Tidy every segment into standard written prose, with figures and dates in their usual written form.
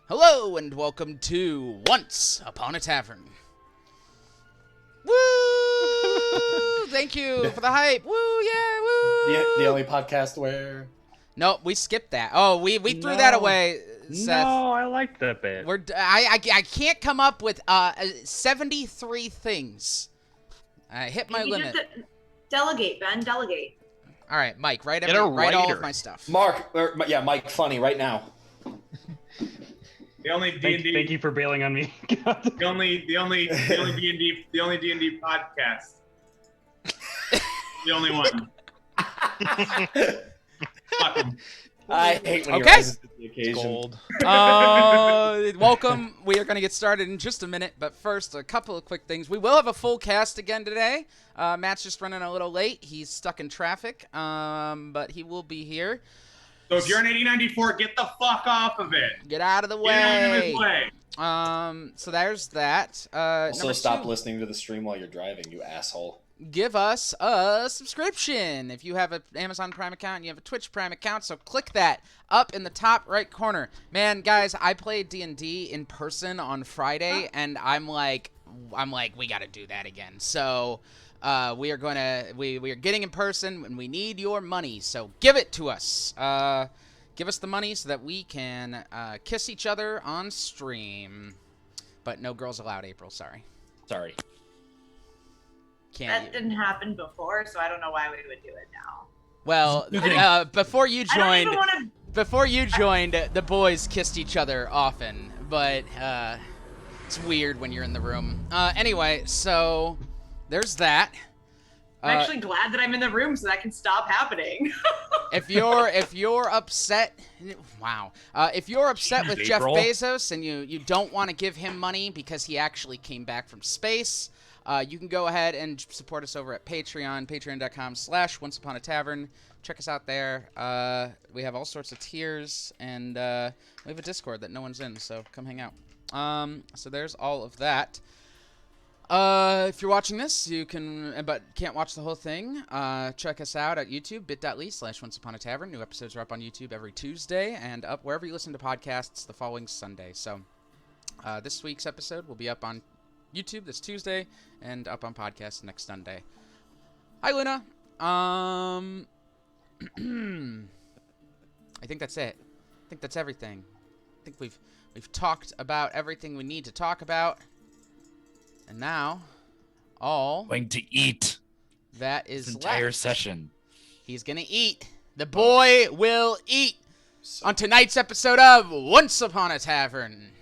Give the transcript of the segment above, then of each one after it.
Hello and welcome to Once Upon a Tavern. Woo! Thank you for the hype. Woo! Yeah! Woo! The only podcast where... No, we skipped that. Oh, we threw that away, Seth. No, I like that bit. I can't come up with 73 things. I hit my limit. Delegate, Ben. Delegate. All right, Mike. Write all of my stuff. Mike, funny right now. The only D&D. Thank you for bailing on me. the only D&D podcast. The only one. Fuck 'em. I hate when you Okay. rise to the occasion. Welcome. We are going to get started in just a minute, but first, a couple of quick things. We will have a full cast again today. Matt's just running a little late. He's stuck in traffic, but he will be here. So if you're an 8094, get the fuck off of it. Get out of the way. Get out of his way. So there's that. Also, Number stop 2, listening to the stream while you're driving, you asshole. give us a subscription. If you have an Amazon Prime account and you have a Twitch Prime account, so click that up in the top right corner. Man, guys, I played D&D in person on Friday, and I'm like, we got to do that again. So we are getting in person, and we need your money. So give it to us. Give us the money so that we can kiss each other on stream. But no girls allowed, April. Sorry. Sorry. Can't That didn't happen before, so I don't know why we would do it now. Well, before you I don't even joined, the boys kissed each other often, but it's weird when you're in the room. Anyway, so there's that. I'm actually glad that I'm in the room so that can stop happening. If you're upset, wow. If you're upset with Jeff April. Bezos and you don't want to give him money because he actually came back from space, you can go ahead and support us over at Patreon, patreon.com/onceuponatavern. Check us out there. We have all sorts of tiers, and we have a Discord that no one's in, so come hang out. So there's all of that. If you're watching this, you can, but can't watch the whole thing, check us out at YouTube, bit.ly/onceuponatavern. New episodes are up on YouTube every Tuesday, and up wherever you listen to podcasts the following Sunday. So this week's episode will be up on YouTube this Tuesday, and up on podcast next Sunday. Hi, Luna. I think that's it. I think that's everything. I think we've talked about everything we need to talk about. And now, going to eat that is this entire left. session. He's gonna eat. The boy will eat on tonight's episode of Once Upon a Tavern.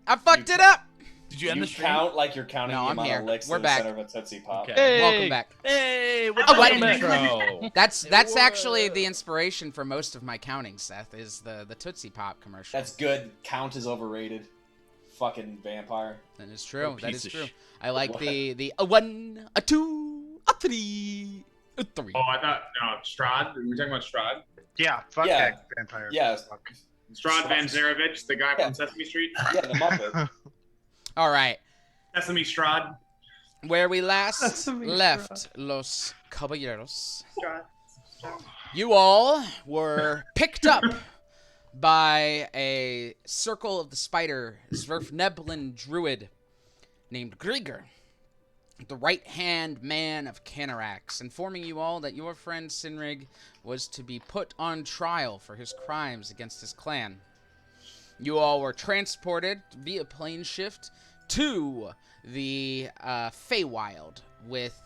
I fucked it up. Did you end the stream? count like you're counting No, the I'm amount here. of licks We're in back. the center of a Tootsie Pop? Okay. Welcome back. Hey, what's Oh, up, what? Metro? That's actually the inspiration for most of my counting, Seth, is the Tootsie Pop commercial. That's good. Count is overrated. fucking vampire. That is true. That is piece true. of I like What? the a 1, a 2, a 3, a 3. Oh, I thought no Strahd. Were we talking about Strahd? Yeah, fuck Yeah. that vampire. Yeah. Fuck. Strahd Van Zarovich, the guy Yeah. from Sesame Street. Yeah, the Muppet. All right. Sesame Strahd. Where we last Sesame left Los Caballeros, Strahd. you all were picked up by a Circle of the Spider Zwerfneblin druid named Grieger, the right-hand man of Canarax, informing you all that your friend Cynwrig was to be put on trial for his crimes against his clan. You all were transported via plane shift to the Feywild with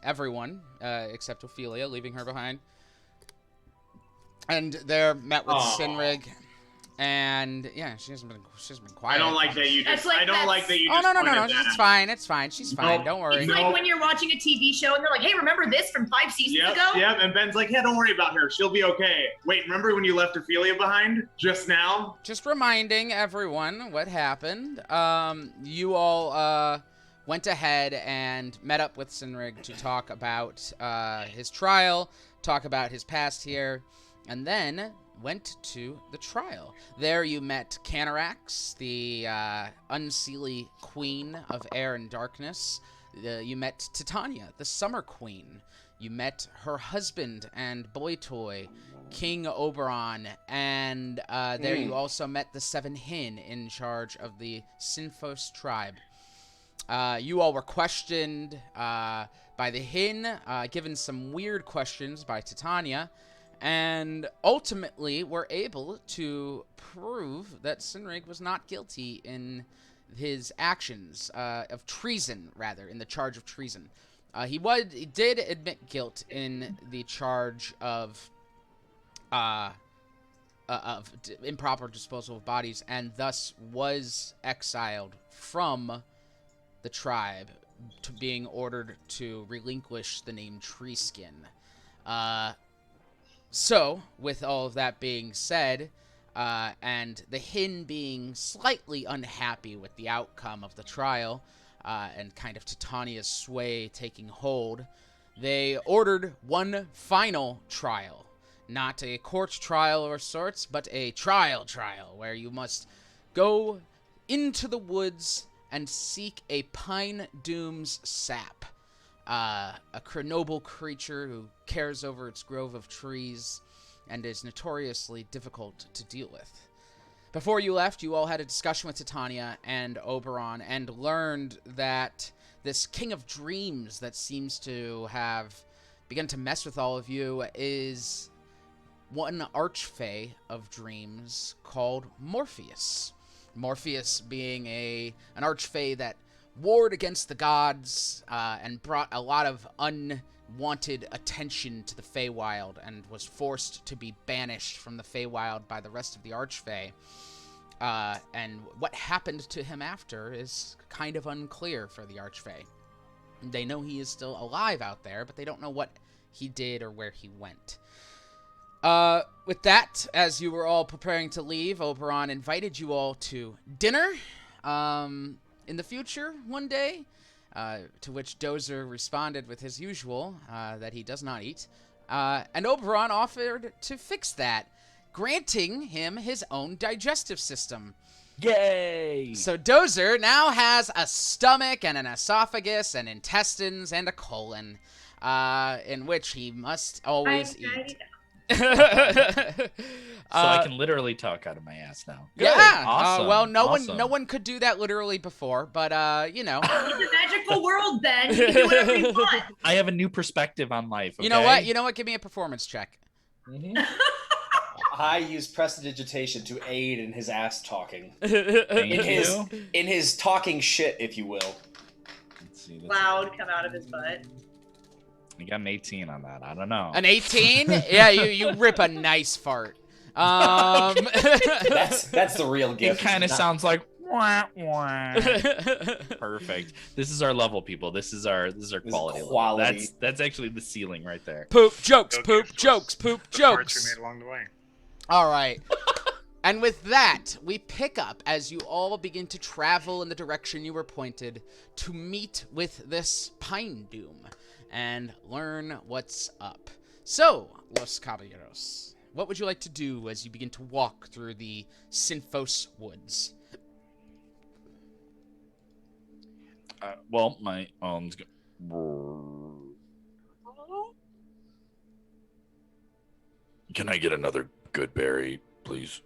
everyone except Ophelia, leaving her behind. And there met with Aw. Cynwrig, and yeah, she's been quiet. I don't like that you That's just. like I don't that's- like that you Oh just. no, pointed that it's out. fine. It's fine. She's fine. Nope. Don't worry. It's No. like when you're watching a TV show and they're like, "Hey, remember this from 5 seasons Yep, ago?" yep. And Ben's like, "Yeah, don't worry about her. She'll be okay." Wait, remember when you left Ophelia behind just now? Just reminding everyone what happened. You all went ahead and met up with Cynwrig to talk about his trial, talk about his past here, and then went to the trial. There you met Canarax, the unseelie queen of air and darkness. You met Titania, the summer queen. You met her husband and boy toy, King Oberon, and there you also met the 7 Hin in charge of the Sinfos tribe. You all were questioned by the Hin, given some weird questions by Titania, and ultimately were able to prove that Cynwrig was not guilty in his actions of treason, rather, in the charge of treason. He did admit guilt in the charge of improper disposal of bodies, and thus was exiled from the tribe, to being ordered to relinquish the name Treeskin. So, with all of that being said, and the Hin being slightly unhappy with the outcome of the trial, and kind of Titania's sway taking hold, they ordered one final trial. Not a court trial of sorts, but a trial, where you must go into the woods and seek a Pine Doom's sap, a noble creature who cares over its grove of trees and is notoriously difficult to deal with. Before you left, you all had a discussion with Titania and Oberon and learned that this King of Dreams that seems to have begun to mess with all of you is one archfey of dreams called Morpheus. Morpheus being an archfey that warred against the gods and brought a lot of unwanted attention to the Feywild and was forced to be banished from the Feywild by the rest of the archfey. And what happened to him after is kind of unclear for the archfey. They know he is still alive out there, but they don't know what he did or where he went. With that, as you were all preparing to leave, Oberon invited you all to dinner in the future one day, to which Dozer responded with his usual, that he does not eat. And Oberon offered to fix that, granting him his own digestive system. Yay! So Dozer now has a stomach and an esophagus and intestines and a colon, in which he must always eat. So I can literally talk out of my ass now. Good. Yeah. Awesome. Well, no Awesome. one could do that literally before, but you know. It's a magical world, Ben. You can do whatever you want. I have a new perspective on life. You know what? Give me a performance check. I use prestidigitation to aid in his ass talking. Thank In you. his talking shit, if you will. Let's see, Loud come out of his butt. I got an 18 on that. I don't know. An 18? Yeah, you rip a nice fart. That's the real It gift. kind of Not- sounds like wah, wah. Perfect. This is our level, people. This is our quality level. quality. That's actually the ceiling right there. Poop jokes, Go poop give us jokes, poop The parts jokes. we made along the way. All right. And with that, we pick up as you all begin to travel in the direction you were pointed to meet with this Pine Doom and learn what's up. So, Los Caballeros, what would you like to do as you begin to walk through the Sinfos woods? Well, my let's go. Can I get another good berry, please?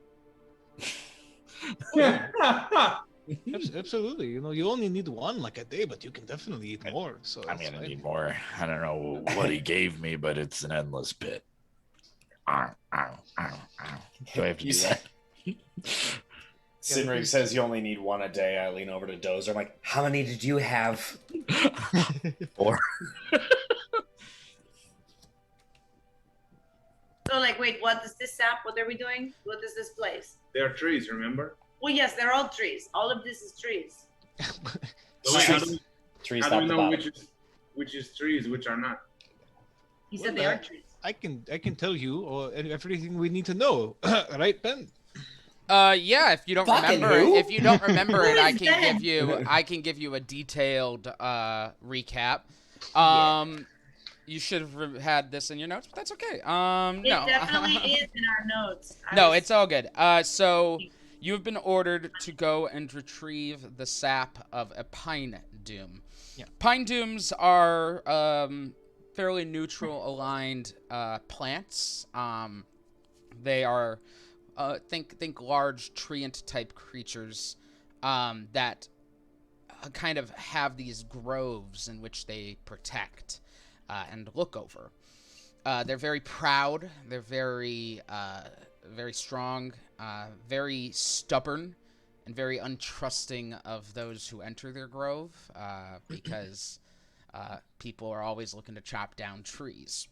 Absolutely. You only need one like a day, but you can definitely eat more. So I'm that's gonna fine. need more. I don't know what he gave me, but it's an endless pit. Do I have to do that? Cynwrig says you only need one a day. I lean over to Dozer. I'm like, how many did you have? 4. So, like, wait, what is this sap? What are we doing? What is this place? There are trees, remember? Well, yes, they're all trees. All of this is trees. So wait, how do we, Trees how do top we to know bottom. which is trees, which are not? He said Well, they are trees. I can tell you everything we need to know, right, Ben? Yeah, if you don't Fucking remember who? if you don't remember it, Who I is can Ben? give you a detailed recap. You should have had this in your notes, but that's okay. It No. definitely is in our notes. No, it's all good. So you have been ordered to go and retrieve the sap of a pine doom. Yeah. Pine dooms are fairly neutral aligned plants. They are think large treant type creatures that kind of have these groves in which they protect and look over. They're very proud. They're very strong, very stubborn, and very untrusting of those who enter their grove because people are always looking to chop down trees.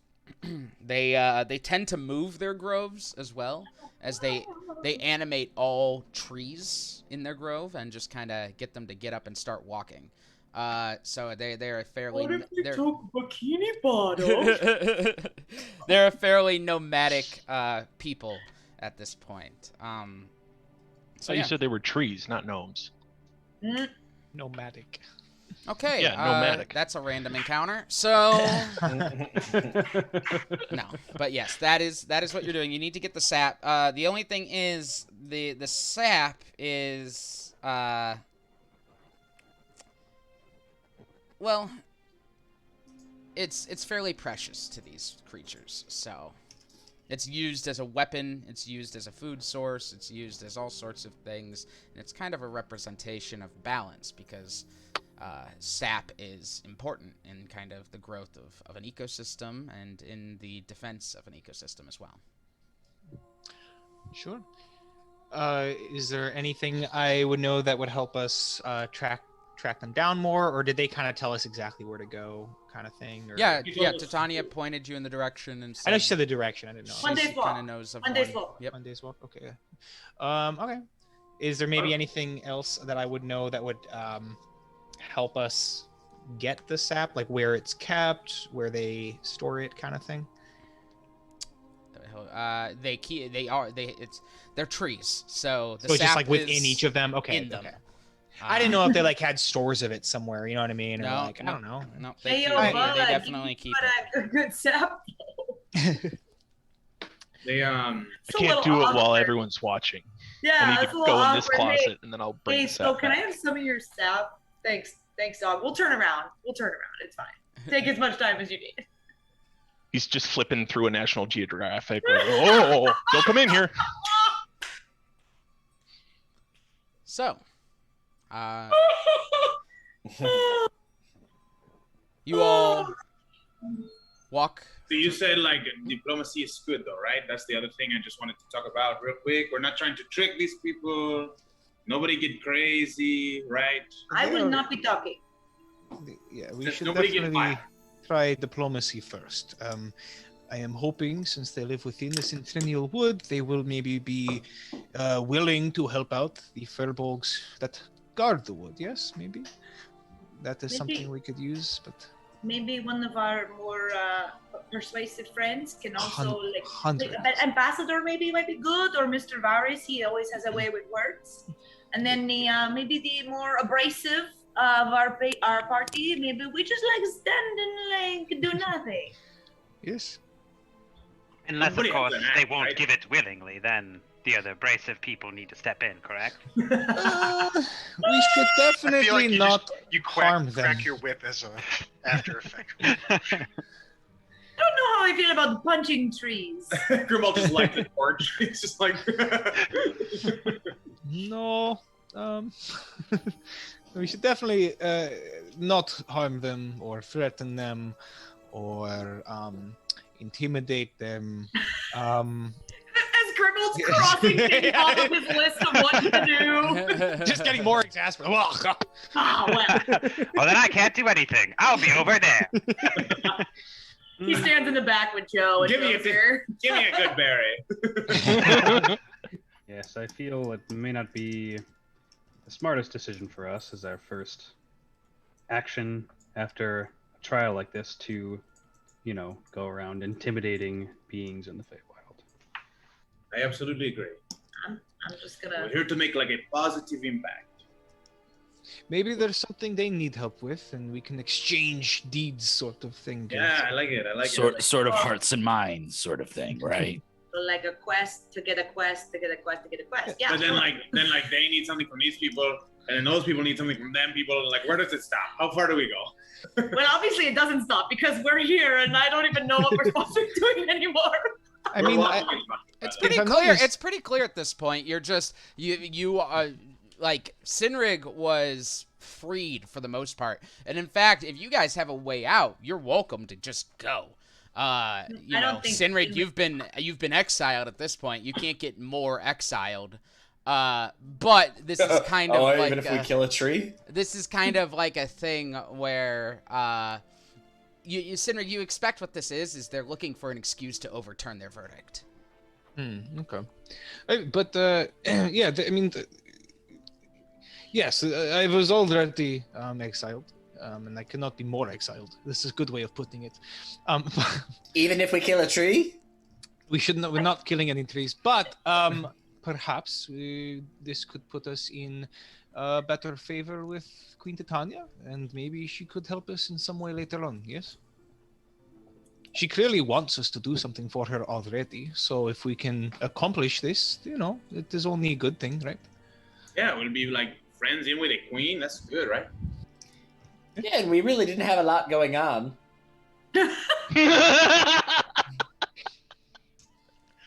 They tend to move their groves as well, as they animate all trees in their grove and just kind of get them to get up and start walking. So they're a fairly took bikini bottle? they're a fairly nomadic people at this point. So You yeah. said they were trees, not gnomes. Nomadic. Okay, Yeah, nomadic. that's a random encounter. So no, but yes, that is what you're doing. You need to get the sap. The only thing is the sap is well, it's fairly precious to these creatures. So it's used as a weapon. It's used as a food source. It's used as all sorts of things, and it's kind of a representation of balance because sap is important in kind of the growth of an ecosystem and in the defense of an ecosystem as well. Sure. Is there anything I would know that would help us track them down more, or did they kind of tell us exactly where to go, kind of thing? Or... Yeah, Titania pointed you in the direction and said I know she said the direction. I didn't know. One day's walk. kind of knows of One day's walk. Yep. 1 day's walk. Okay. Okay. Is there maybe anything else that I would know that would help us get the sap, like where it's kept, where they store it, kind of thing? They're trees, so the So it's sap just like within is each of them. Okay. in them. Okay. I didn't know if they like had stores of it somewhere. You know what I mean? Or No, like, I don't know. No, Hey, they, yo, keep, bud, they definitely keep it. But a good sap. They I can't do it while everyone's watching. Yeah, I need that's to a little go in this awkward. Hey, closet and then I'll bring Hey, the so sap can I back. have some of your sap? Thanks, dog. We'll turn around. It's fine. Take as much time as you need. He's just flipping through a National Geographic. Like, oh, don't come in here. So, you all walk. So you said like diplomacy is good though, right? That's the other thing I just wanted to talk about real quick. We're not trying to trick these people. Nobody get crazy, right? I will not be talking. Yeah, we Just should nobody get definitely fired. try diplomacy first. I am hoping, since they live within the Centennial Wood, they will maybe be willing to help out the Furbolgs that guard the wood. Yes, maybe that is Maybe. something we could use. But Maybe one of our more persuasive friends can also like hundreds. ambassador maybe might be good, or Mr. Varys, he always has a way with words. And then the maybe the more abrasive of our party, maybe we just like stand and like do nothing. Yes. Unless, of Everybody has course, an they act, won't right? give it willingly, then the other abrasive people need to step in, correct? We should I definitely feel like not you harm crack them. your whip as a after effect. I don't know how I feel about punching trees. Grimald just lights the torch. It's just like. No. We should definitely not harm them or threaten them or intimidate them. As Grimald's crossing things off of his list of what to do. Just getting more exasperated. Oh, well. Well, then I can't do anything. I'll be over there. He stands in the back with Joe and Give me Joe's here. Give me a good berry. Yes, I feel it may not be the smartest decision for us as our first action after a trial like this to, you know, go around intimidating beings in the Feywild. I absolutely agree. I'm just We're gonna. here to make like a positive impact. Maybe there's something they need help with, and we can exchange deeds, sort of thing. Yeah, I like it. I like Sort it. sort of hearts and minds, sort of thing, right? Like a quest to get a quest to get a quest to get a quest. Yeah. But then like they need something from these people, and then those people need something from them people. Like, where does it stop? How far do we go? Well, obviously it doesn't stop because we're here, and I don't even know what we're supposed to be doing anymore. I mean, It's If pretty I'm clear. honest- It's pretty clear at this point. You're just you are like Cynwrig was freed for the most part, and in fact, if you guys have a way out, you're welcome to just go. You I know, don't think Cynwrig, Cynwrig- you've been exiled at this point. You can't get more exiled. But this is kind of like even if we kill a tree? this is kind of like a thing where Cynwrig, you expect what this is they're looking for an excuse to overturn their verdict. Okay. But yeah, I mean, yes, I was already exiled, and I cannot be more exiled. This is a good way of putting it. Even if we kill a tree? We're not killing any trees, but perhaps this could put us in better favor with Queen Titania, and maybe she could help us in some way later on, yes? She clearly wants us to do something for her already, so if we can accomplish this, you know, it is only a good thing, right? Yeah, we'll be like friends in with a queen. That's good, right? Yeah, and we really didn't have a lot going on.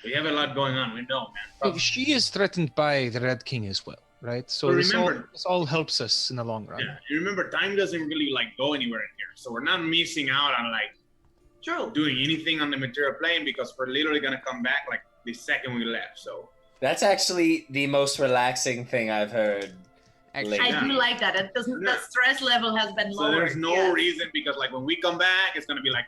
We have a lot going on. We know, man. She is threatened by the Red King as well, right? So But this remember- all helps us in the long run. Yeah, you remember time doesn't really like go anywhere in here, so we're not missing out on like True. doing anything on the material plane because we're literally gonna come back like the second we left. So That's actually the most relaxing thing I've heard. Actually, I do like that. It doesn't. The stress level has been So lowered. there's no yes. reason because like when we come back, it's gonna be like,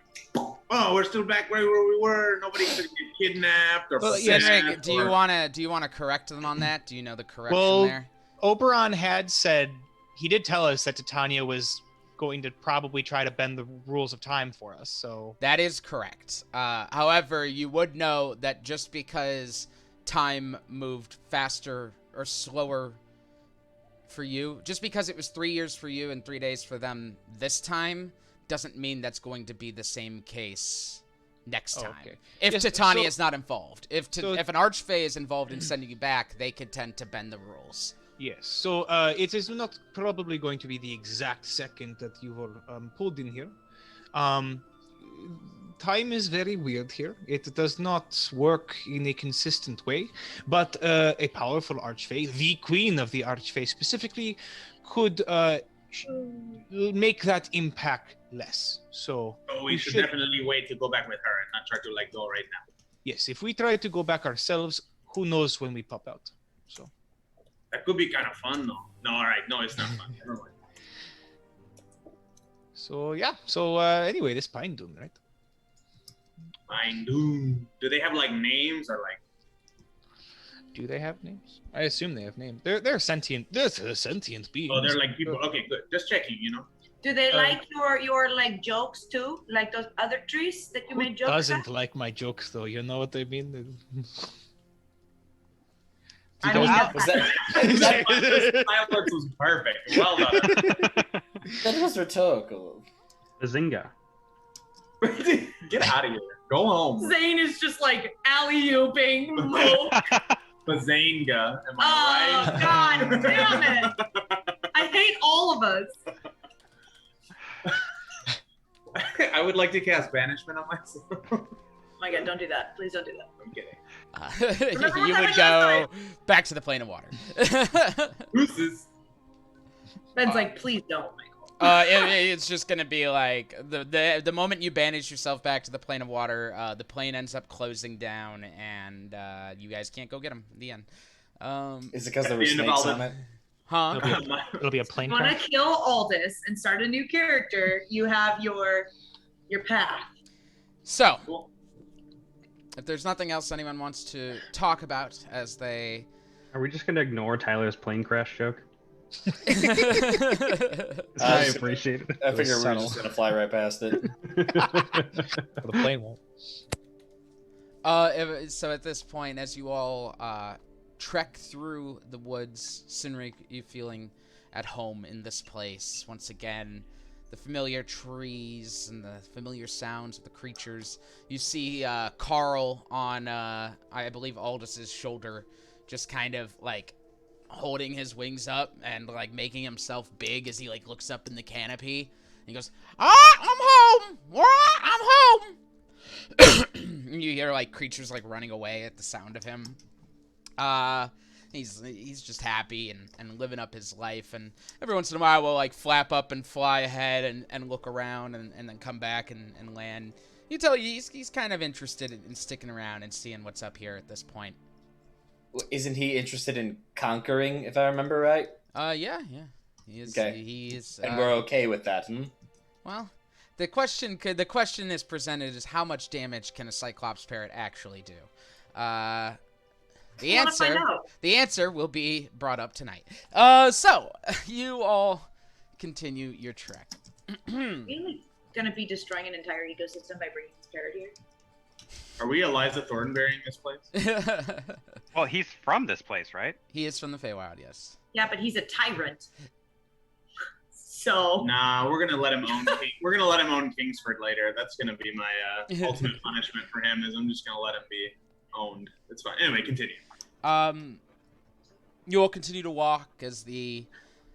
oh, we're still back where we were. Nobody's gonna get kidnapped or Well, yes. Cynwrig, possessed do you or- wanna correct them on that? Do you know the correction Well, there? Oberon had said, he did tell us that Titania was going to probably try to bend the rules of time for us, so... That is correct. However, you would know that just because time moved faster or slower for you, just because it was 3 years for you and 3 days for them this time, doesn't mean that's going to be the same case next time. Okay. If Yes, Titania so- is not involved. If an Archfey is involved in sending you back, they could tend to bend the rules. Yes, so it is not probably going to be the exact second that you were pulled in here. Time is very weird here. It does not work in a consistent way, but a powerful Archfey, the Queen of the Archfey specifically, could make that impact less. So So we should definitely wait to go back with her and not try to like go right now. yes, if we try to go back ourselves, who knows when we pop out. So That could be kind of fun though. No, all right, no, it's not fun. Never mind. So yeah. So anyway, this Pine Doom, right? Fine, dude. Do they have like names or like? Do they have names? I assume they have names. They're sentient. They're a sentient beings. Oh, they're like people. Okay, good. Just checking. You know. Do they like your like jokes too? Like those other trees that you made jokes Doesn't at? like my jokes though. You know what I mean? I mean, Was that Silence was perfect. Well done. that was rhetorical. Bazinga. Get out of here. Go home. Zane is just like alley-ooping. Bazanga. Am Oh, I God damn it. I hate all of us. right? I would like to cast banishment on myself. Oh my God, don't do that. Please don't do that. I'm kidding. You would go back to the plane of water. Deuces. Ben's like, please don't, Michael. It's just gonna be like the moment you banish yourself back to the plane of water, the plane ends up closing down, and you guys can't go get him. The end. Is it because there were snakes on it? Huh? It'll be a plane If you want crash. to kill Aldous and start a new character, you have your path. So, Cool. if there's nothing else anyone wants to talk about as they... Are we just gonna ignore Tyler's plane crash joke? I appreciate it. I figure we're subtle. just gonna fly right past it. The plane won't. So at this point, as you all trek through the woods, Cynwrig, you feeling at home in this place once again. The familiar trees and the familiar sounds of the creatures. You see Carl on, I believe, Aldous' shoulder, just kind of like holding his wings up and like making himself big as he like looks up in the canopy. And he goes, "Ah, I'm home! Ah, I'm home!" You hear like creatures like running away at the sound of him. He's just happy and living up his life, and every once in a while will like flap up and fly ahead and look around and then come back and land. You tell you he's kind of interested in sticking around and seeing what's up here at this point. Isn't he interested in conquering, if I remember right? Yeah. He is. Okay. He is. And we're okay with that, hmm? Well, the question is presented is how much damage can a Cyclops parrot actually do? The answer will be brought up tonight. So you all continue your trek. Really gonna be destroying an entire ecosystem by bringing this parrot here? Are we Eliza Thornberry in this place? Well, he's from this place, right? He is from the Feywild, yes. Yeah, but he's a tyrant. So Nah, we're gonna let him own. We're gonna let him own Kingsford later. That's gonna be my ultimate punishment for him. Is I'm just gonna let him be owned. It's fine. Anyway, continue. You will continue to walk as the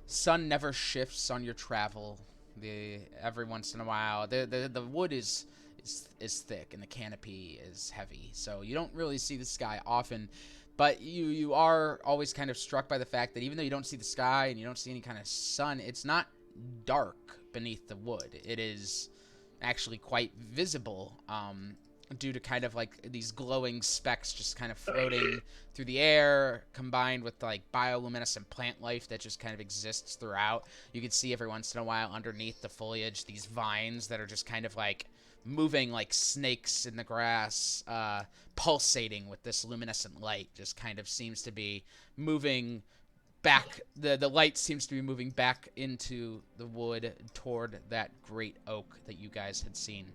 sun never shifts on your travel. Every once in a while, the wood is thick and the canopy is heavy, so you don't really see the sky often. But you are always kind of struck by the fact that even though you don't see the sky and you don't see any kind of sun, it's not dark beneath the wood. It is actually quite visible. Due to kind of like these glowing specks just kind of floating through the air, combined with like bioluminescent plant life that just kind of exists throughout. You can see every once in a while underneath the foliage these vines that are just kind of like moving like snakes in the grass, pulsating with this luminescent light. Just kind of seems to be moving back. The light seems to be moving back into the wood toward that great oak that you guys had seen.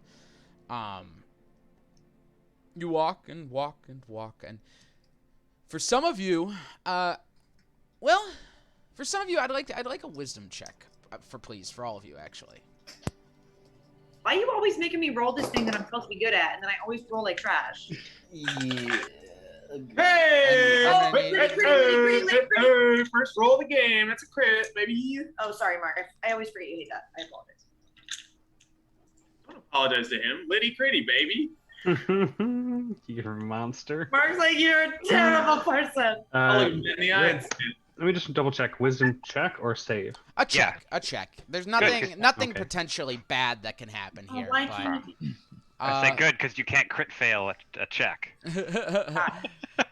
You walk and walk and walk, and for some of you, I'd like a wisdom check for all of you actually. why are you always making me roll this thing that I'm supposed to be good at, and then I always roll like trash? Yeah. Hey! I'm gonna Hey, need- hey, first roll of the game. That's a crit, baby. Oh, sorry, Mark. I always forget you hate that. I apologize. Don't apologize to him. Liddy Critty, baby. You're a monster. Mark's like, you're a terrible person. I'll look him in the eye and say, Let me just double check. Wisdom check or save? A check. There's nothing Okay. potentially bad that can happen here. why but, can't I say good because you can't crit fail a check. Did "Oh,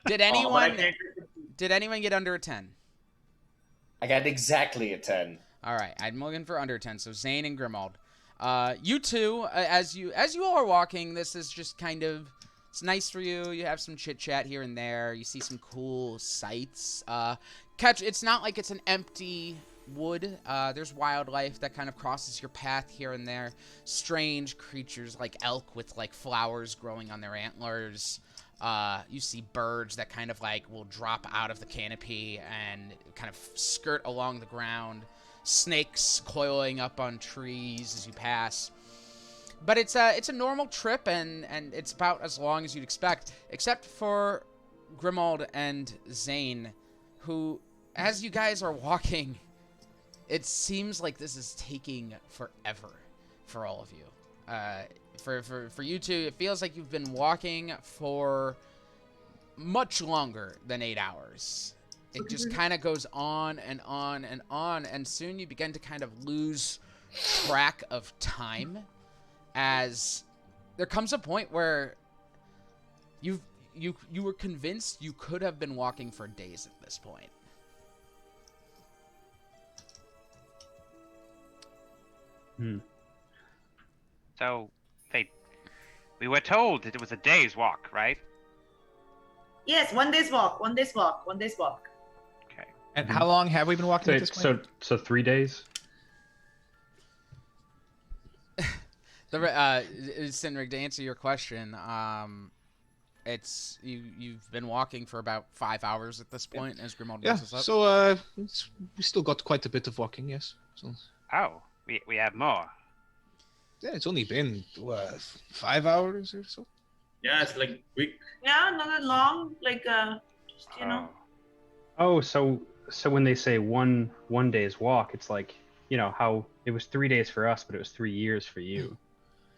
but I anyone can't get under a 10? I got exactly a 10. All right, I'm looking for under 10. So Zane and Grimald, you two, as you all are walking, this is just kind of, it's nice for you. You have some chit chat here and there. You see some cool sights. It's not like it's an empty wood. There's wildlife that kind of crosses your path here and there. Strange creatures like elk with like flowers growing on their antlers. You see birds that kind of like will drop out of the canopy and kind of skirt along the ground. Snakes coiling up on trees as you pass. But it's a normal trip, and it's about as long as you'd expect, except for Grimald and Zane, who, as you guys are walking, it seems like this is taking forever for all of you. For you two, it feels like you've been walking for much longer than 8 hours. It just kind of goes on and on and on, and soon you begin to kind of lose track of time, as there comes a point where you were convinced you could have been walking for days at this point. So, we were told that it was a day's walk, right? Yes, 1 day's walk. 1 day's walk. 1 day's walk. Okay. And how long have we been walking at this point? So 3 days. Cynwrig, to answer your question, it's you've been walking for about 5 hours at this point, as Grimald Yeah, us up. so we still got quite a bit of walking, yes. So, Oh, we have more. yeah, it's only been 5 hours or so. Yeah, it's like week. Yeah, not that long. Like, just, you know. Oh, so when they say one day's walk, it's like, you know, how it was 3 days for us, but it was 3 years for you.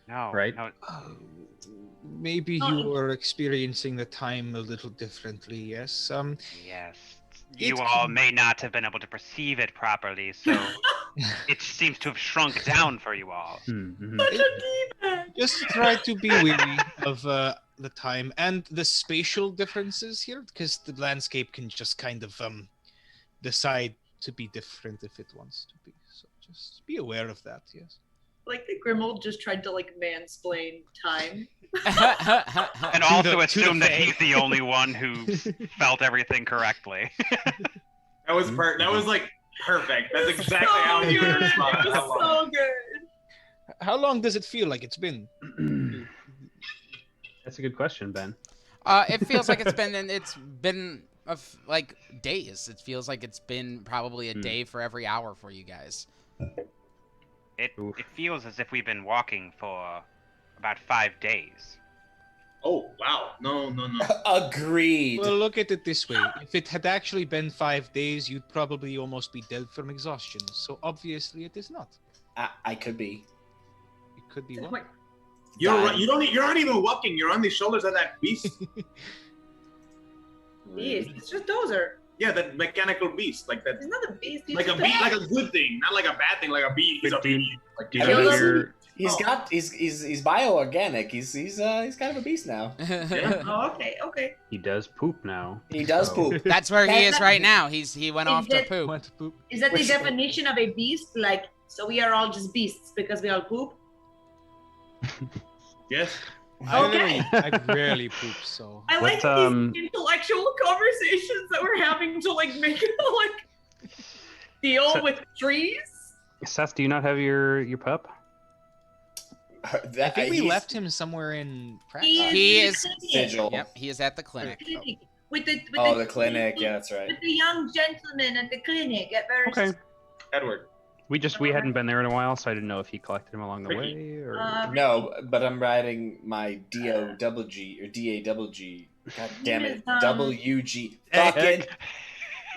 No, right? No. Maybe you were experiencing the time a little differently, yes. Yes. You all may not have been able to perceive it properly, so it seems to have shrunk down for you all. Just try to be wary of the time and the spatial differences here, because the landscape can just kind of decide to be different if it wants to be. So just be aware of that, yes. Like that Grimald just tried to like mansplain time. And also assume that he's the only one who felt everything correctly. That was that was like perfect. That's exactly how you good. responded. It was so good. How long does it feel like it's been? That's a good question, Ben. It feels like it's been like days. It feels like it's been probably a day for every hour for you guys. It feels as if we've been walking for about 5 days. Oh, wow. No. Agreed. Well, look at it this way. If it had actually been 5 days, you'd probably almost be dead from exhaustion. So obviously it is not. I could be. It could be what? Wait, You're not even walking. You're on the shoulders of that beast. Beast. It's just Dozer. Yeah, that mechanical beast, like that. It's not a beast. Like a beast, like a good thing, not like a bad thing, like a beast. He's a beast. Like, I mean, he's bioorganic. He's kind of a beast now. Yeah. Oh, okay. He does poop now. He does poop. That's where he is right now. He went off to poop. Is that the definition of a beast? Like, so we are all just beasts because we all poop? Yes. Okay. I rarely poop, so. I like these intellectual conversations that we're having to like make it like deal with trees. Seth, do you not have your pup? I think we left him somewhere in practice. He is Vigil. Yep, he is at the clinic. With the clinic. Yeah, that's right. With the young gentleman at the clinic at first. Okay. Edward. We hadn't been there in a while, so I didn't know if he collected him along the way or. No, but I'm riding my DOWG or DAWG. God damn it, WG. Fucking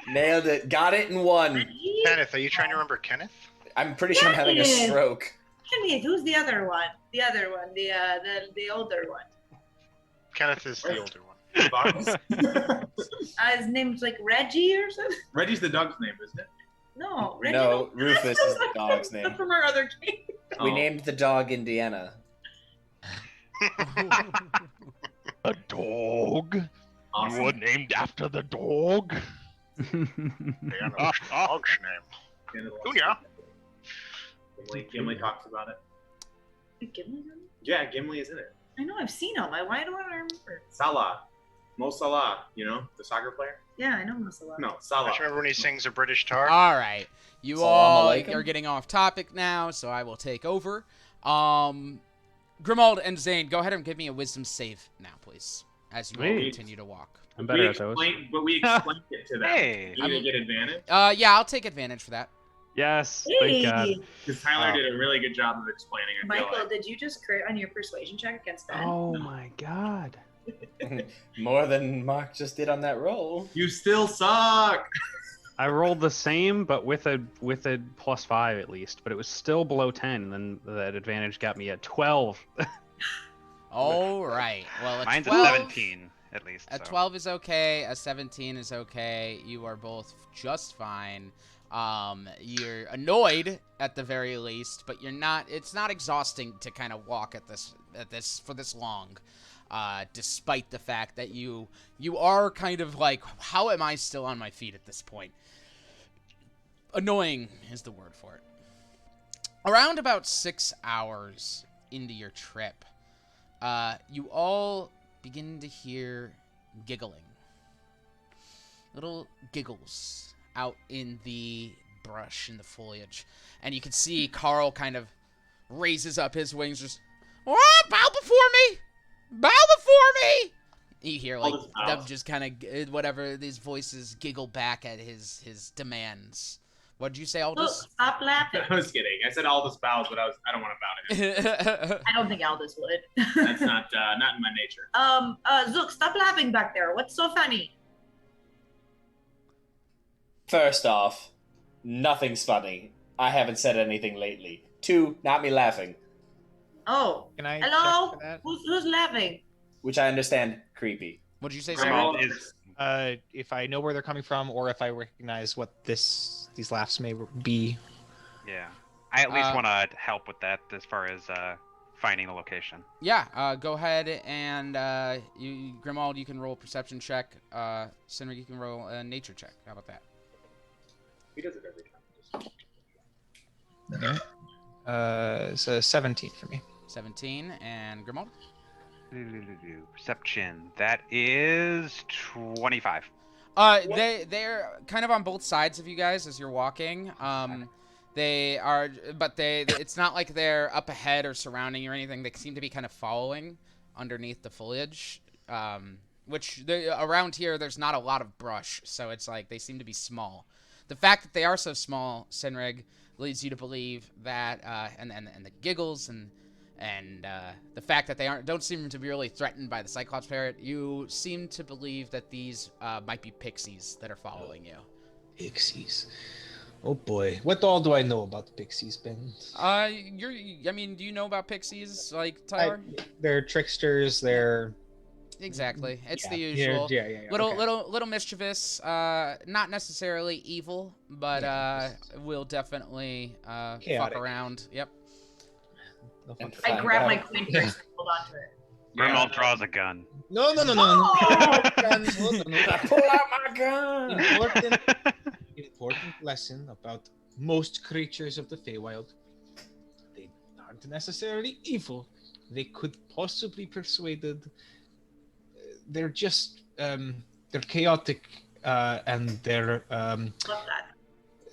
nailed it. Got it in one. Kenneth, are you trying to remember Kenneth? I'm pretty sure I'm having a stroke. Kenneth, who's the other one? The older one. Kenneth is the older one. His name's like Reggie or something. Reggie's the dog's name, isn't it? No, Reggie. No, Rufus is the dog's name. From our other game. We named the dog Indiana. A dog? Awesome. You were named after the dog? Dog's name. Booyah. Gimli talks about it. Gimli's in it? Yeah, Gimli is in it. I know, I've seen him. Why don't I remember? Salah. Mo Salah, you know, the soccer player? Yeah, I know Musala. No, I Salah. just remember when he sings a British tar. All right. You Salam all alaikum. are getting off topic now, so I will take over. Grimald and Zane, go ahead and give me a wisdom save now, please, as you all Sweet. continue to walk. I'm better at those. But we explained it to them. Hey. You need to get advantage. Yeah, I'll take advantage for that. Yes, Hey, thank God. Because Tyler did a really good job of explaining it. Michael, did you just crit on your persuasion check against Ben? Oh my God. More than Mark just did on that roll. You still suck. I rolled the same, but with a +5 at least, but it was still below 10. And then that advantage got me at 12. All right. Well, a Mine's 12, a 17 at least. A so. 12 is okay. A 17 is okay. You are both just fine. You're annoyed at the very least, but you're not. It's not exhausting to kind of walk at this for this long. Despite the fact that you are kind of like, how am I still on my feet at this point? Annoying is the word for it. Around about 6 hours into your trip, you all begin to hear giggling. Little giggles out in the brush and the foliage. And you can see Carl kind of raises up his wings, just, oh, bow before me! Bow before me! You hear, like, them just kind of, whatever, these voices giggle back at his demands. What did you say, Aldous? Look, stop laughing. I was kidding. I said Aldous bows, but I don't want to bow to him. I don't think Aldous would. That's not in my nature. Zook, stop laughing back there. What's so funny? First off, nothing's funny. I haven't said anything lately. 2, not me laughing. Oh, Can I hello? check for that? Who's laughing? Which I understand, creepy. What did you say, Grimald Sarah? is If I know where they're coming from, or if I recognize what these laughs may be. yeah. I at least want to help with that as far as finding the location. Yeah, go ahead and Grimald, you can roll a perception check. Cynwrig, you can roll a nature check. How about that? He does it every time. It's a 17 for me. 17, and Grimald? Perception. That is 25. They're kind of on both sides of you guys as you're walking. They are, but it's not like they're up ahead or surrounding you or anything. They seem to be kind of following underneath the foliage. Which around here, there's not a lot of brush, so it's like they seem to be small. The fact that they are so small, Cynwrig, leads you to believe that, and the giggles and the fact that they don't seem to be really threatened by the Cyclops parrot, you seem to believe that these might be pixies that are following you. Pixies. Oh boy, what all do I know about the pixies, Ben? I mean, do you know about pixies, like, Tyler? They're tricksters. They're Exactly. It's Yeah. the usual. Yeah. Little, Okay. little mischievous. Not necessarily evil, but will definitely fuck Chaotic. around. Yep. No fun. I grab my coin purse and hold on to it. Grimald draws a gun. No. Oh! Pull out my gun! Important lesson about most creatures of the Feywild. They aren't necessarily evil. They could possibly be persuaded. They're just they're chaotic and they're Love that.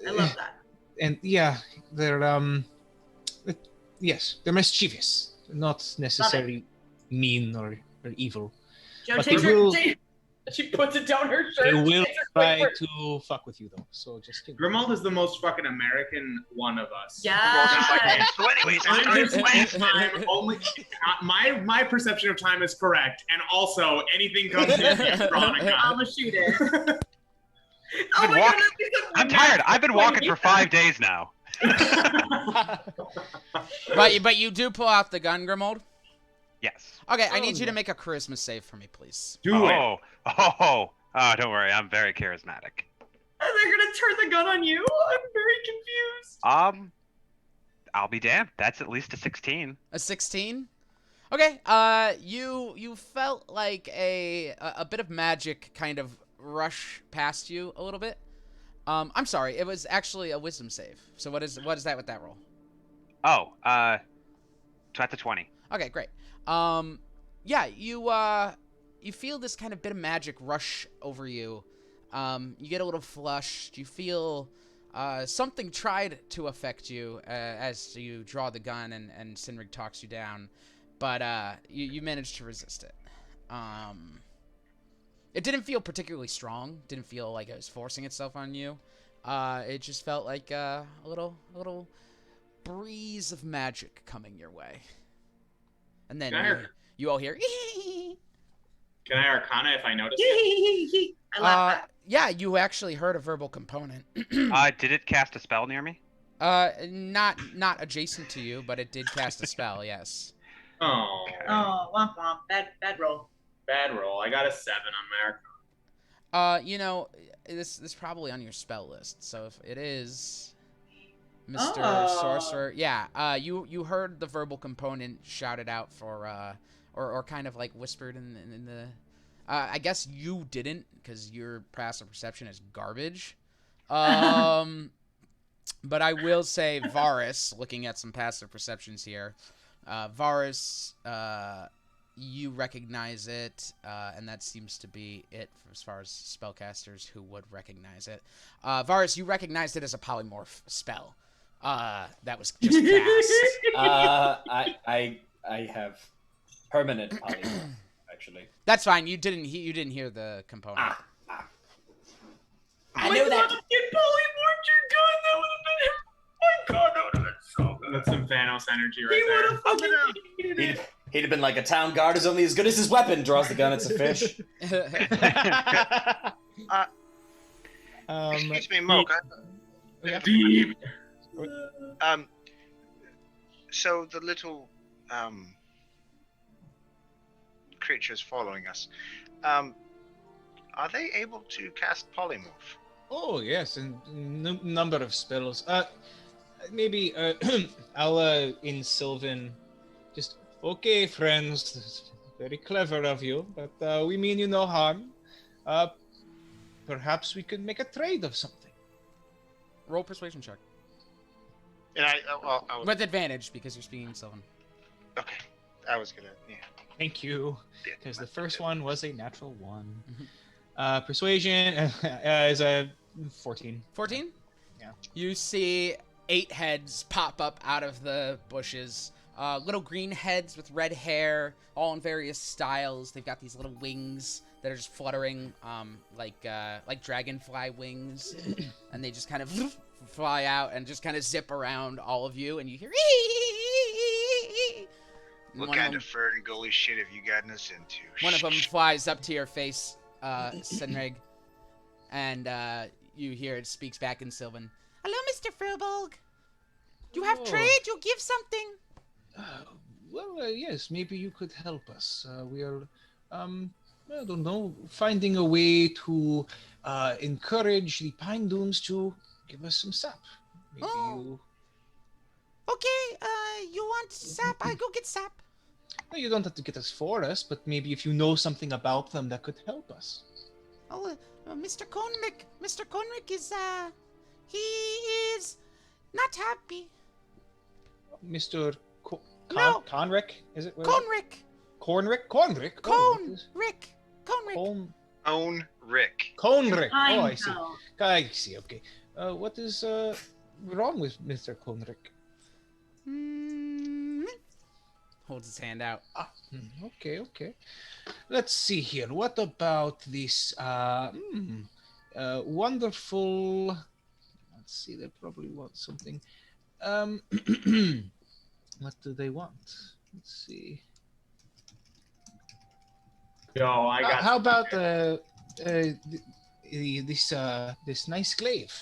I love that. and yeah, they're yes, they're mischievous. They're not necessarily mean or evil. Joe But takes they will- She puts it down her shirt. They will takes her try quick to fuck with you though. So just Grimald is the most fucking American one of us. Yeah. So anyways, I'm only my perception of time is correct, and also anything comes in drawing a gun. I'm gonna shoot it. I've been walking- I'm tired. I've been walking for 5 days now. But you do pull out the gun, Grimald? Yes. Okay, I need you to make a charisma save for me, please. Do it. Oh, don't worry. I'm very charismatic. They're gonna turn the gun on you? I'm very confused. I'll be damned. That's at least a 16. A 16? Okay, you felt like a bit of magic kind of rush past you a little bit. I'm sorry, it was actually a wisdom save. So what is that with that roll? Oh, that's a 20. Okay, great. Yeah, you feel this kind of bit of magic rush over you. You get a little flushed. You feel something tried to affect you as you draw the gun and Cynwrig talks you down, but you managed to resist it. It didn't feel particularly strong. Didn't feel like it was forcing itself on you. It just felt like a little breeze of magic coming your way. And then you all hear. Can I Arcana if I notice it? I love that. Yeah, you actually heard a verbal component. Did it cast a spell near me? Not adjacent to you, but it did cast a spell. Yes. Oh. Oh, womp womp. Bad roll. Bad roll. I got a 7 on my Arcana. You know, this is probably on your spell list. So if it is, Mr. Sorcerer, yeah. You heard the verbal component shouted out for or kind of like whispered in the. I guess you didn't, because your passive perception is garbage. But I will say, Varus, looking at some passive perceptions here, Varus, you recognize it, and that seems to be it as far as spellcasters who would recognize it. Varus, you recognized it as a polymorph spell that was just cast. I have permanent polymorph. Actually. That's fine. You didn't hear the component. I knew that. Get polymorphed your gun. That would have been. My God, that would have been so good. That's some Thanos energy right there. He'd have been like, a town guard is only as good as his weapon. Draws the gun. It's a fish. Excuse me, Moke. Deep. So the little creatures following us, are they able to cast polymorph? Oh yes, and number of spells. Maybe I'll in Sylvan, just okay, friends. Very clever of you, but we mean you no harm. Perhaps we could make a trade of something. Roll persuasion check. And I'll With advantage, because you're speaking Sylvan. Okay, I was gonna. Yeah. Thank you, because the first one was a natural 1. Mm-hmm. Persuasion is a 14. 14? Yeah. You see 8 heads pop up out of the bushes. Little green heads with red hair, all in various styles. They've got these little wings that are just fluttering, like dragonfly wings, and they just kind of fly out and just kind of zip around all of you, and you hear. What kind of fern gully shit have you gotten us into? One of them flies up to your face, Cynwrig, and you hear it speaks back in Sylvan. Hello, Mr. Furbolg. You have trade? You give something? Well, yes, maybe you could help us. We are, I don't know, finding a way to encourage the Pine Dunes to give us some sap. Maybe you... Okay, you want sap? I go get sap. No, you don't have to get us for us, but maybe if you know something about them, that could help us. Oh, Mr. Cynwrig. Mr. Cynwrig is, he is not happy. Mr. No. Conrick, is it? Cynwrig. Conrick? Conrick? Cynwrig. Rick. Conrick. Oh, I I see. know. I see, okay. What is wrong with Mr. Conrick? Holds his hand out. Okay. Let's see here. What about this wonderful... Let's see, they probably want something. What do they want? Let's see. Yo, I got. How about this nice glaive?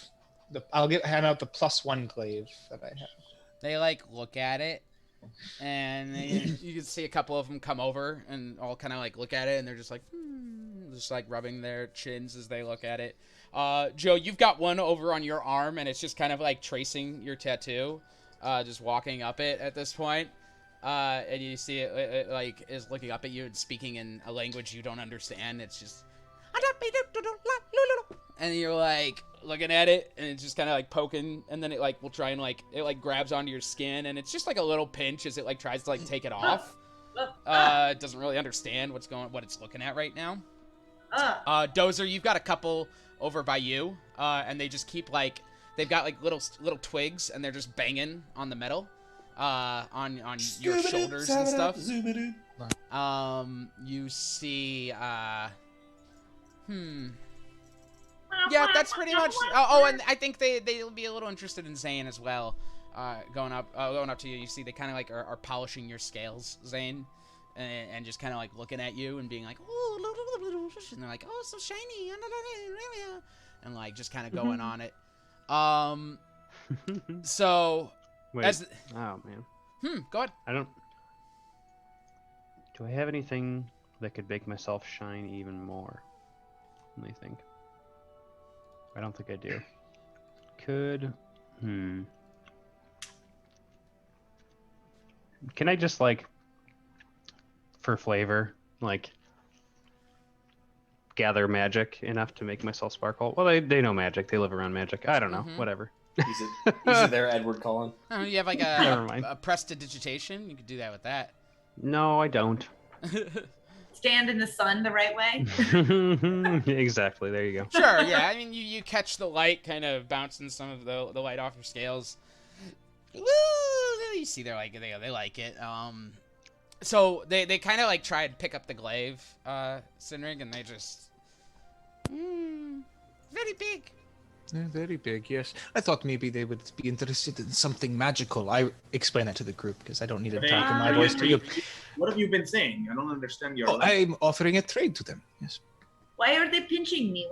I'll hand out the +1 glaive that I have. They look at it, and you can see a couple of them come over and all kind of look at it, and they're just just rubbing their chins as they look at it. Joe, you've got one over on your arm, and it's just kind of tracing your tattoo, just walking up it at this point. And you see it is looking up at you and speaking in a language you don't understand. It's just, and you're looking at it, and it's just kind of poking, and then it will try and it grabs onto your skin, and it's just a little pinch as it tries to take it off. Doesn't really understand what it's looking at right now. Uh. Dozer, you've got a couple over by you, and they just keep like they've got like little twigs, and they're just banging on the metal, on your shoulders and stuff. You see, yeah, that's pretty much. Oh, and I think they'll be a little interested in Zane as well. Going up to you, you see they kind of like are polishing your scales, Zane, and just kind of like looking at you and being like, oh, and they're like, oh, so shiny, and like just kind of going on it. So, wait. Oh man. Go ahead. Do I have anything that could make myself shine even more? Let me think. I don't think I do. Could. Can I just like, for flavor, like, gather magic enough to make myself sparkle? Well, they know magic. They live around magic. I don't know. Whatever. He's there, Edward Cullen. Oh, you have like a prestidigitation. You could do that with that. No, I don't. Stand in the sun the right way. Exactly. There you go. Sure. Yeah. I mean, you catch the light, kind of bouncing some of the light off your scales. Woo! You see, they like it. So they kind of like try to pick up the glaive, Cynwrig, and they just very big. Yeah, very big, yes. I thought maybe they would be interested in something magical. I explain that to the group because I don't need to talk in my voice to you. What have you been saying? I don't understand your. I'm offering a trade to them. Yes. Why are they pinching me?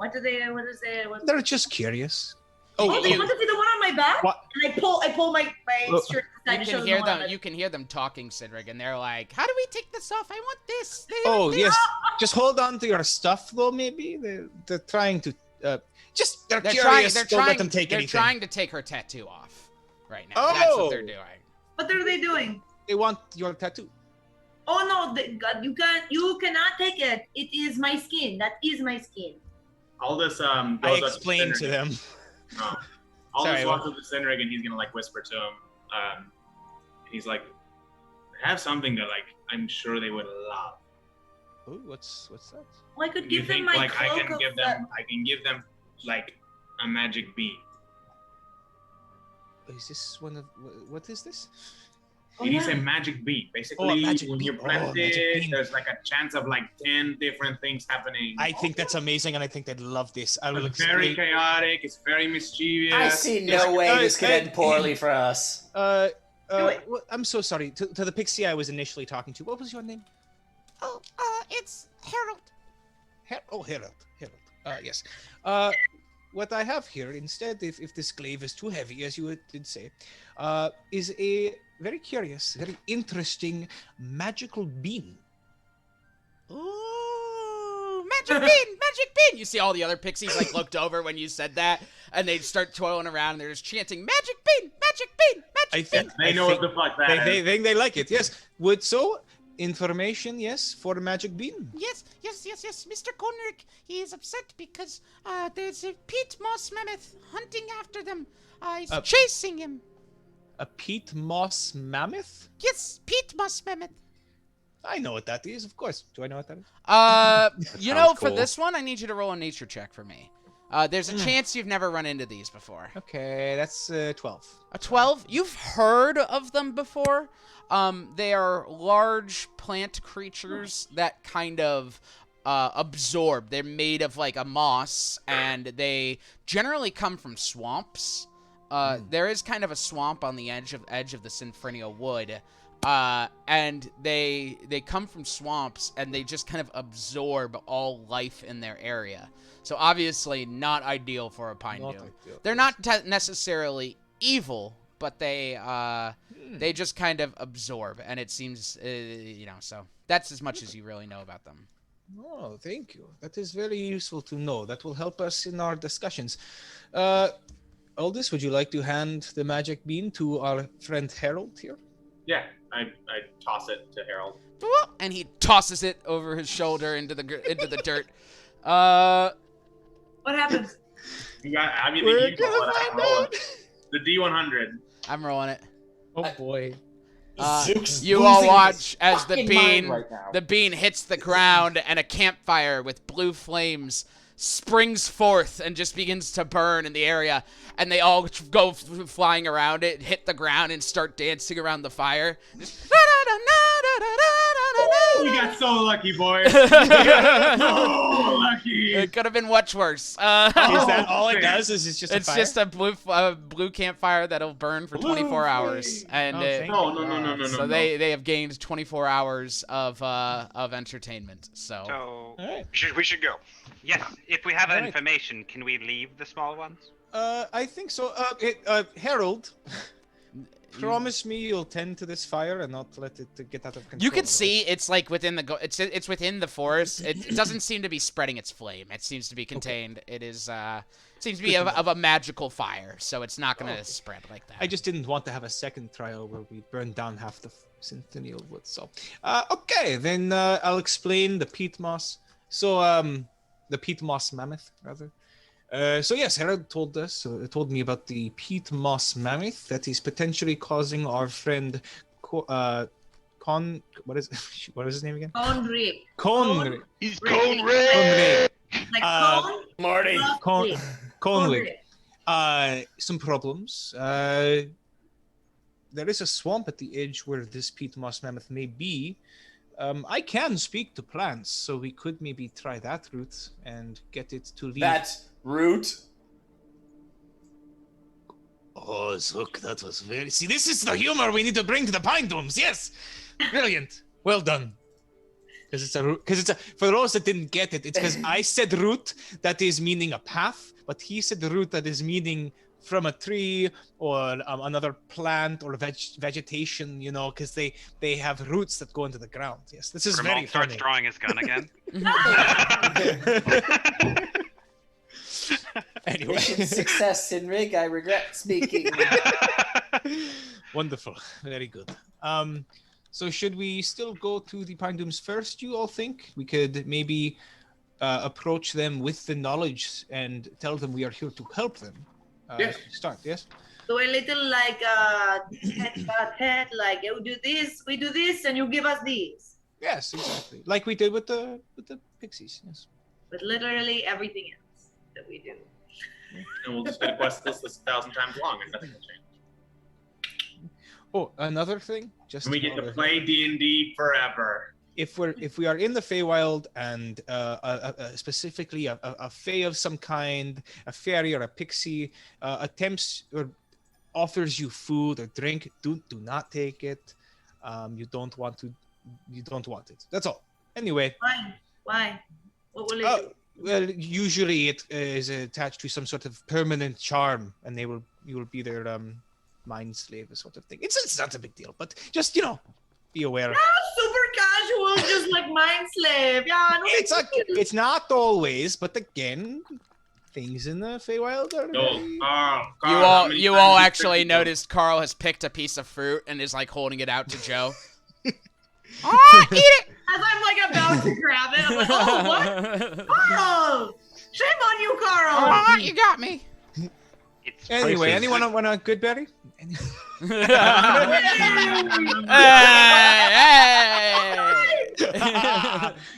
They're just curious. They want to see the one on my back. What? And I pull my shirt aside to show them. You can hear them talking, Cynwrig, and they're like, "How do we take this off? I want this." Yes. Just hold on to your stuff, though. Maybe they're trying to. They're curious. Don't let them take anything. They're trying to take her tattoo off right now. That's what they're doing. What are they doing? They want your tattoo. Oh no, God, you cannot take it. It is my skin. That is my skin. All this I explained to them. No. All this walks up to Cynwrig, and he's gonna like whisper to him. He's like, I have something that like I'm sure they would love. Oh, what's that? Well, I could give them my cloak. I can give them like a magic bean. Is this one of what is this? It is a magic bean. Basically, when you plant it, there's like a chance of like 10 different things happening. I think that's amazing, and I think they'd love this. It's very chaotic. It's very mischievous. I see no way this could end poorly for us. I'm so sorry. To the pixie I was initially talking to, what was your name? Oh, it's Harold. Harold. Yes. What I have here instead, if this glaive is too heavy, as you did say, is a very curious, very interesting magical bean. Ooh, magic bean! You see all the other pixies like looked over when you said that, and they start twirling around, and they're just chanting, magic bean, magic bean, magic bean. They know what the fuck that is. They think they like it, yes. Information, yes, for the magic bean. Yes. Mr. Cynwrig, he is upset because there's a peat moss mammoth hunting after them. He's chasing him. A peat moss mammoth? Yes, peat moss mammoth. I know what that is, of course. Do I know what that is? For this one, I need you to roll a nature check for me. There's a chance you've never run into these before. Okay, that's 12. A 12? You've heard of them before. They are large plant creatures that kind of absorb. They're made of like a moss, and they generally come from swamps. There is kind of a swamp on the edge of the Sinfrenio Wood. And they come from swamps, and they just kind of absorb all life in their area. So obviously not ideal for a pine doom. They're not necessarily evil, but they just kind of absorb, and it seems, so that's as much as you really know about them. Oh, thank you. That is very useful to know. That will help us in our discussions. Aldous, would you like to hand the magic bean to our friend Harold here? Yeah, I toss it to Harold. And he tosses it over his shoulder into the dirt. What happens? The D100. I'm rolling it. Oh boy. Zook's You all losing watch his as the fucking mind bean, right now. the bean hits the ground, and a campfire with blue flames springs forth and just begins to burn in the area. And they all go flying around it, hit the ground, and start dancing around the fire. Just, We got so lucky, boys. We got so lucky. It could have been much worse. Is that all it does? Is it's just a fire? just a blue campfire that'll burn for 24 hours, and No. so they have gained 24 hours of entertainment. So So All right. We should go. yes, if we have All right. information, can we leave the small ones? I think so. Harold, promise me you'll tend to this fire and not let it get out of control. you can see it's like within the it's within the forest. It doesn't seem to be spreading its flame. It seems to be contained. It is seems to be of a magical fire, so it's not going to spread like that. I just didn't want to have a second trial where we burned down half the Centennial Wood. So, okay, then I'll explain the peat moss. So, the peat moss mammoth, rather. So yes, Harold told me about the peat moss mammoth that is potentially causing our friend what is his name again? Cynwrig. He's Cynwrig. Cynwrig. Like cone. Marty. Cynwrig. Some problems. There is a swamp at the edge where this peat moss mammoth may be. I can speak to plants, so we could maybe try that route and get it to leave. That route. Oh, Zook, that was very... See, this is the humor we need to bring to the Pine Domes. Yes, brilliant. Well done. Because it's a. For those that didn't get it, it's because I said route that is meaning a path, but he said the route that is meaning from a tree or another plant or vegetation, you know, because they have roots that go into the ground. Yes, this is very starts funny. drawing his gun again. Anyway. Mission success, Cynwrig. I regret speaking. Wonderful. Very good. So should we still go to the Pine Dooms first, you all think? We could maybe approach them with the knowledge and tell them we are here to help them. Yes. Start, yes? So a little like head, like you do this, and you give us these. Yes, exactly. Like we did with the pixies, yes. With literally everything else that we do. And we'll just get a quest list that's 1,000 times long, and nothing will change. Oh, another thing, just And we get to play D&D forever. If we are in the Feywild and specifically a Fey of some kind, a fairy or a pixie, attempts or offers you food or drink, do not take it. You don't want it. That's all. Anyway. Why? What will it do? Well, usually it is attached to some sort of permanent charm, and you will be their mind slave, sort of thing. It's not a big deal, but just be aware. Super casual, just like mind slave. Yeah, no, It's not always, but again, things in the Feywild are. Carl, You all actually noticed Carl has picked a piece of fruit and is like holding it out to Joe. Ah, eat it! As I'm like about to grab it, I'm like, oh, what? Carl! Shame on you, Carl! Ah, you got me. Anyway, anyone want a good berry?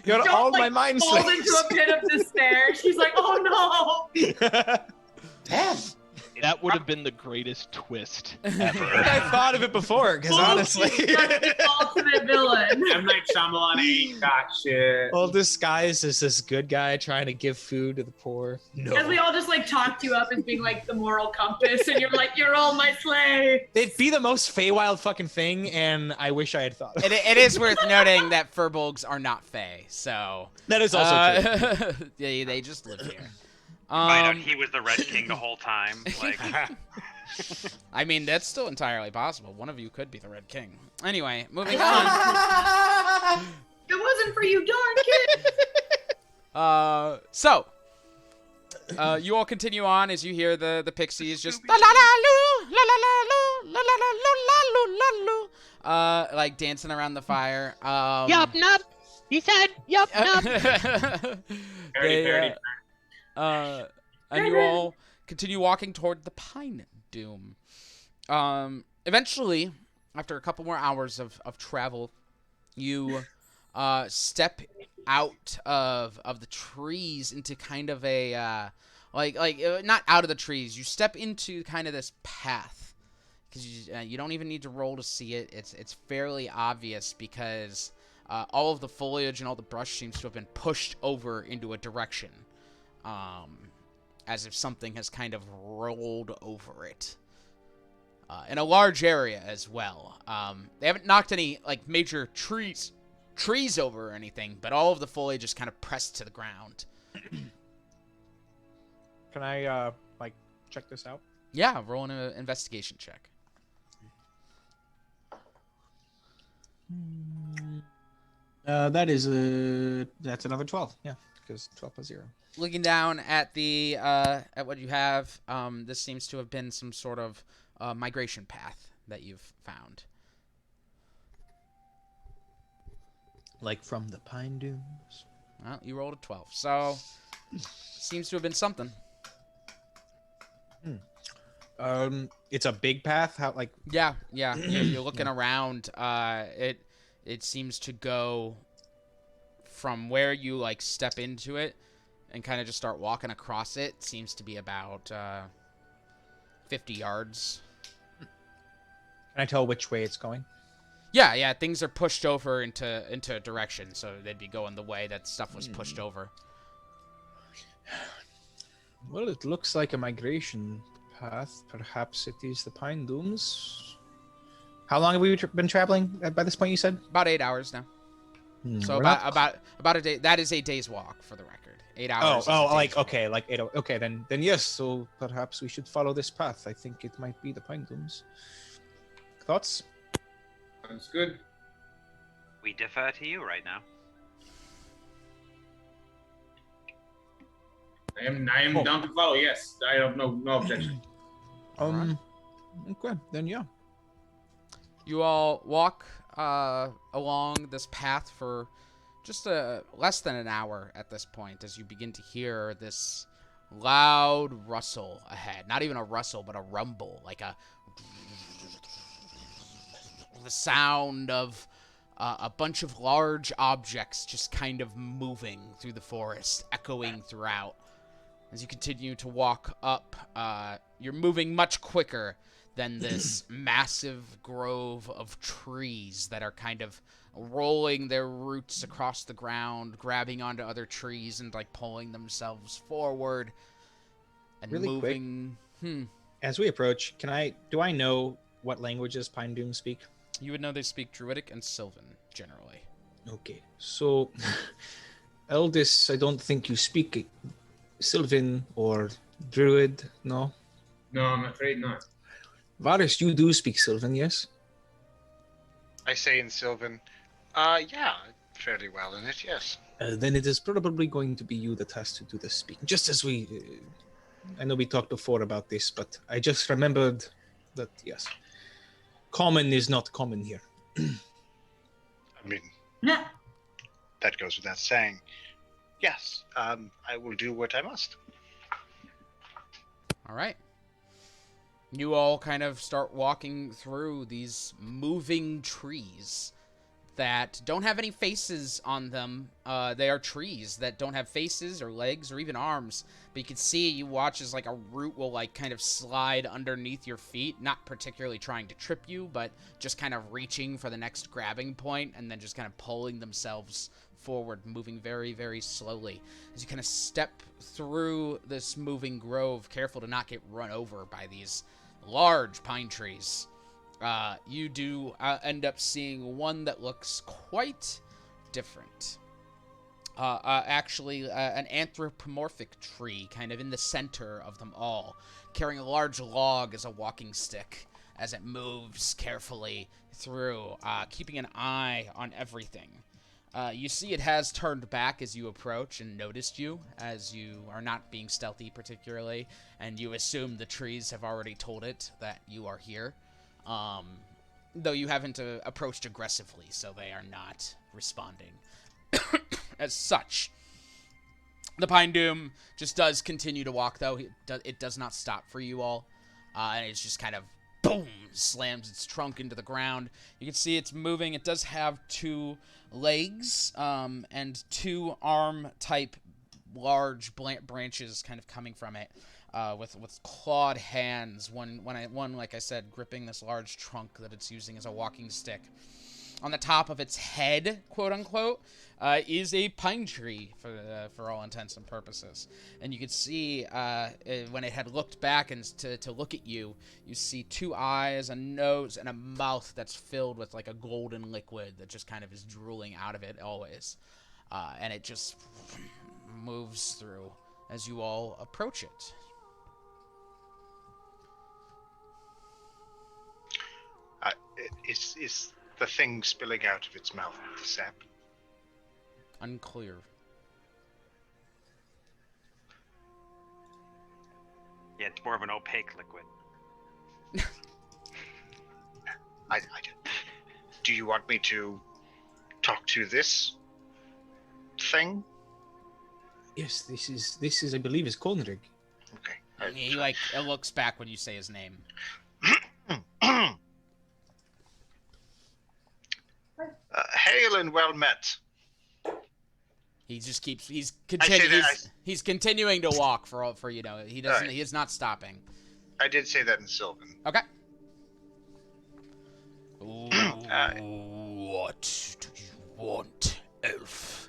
You're Joe, all like, my mind falls slaves. into a pit of despair. She's like, oh no! That would have been the greatest twist I ever. think I thought of it before, because honestly, the ultimate villain. M. Night Shyamalan ain't got shit. all disguised as this good guy trying to give food to the poor. No. As we all just like talked you up as being like the moral compass, and you're like, you're all my slave. It'd be the most Feywild fucking thing, and I wish I had thought of it. It is worth noting that furbolgs are not Fey, so That is also true. they just live here. Find out he was the Red King the whole time. Like, I mean, that's still entirely possible. One of you could be the Red King. Anyway, moving on. It wasn't for you, darn kid. So, you all continue on as you hear the pixies just La la la loo, la la la loo, la la la loo, la loo, la loo. like dancing around the fire. Yup, nup. He said, yup, nup. And you all continue walking toward the Pine Doom. Eventually, after a couple more hours of travel, you step out of the trees into kind of a not out of the trees. You step into kind of this path because you don't even need to roll to see it. It's fairly obvious because all of the foliage and all the brush seems to have been pushed over into a direction, as if something has kind of rolled over it. In a large area as well. They haven't knocked any like major trees over or anything, but all of the foliage is kind of pressed to the ground. Can I check this out? Yeah, roll an investigation check. That's another 12. Yeah, because 12 plus 0. Looking down at the at what you have, this seems to have been some sort of migration path that you've found. Like from the pine dunes? Well, you rolled a 12, so seems to have been something. It's a big path. How like? Yeah. You're looking around. It seems to go from where you like step into it and kind of just start walking across it. Seems to be about 50 yards. Can I tell which way it's going? Yeah. Things are pushed over into a direction, so they'd be going the way that stuff was pushed over. Well, it looks like a migration path. Perhaps it is the Pine Dunes. How long have we been traveling by this point, you said? About 8 hours now. So about a day. That is a day's walk, for the record. 8 hours. Okay, then yes. So perhaps we should follow this path. I think it might be the Pine Dunes. Thoughts? Sounds good. We defer to you right now. I am down to follow. Yes, I have no objection. Okay, then yeah. You all walk along this path for just less than an hour at this point as you begin to hear this loud rustle ahead. Not even a rustle, but a rumble, like the sound of a bunch of large objects just kind of moving through the forest, echoing throughout. As you continue to walk up, you're moving much quicker than this massive grove of trees that are kind of rolling their roots across the ground, grabbing onto other trees and like pulling themselves forward and really moving. Quick, as we approach, do I know what languages Pine Dunes speak? You would know they speak Druidic and Sylvan, generally. Okay, so Eldis, I don't think you speak Sylvan or Druid, no? No, I'm afraid not. Varys, you do speak Sylvan, yes? I say in Sylvan, yeah, fairly well in it, yes. Then it is probably going to be you that has to do the speaking. Just as I know we talked before about this, but I just remembered that, yes, common is not common here. I mean, that goes without saying. Yes, I will do what I must. All right. You all kind of start walking through these moving trees that don't have any faces on them. They are trees that don't have faces or legs or even arms. But you can see, you watch as like a root will like kind of slide underneath your feet, not particularly trying to trip you, but just kind of reaching for the next grabbing point and then just kind of pulling themselves forward, moving very, very slowly. As you kind of step through this moving grove, careful to not get run over by these large pine trees. You do end up seeing one that looks quite different. Actually, an anthropomorphic tree kind of in the center of them all, carrying a large log as a walking stick as it moves carefully through, keeping an eye on everything. You see it has turned back as you approach and noticed you, as you are not being stealthy particularly, and you assume the trees have already told it that you are here. Though you haven't approached aggressively, so they are not responding. As such, the Pine Doom just does continue to walk, though. It does not stop for you all, and it's just kind of boom, slams its trunk into the ground. You can see it's moving. It does have 2 legs and 2 arm-type large branches kind of coming from it with clawed hands. One, like I said, gripping this large trunk that it's using as a walking stick. On the top of its head, quote-unquote, is a pine tree for all intents and purposes. And you can see when it had looked back and to look at you, you see 2 eyes, a nose, and a mouth that's filled with like a golden liquid that just kind of is drooling out of it always. And it just moves through as you all approach it. Is the thing spilling out of its mouth the sap? Unclear. Yeah, it's more of an opaque liquid. Do you want me to talk to this thing? Yes, this is I believe is Cynwrig. Okay. He it looks back when you say his name. Hail and well met. He just keeps he's continuing to walk for you know. He doesn't he is not stopping. I did say that in Sylvan. Okay. What do you want, elf?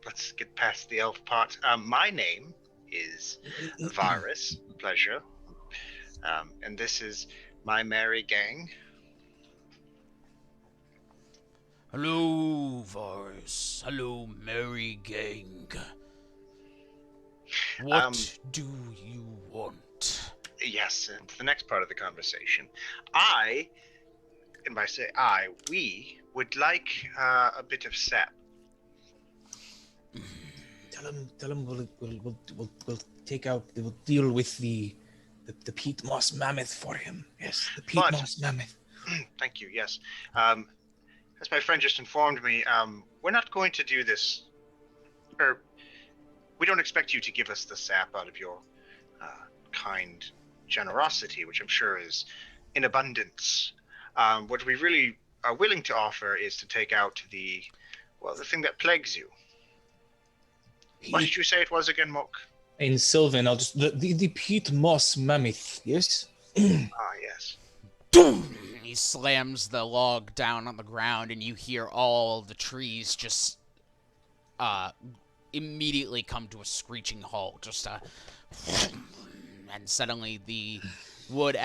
Let's get past the elf part. My name is Varus. Pleasure. And this is my merry gang. Hello, Varus. Hello, merry gang. What do you want? Yes, and the next part of the conversation. And by say we would like a bit of sap. Tell him we'll take out. We'll deal with the peat moss mammoth for him. Yes, the peat moss mammoth. Thank you. Yes. As my friend just informed me, we're not going to do this, or we don't expect you to give us the sap out of your kind generosity, which I'm sure is in abundance. What we really are willing to offer is to take out the thing that plagues you. What did you say it was again, Mook? In Sylvan, I'll just the peat moss mammoth. Yes. Yes. He slams the log down on the ground, and you hear all the trees just immediately come to a screeching halt. Just and suddenly the wood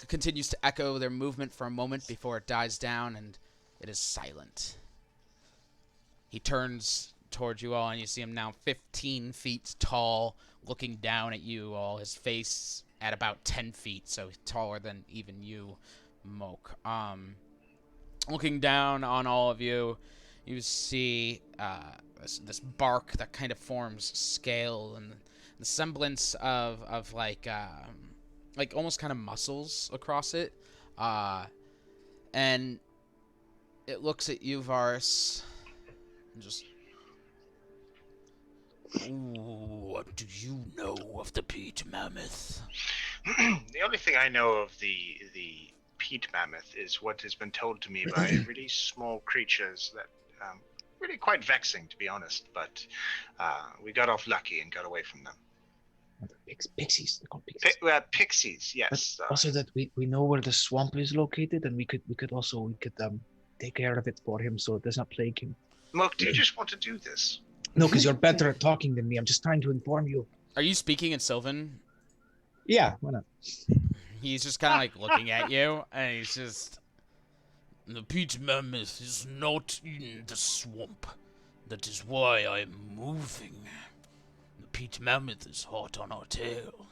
continues to echo their movement for a moment before it dies down, and it is silent. He turns towards you all, and you see him now 15 feet tall, looking down at you all, his face at about 10 feet, so taller than even you, Moke. Looking down on all of you, you see this bark that kind of forms scale and the semblance of like almost kind of muscles across it. And it looks at you, Varus, and just... What do you know of the peat mammoth? The only thing I know of the peat mammoth is what has been told to me by really small creatures that really quite vexing, to be honest. But we got off lucky and got away from them. Pixies. They're called pixies. Pixies, yes. But also that we know where the swamp is located, and we could take care of it for him so it does not plague him. Mook, do you just want to do this? No, because you're better at talking than me. I'm just trying to inform you. Are you speaking in Sylvan? Yeah, why not? He's just kind of like looking at you, and he's just... The peat mammoth is not in the swamp. That is why I'm moving. The peat mammoth is hot on our tail.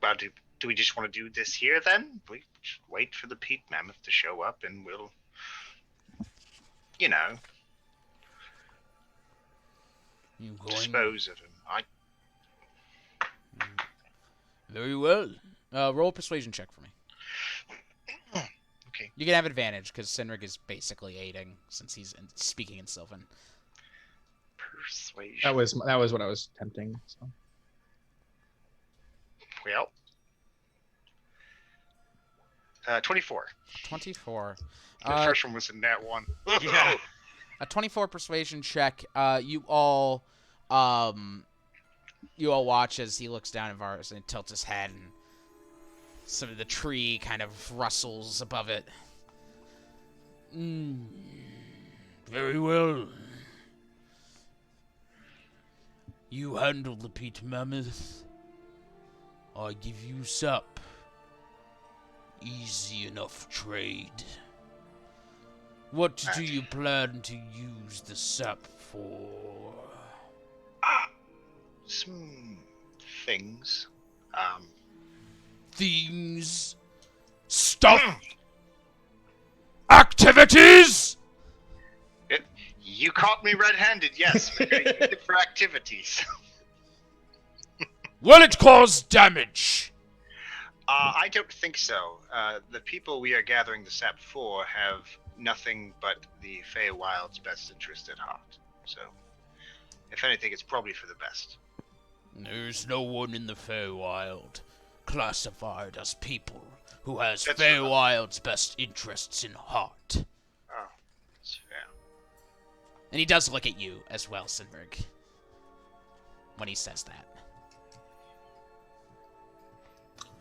Well, do we just want to do this here then? We just wait for the peat mammoth to show up, and we'll... dispose of him. Very well. Roll a persuasion check for me. Okay. You can have advantage because Cynwrig is basically aiding since he's speaking in Sylvan. Persuasion. That was what I was attempting. So. Well. 24. 24. The first one was a nat 1. Yeah. A 24 persuasion check. You all watch as he looks down at Varus and tilts his head, and some of the tree kind of rustles above it. Very well. You handle the peat mammoth. I give you sap. Easy enough trade. What do you plan to use the sap for? Some things. Things? Stuff? Activities? You caught me red-handed, yes. We're going to use it for activities. Will it cause damage? I don't think so. The people we are gathering the sap for have nothing but the Feywild's best interest at heart. So, if anything, it's probably for the best. There's no one in the Feywild classified as people who has That's Feywild's best interests in heart. Oh, that's fair. And he does look at you as well, Cynwrig, when he says that.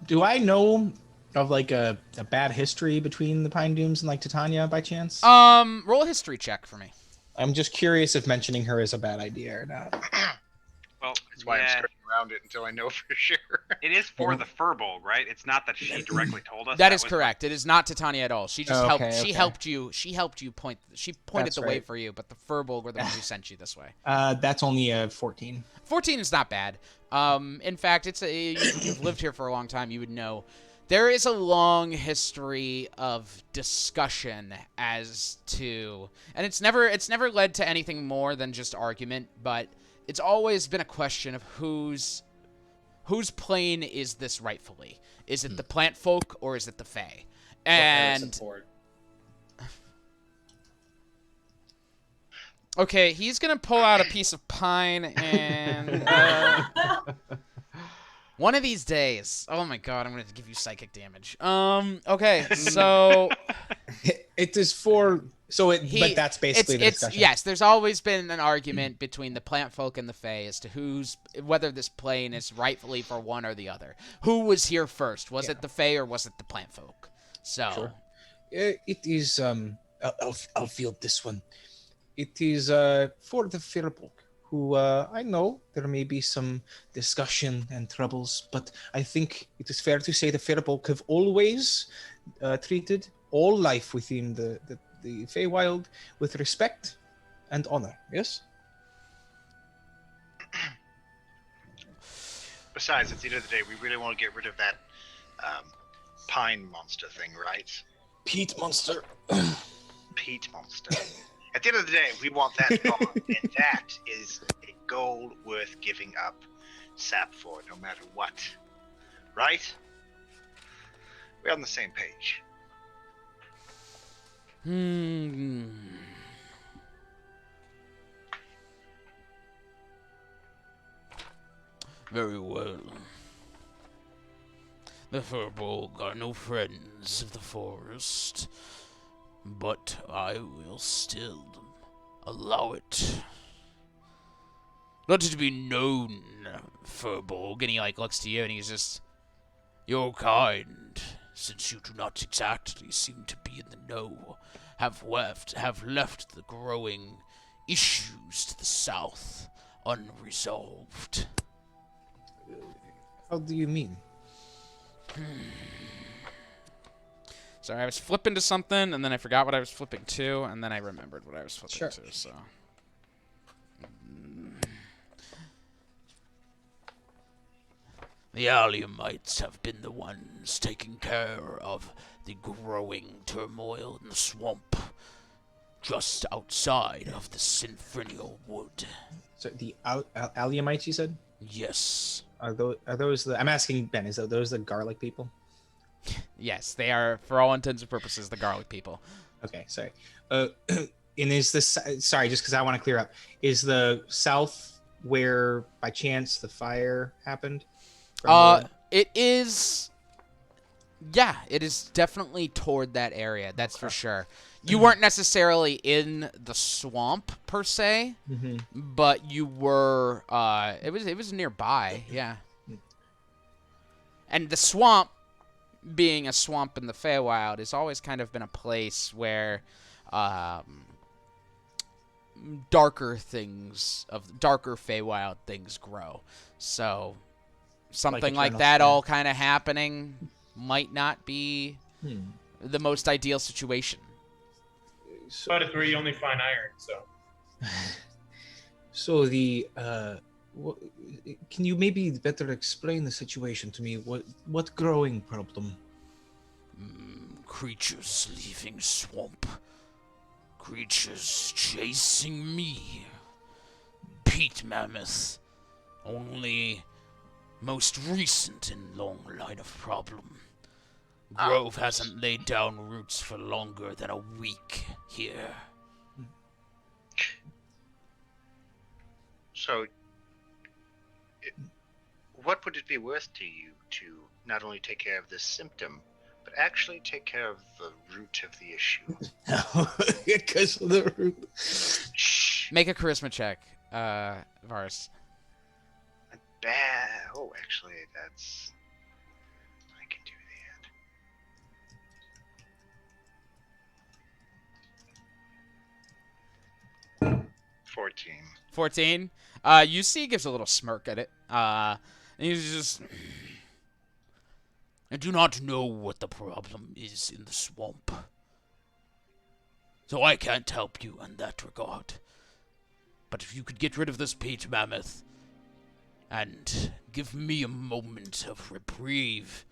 Do I know of like a bad history between the Pine Dooms and like Titania by chance? Roll a history check for me. I'm just curious if mentioning her is a bad idea or not. Well, That's why I'm skirting around it until I know for sure. It is for the Furbolg, right? It's not that she directly told us. That is correct. It is not Titania at all. She just helped. She okay. helped you. She helped you point. She pointed That's the way right. for you, but the Furbolg were the ones who sent you this way. That's only a 14. 14 is not bad. In fact, you've lived here for a long time. You would know. There is a long history of discussion as to, and it's never led to anything more than just argument, but it's always been a question of whose plane is this rightfully? Is it the plant folk or is it the Fae? And okay, he's gonna pull out a piece of pine and one of these days. Oh my god, I'm gonna give you psychic damage. Okay, so it is for but that's basically the discussion. Yes, there's always been an argument between the plant folk and the Fae as to whether this plane is rightfully for one or the other. Who was here first? Was it the Fae or was it the plant folk? So Sure. It is I'll field this one. It is for the Firbolg, who I know there may be some discussion and troubles, but I think it is fair to say the Firbolg have always treated all life within the Feywild with respect and honor. Yes. Besides, at the end of the day, we really want to get rid of that pine monster thing, right? Peat monster. Peat monster. At the end of the day, we want that gone, and that is a goal worth giving up sap for, no matter what. Right? We're on the same page. Very well. The Furbolg are no friends of the forest, but I will still allow it. Let it be known, Furbolg, and he looks to you and he's just, you're kind, since you do not exactly seem to be in the know, have left the growing issues to the south unresolved. How do you mean? Sorry, I was flipping to something, and then I forgot what I was flipping to, and then I remembered what I was flipping to, so... The Alliamites have been the ones taking care of the growing turmoil in the swamp just outside of the Cynwrig wood. So the Alliamites, you said? Yes. Are those the... I'm asking Ben, are those the garlic people? Yes, they are, for all intents and purposes, the garlic people. Okay, sorry. And is this sorry, just because I want to clear up, is the south where by chance the fire happened? It is. Yeah, it is definitely toward that area. That's for sure. You weren't necessarily in the swamp per se, but you were. It was nearby. Yeah. And the swamp, being a swamp in the Feywild, has always kind of been a place where darker Feywild things grow. So something like that all kind of happening might not be the most ideal situation. But it's where you only find iron, so. So the can you maybe better explain the situation to me? What growing problem? Creatures leaving swamp. Creatures chasing me. Peat mammoth. Only most recent in long line of problem. Grove hasn't laid down roots for longer than a week here. So, what would it be worth to you to not only take care of this symptom, but actually take care of the root of the issue? Because of the root. Make a charisma check, Varus. Oh, actually, that's... I can do that. 14. 14. You see, he gives a little smirk at it. And he's just. I do not know what the problem is in the swamp, so I can't help you in that regard. But if you could get rid of this peat mammoth and give me a moment of reprieve,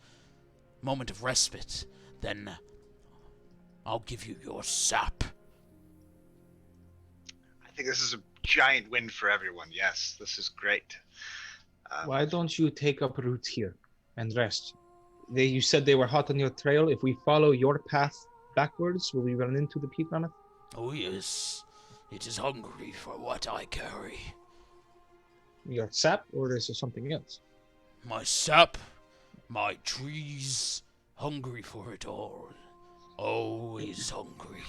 moment of respite, then I'll give you your sap. I think this is a giant win for everyone. Yes, this is great. Why don't you take up roots here and rest? You said they were hot on your trail. If we follow your path backwards, will we run into the peat mammoth? Oh yes, it is hungry for what I carry. Your sap, or is there something else? My sap, my trees, hungry for it all. Always hungry.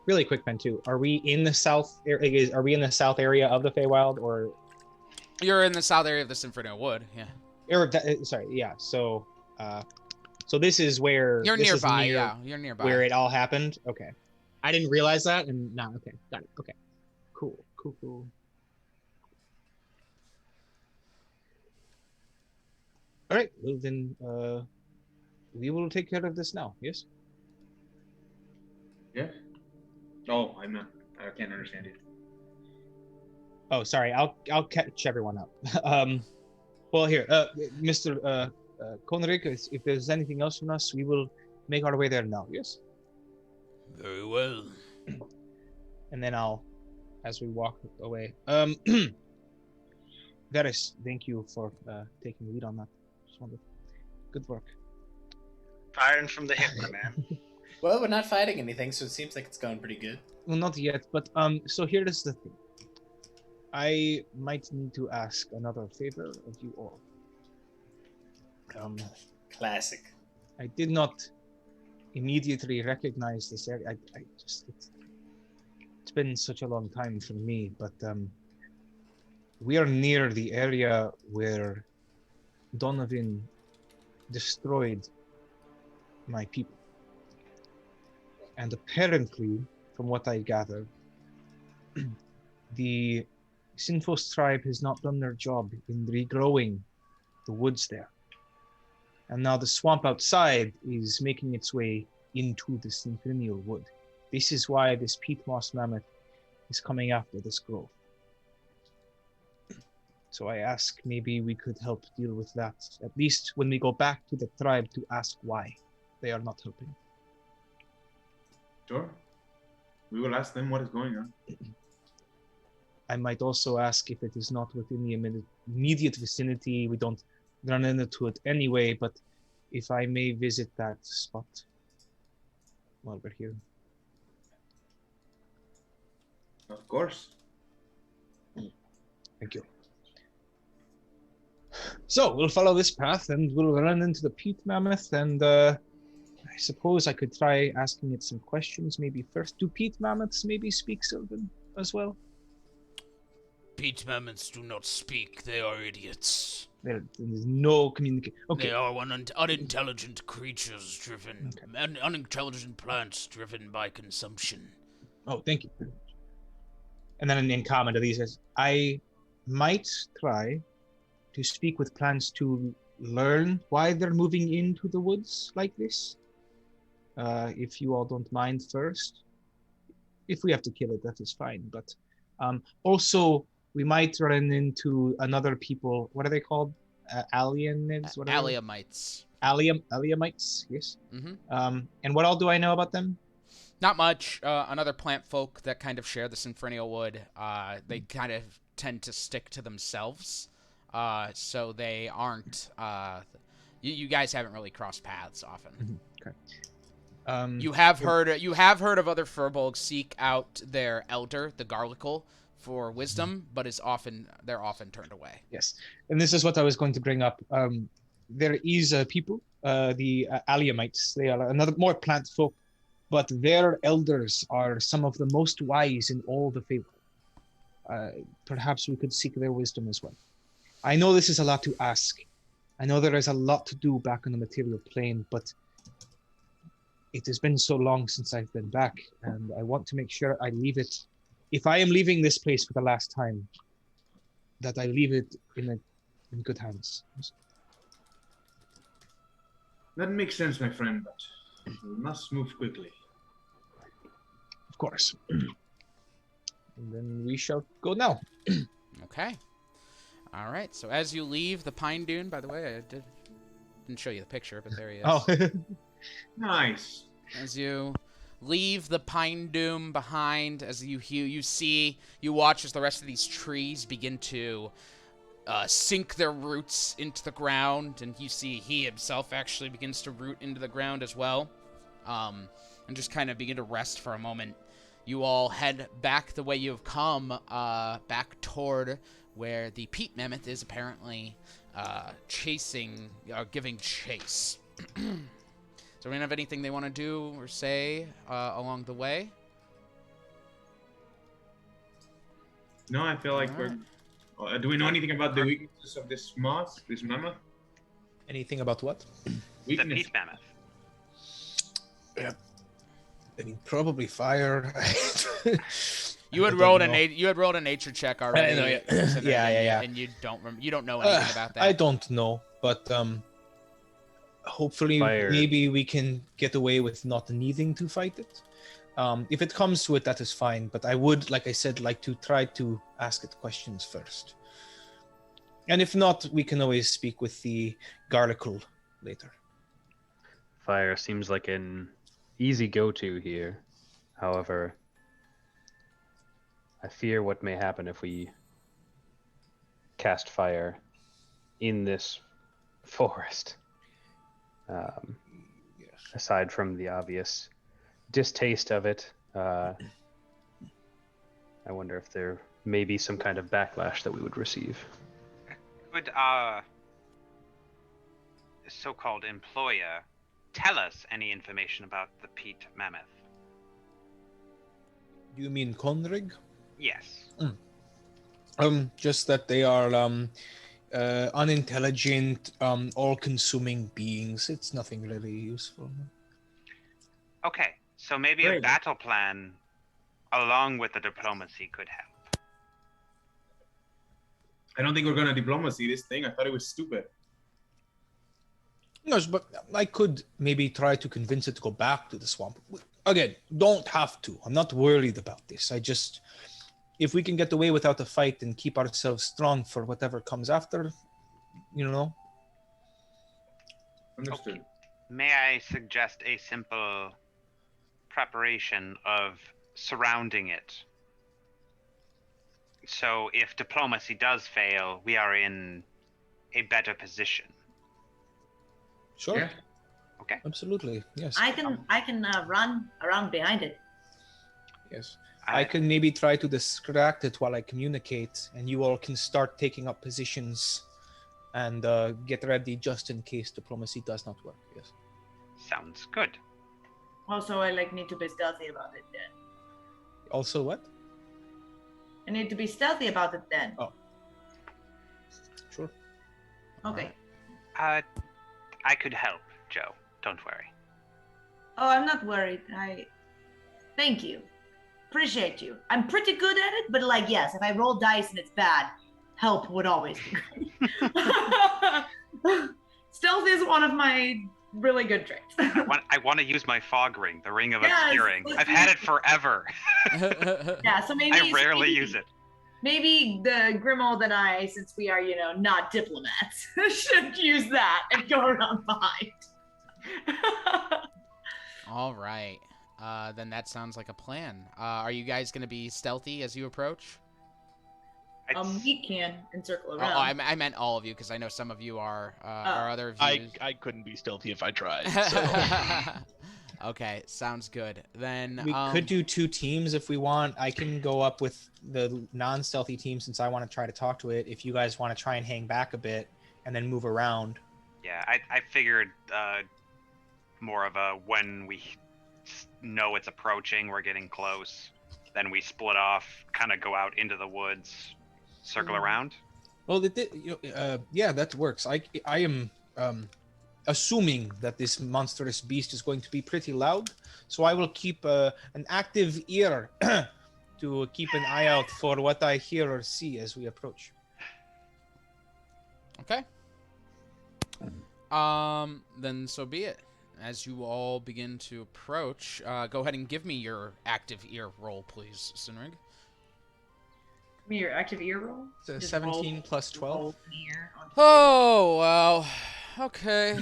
Really quick, Ben, too. Are we in the south? Are we in the south area of the Feywild, or? You're in the south area of the Sinfernal Wood. Yeah. Sorry. Yeah. So, so this is where you're nearby. Yeah, you're nearby. Where it all happened. Okay. I didn't realize that, and no. Okay, got it. Okay. Cool. All right. Well, then we will take care of this now. Yes. Yeah. Oh, I can't understand you. Oh, sorry. I'll catch everyone up. Well, here, Mr. Cynwrig, if there's anything else from us, we will make our way there now. Yes. Very well. And then as we walk away, Varys, thank you for taking the lead on that. Just wonderful. Good work. Firing from the hip, my man. Well, we're not fighting anything, so it seems like it's going pretty good. Well, not yet, but so here is the thing. I might need to ask another favor of you all. Classic. I did not immediately recognize this area. I just it's been such a long time for me, but we are near the area where Donovan destroyed my people. And apparently, from what I gather, the Sinfos tribe has not done their job in regrowing the woods there. And now the swamp outside is making its way into the Sinfinial wood. This is why this peat moss mammoth is coming after this grove. So I ask maybe we could help deal with that, at least when we go back to the tribe to ask why they are not helping. Sure. We will ask them what is going on. I might also ask if it is not within the immediate vicinity. We don't run into it anyway, but if I may visit that spot while we're here. Of course. Thank you. So we'll follow this path, and we'll run into the peat mammoth, and I suppose I could try asking it some questions. Maybe first, do peat mammoths maybe speak Sylvan as well? Peat mammoths do not speak. They are idiots. There's no communication. Okay. They are unintelligent creatures driven, unintelligent plants driven by consumption. Oh, thank you. And then in comment to these is, I might try to speak with plants to learn why they're moving into the woods like this. If you all don't mind first. If we have to kill it, that is fine. But also, we might run into another people. What are they called? Alienids? Alliamites. Alliamites, yes. Mm-hmm. And what all do I know about them? Not much. Another plant folk that kind of share the Synfrennial wood. They kind of tend to stick to themselves. So they aren't... you guys haven't really crossed paths often. Mm-hmm. Okay. You have heard of other Furbolgs seek out their elder, the Garlical, for wisdom, but they're often turned away. Yes, and this is what I was going to bring up. There is people, the Alliamites. They are another more plant folk, but their elders are some of the most wise in all the Feywild. Perhaps we could seek their wisdom as well. I know this is a lot to ask. I know there is a lot to do back on the material plane, but it has been so long since I've been back, and I want to make sure I leave it. If I am leaving this place for the last time, that I leave it in good hands. That makes sense, my friend, but we must move quickly. Of course. And then we shall go now. Okay. All right. So as you leave the pine dune, by the way, I didn't show you the picture, but there he is. Oh. Nice. As you leave the pine dune behind, as you watch as the rest of these trees begin to sink their roots into the ground, and you see he himself actually begins to root into the ground as well, and just kind of begin to rest for a moment. You all head back the way you have come, back toward where the peat mammoth is apparently giving chase. Does anyone have anything they want to do or say along the way? No, I feel like we're... do we know anything about the weaknesses of this mammoth? Anything about what? Weakness. The peat mammoth. Yeah. I mean, probably fire. You had rolled a nature check already. I know, yeah. And you don't know anything about that. I don't know, but hopefully maybe we can get away with not needing to fight it. If it comes to it, that is fine. But I would, like I said, like to try to ask it questions first. And if not, we can always speak with the Garlical later. Fire seems like an easy go-to here. However, I fear what may happen if we cast fire in this forest. Aside from the obvious distaste of it, I wonder if there may be some kind of backlash that we would receive. Could our so-called employer tell us any information about the peat mammoth? You mean Cynwrig? Yes. Just that they are unintelligent, all-consuming beings. It's nothing really useful. Okay, so maybe a battle plan along with the diplomacy could help. I don't think we're gonna diplomacy this thing. I thought it was stupid. Yes, but I could maybe try to convince it to go back to the swamp. Again, don't have to. I'm not worried about this. I just... If we can get away without a fight and keep ourselves strong for whatever comes after, Understood. Okay. May I suggest a simple preparation of surrounding it? So if diplomacy does fail, we are in a better position. Sure. Yeah. Okay. Absolutely. Yes. I can run around behind it. Yes. I can maybe try to distract it while I communicate, and you all can start taking up positions and get ready just in case diplomacy does not work. Yes. Sounds good. Also, I need to be stealthy about it then. Also, what? I need to be stealthy about it then. Oh. Sure. Okay. I could help, Joe. Don't worry. Oh, I'm not worried. Thank you. Appreciate you. I'm pretty good at it, but yes, if I roll dice and it's bad, help would always be great. Stealth is one of my really good tricks. I want to use my fog ring, the ring of obscuring. I've had it forever. Yeah, so maybe I rarely use it. Maybe the Grimold and I, since we are, not diplomats, should use that and go around behind. All right. Then that sounds like a plan. Are you guys going to be stealthy as you approach? We can and circle around. Oh, I meant all of you, because I know some of you are other views. I couldn't be stealthy if I tried. So. Okay, sounds good. Then we could do 2 teams if we want. I can go up with the non-stealthy team since I want to try to talk to it. If you guys want to try and hang back a bit and then move around. Yeah, I figured more of a when we know it's approaching, we're getting close, then we split off, kind of go out into the woods, circle around. Well, yeah, that works. I am assuming that this monstrous beast is going to be pretty loud, so I will keep an active ear to keep an eye out for what I hear or see as we approach. Okay. Then so be it. As you all begin to approach, go ahead and give me your active ear roll, please, Cynwrig. Give me your active ear roll. So 17 plus 12. Oh, wow. Okay.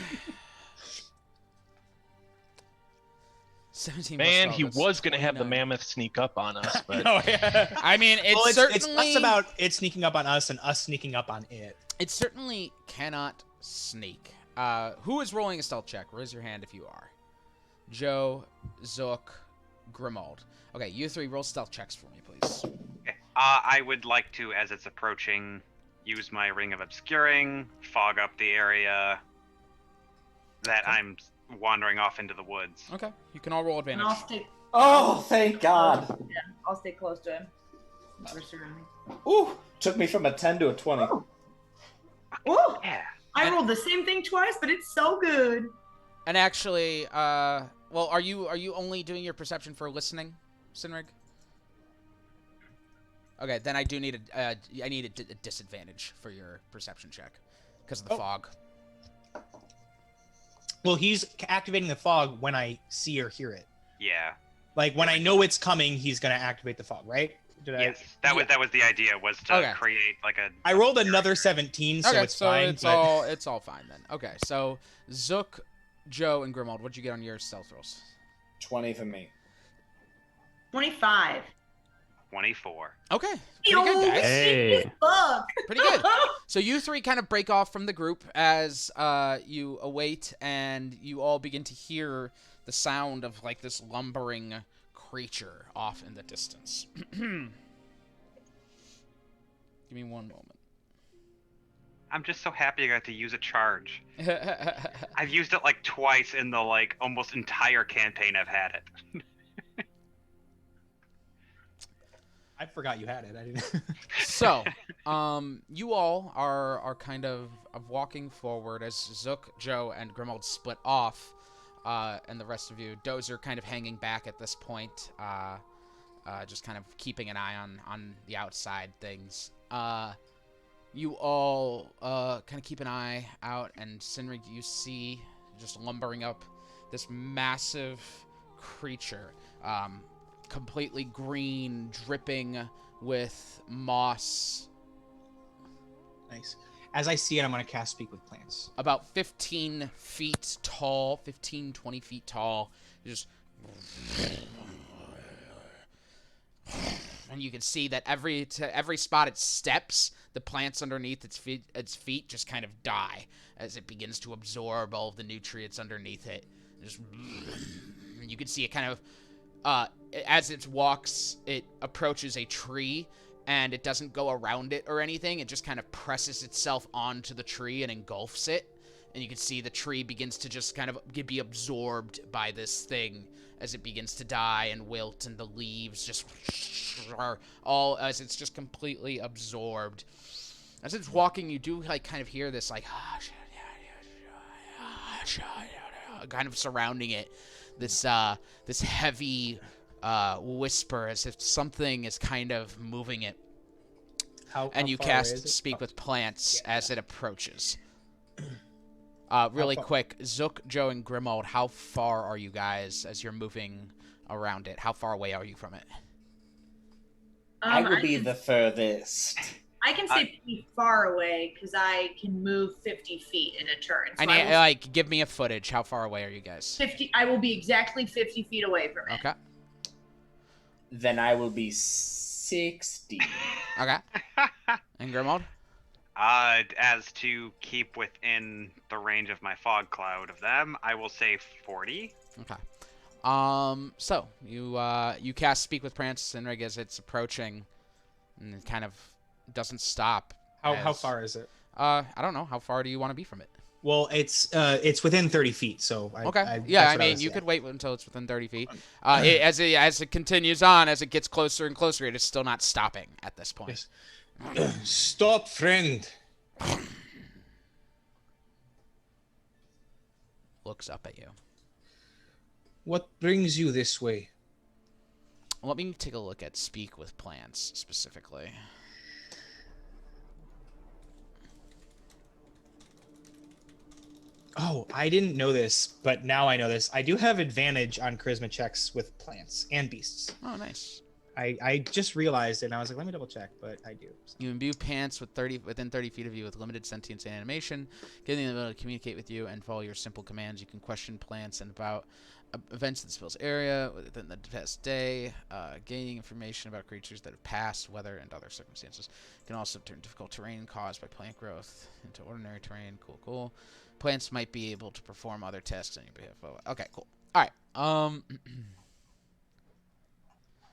17 plus Man, 12, he that's was going to have the 29. mammoth sneak up on us, but Oh, yeah. I mean, it's it's certainly... less about it sneaking up on us and us sneaking up on it. It certainly cannot sneak. Who is rolling a stealth check? Raise your hand if you are. Joe, Zook, Grimold. Okay, you 3 roll stealth checks for me, please. Okay. I would like to, as it's approaching, use my ring of obscuring, fog up the area that I'm wandering off into the woods. Okay, you can all roll And advantage. I'll stay. Oh, thank God. Yeah, I'll stay close to him. Ooh, took me from a 10 to a 20. Oh, yeah. I rolled the same thing twice, but it's so good. And actually, well, are you only doing your perception for listening, Cynwrig? Okay, then I do need a disadvantage for your perception check because of the fog. Well, he's activating the fog when I see or hear it. Yeah. Like when I know it's coming, he's gonna activate the fog, right? Yes, that was the idea, was to create like a... I rolled another 17, so it's fine. It's all fine then. Okay, so Zook, Joe, and Grimold, what'd you get on your stealth rolls? 20 for me. 25. 24. Okay, pretty good, guys. Hey. Pretty good. So you 3 kind of break off from the group as you await, and you all begin to hear the sound of like this lumbering creature off in the distance. Give me one moment. I'm just so happy I got to use a charge. I've used it like twice in the like almost entire campaign I've had it. I forgot you had it. I didn't. So, you all are kind of walking forward as Zook, Joe, and Grimold split off, and the rest of you, Dozer, kind of hanging back at this point, just kind of keeping an eye on the outside things. You all kind of keep an eye out, and Cynwrig, you see just lumbering up this massive creature. Completely green, dripping with moss. Nice. As I see it, I'm going to cast Speak with Plants. About 15 feet tall, 15, 20 feet tall. Just... And you can see that every spot it steps, the plants underneath its feet just kind of die as it begins to absorb all of the nutrients underneath it. Just... And you can see it kind of as it walks, it approaches a tree, and it doesn't go around it or anything. It just kind of presses itself onto the tree and engulfs it. And you can see the tree begins to just kind of be absorbed by this thing as it begins to die and wilt, and the leaves just are all, as it's just completely absorbed. As it's walking, you do like kind of hear this like kind of surrounding it, this heavy whisper, as if something is kind of moving it. How you far cast away is it? Speak with Plants as it approaches. Really far? quick, Zook, Joe, and Grimold, how far are you guys as you're moving around it? How far away are you from it? I will be the furthest. I can say pretty far away because I can move 50 feet in a turn. So I need, give me a footage. How far away are you guys? 50. I will be exactly 50 feet away from it. Okay. Then I will be 60. Okay. And Grimold? As to keep within the range of my fog cloud of them, I will say 40. Okay. So you cast Speak with Plants, Cynwrig, as it's approaching, and it kind of doesn't stop. How far is it? I don't know. How far do you want to be from it? Well, it's within 30 feet, so I mean, you could wait until it's within 30 feet. As it continues on, as it gets closer and closer, it is still not stopping at this point. Yes. Stop, friend. Looks up at you. What brings you this way? Let me take a look at Speak with Plants specifically. Oh, I didn't know this, but now I know this. I do have advantage on charisma checks with plants and beasts. Oh, nice. I just realized it, and I was like, let me double check, but I do. So. You imbue plants within 30 feet of you with limited sentience and animation, giving them the ability to communicate with you and follow your simple commands. You can question plants and about events in the spell's area within the past day, gaining information about creatures that have passed, weather, and other circumstances. You can also turn difficult terrain caused by plant growth into ordinary terrain. Cool. Plants might be able to perform other tasks on your behalf. Okay, cool. All right.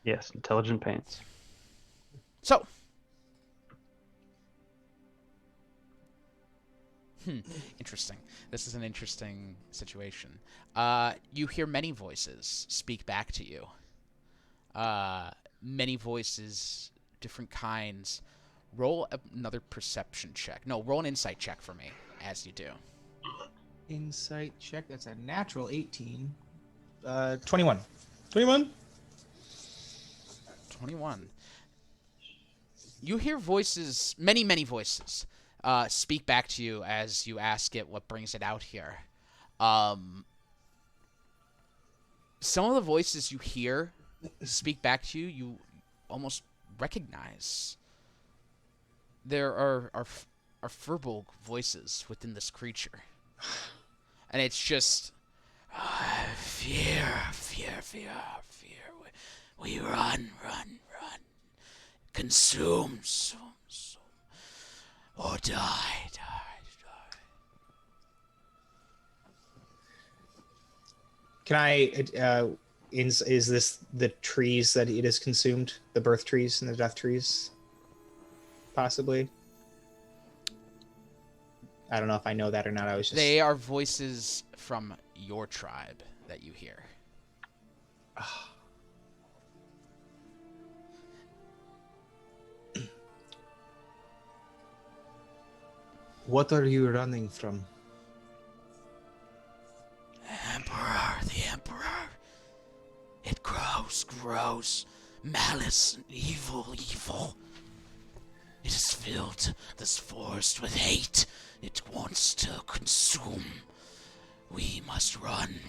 Yes, intelligent paints. So. Interesting. This is an interesting situation. You hear many voices speak back to you. Many voices, different kinds. Roll another perception check. No, roll an insight check for me as you do. Insight check. That's a natural 18. 21. 21? 21. You hear voices, many voices, speak back to you as you ask it what brings it out here. Some of the voices you hear speak back to you, you almost recognize. There are Furbolg voices within this creature. And it's just, fear. We run. Consume, or die. Can I, is this the trees that it has consumed? The birth trees and the death trees? Possibly? I don't know if I know that or not. I was just... They are voices from your tribe that you hear. What are you running from? The Emperor. It grows. Malice and evil. It has filled this forest with hate. It wants to consume. We must run.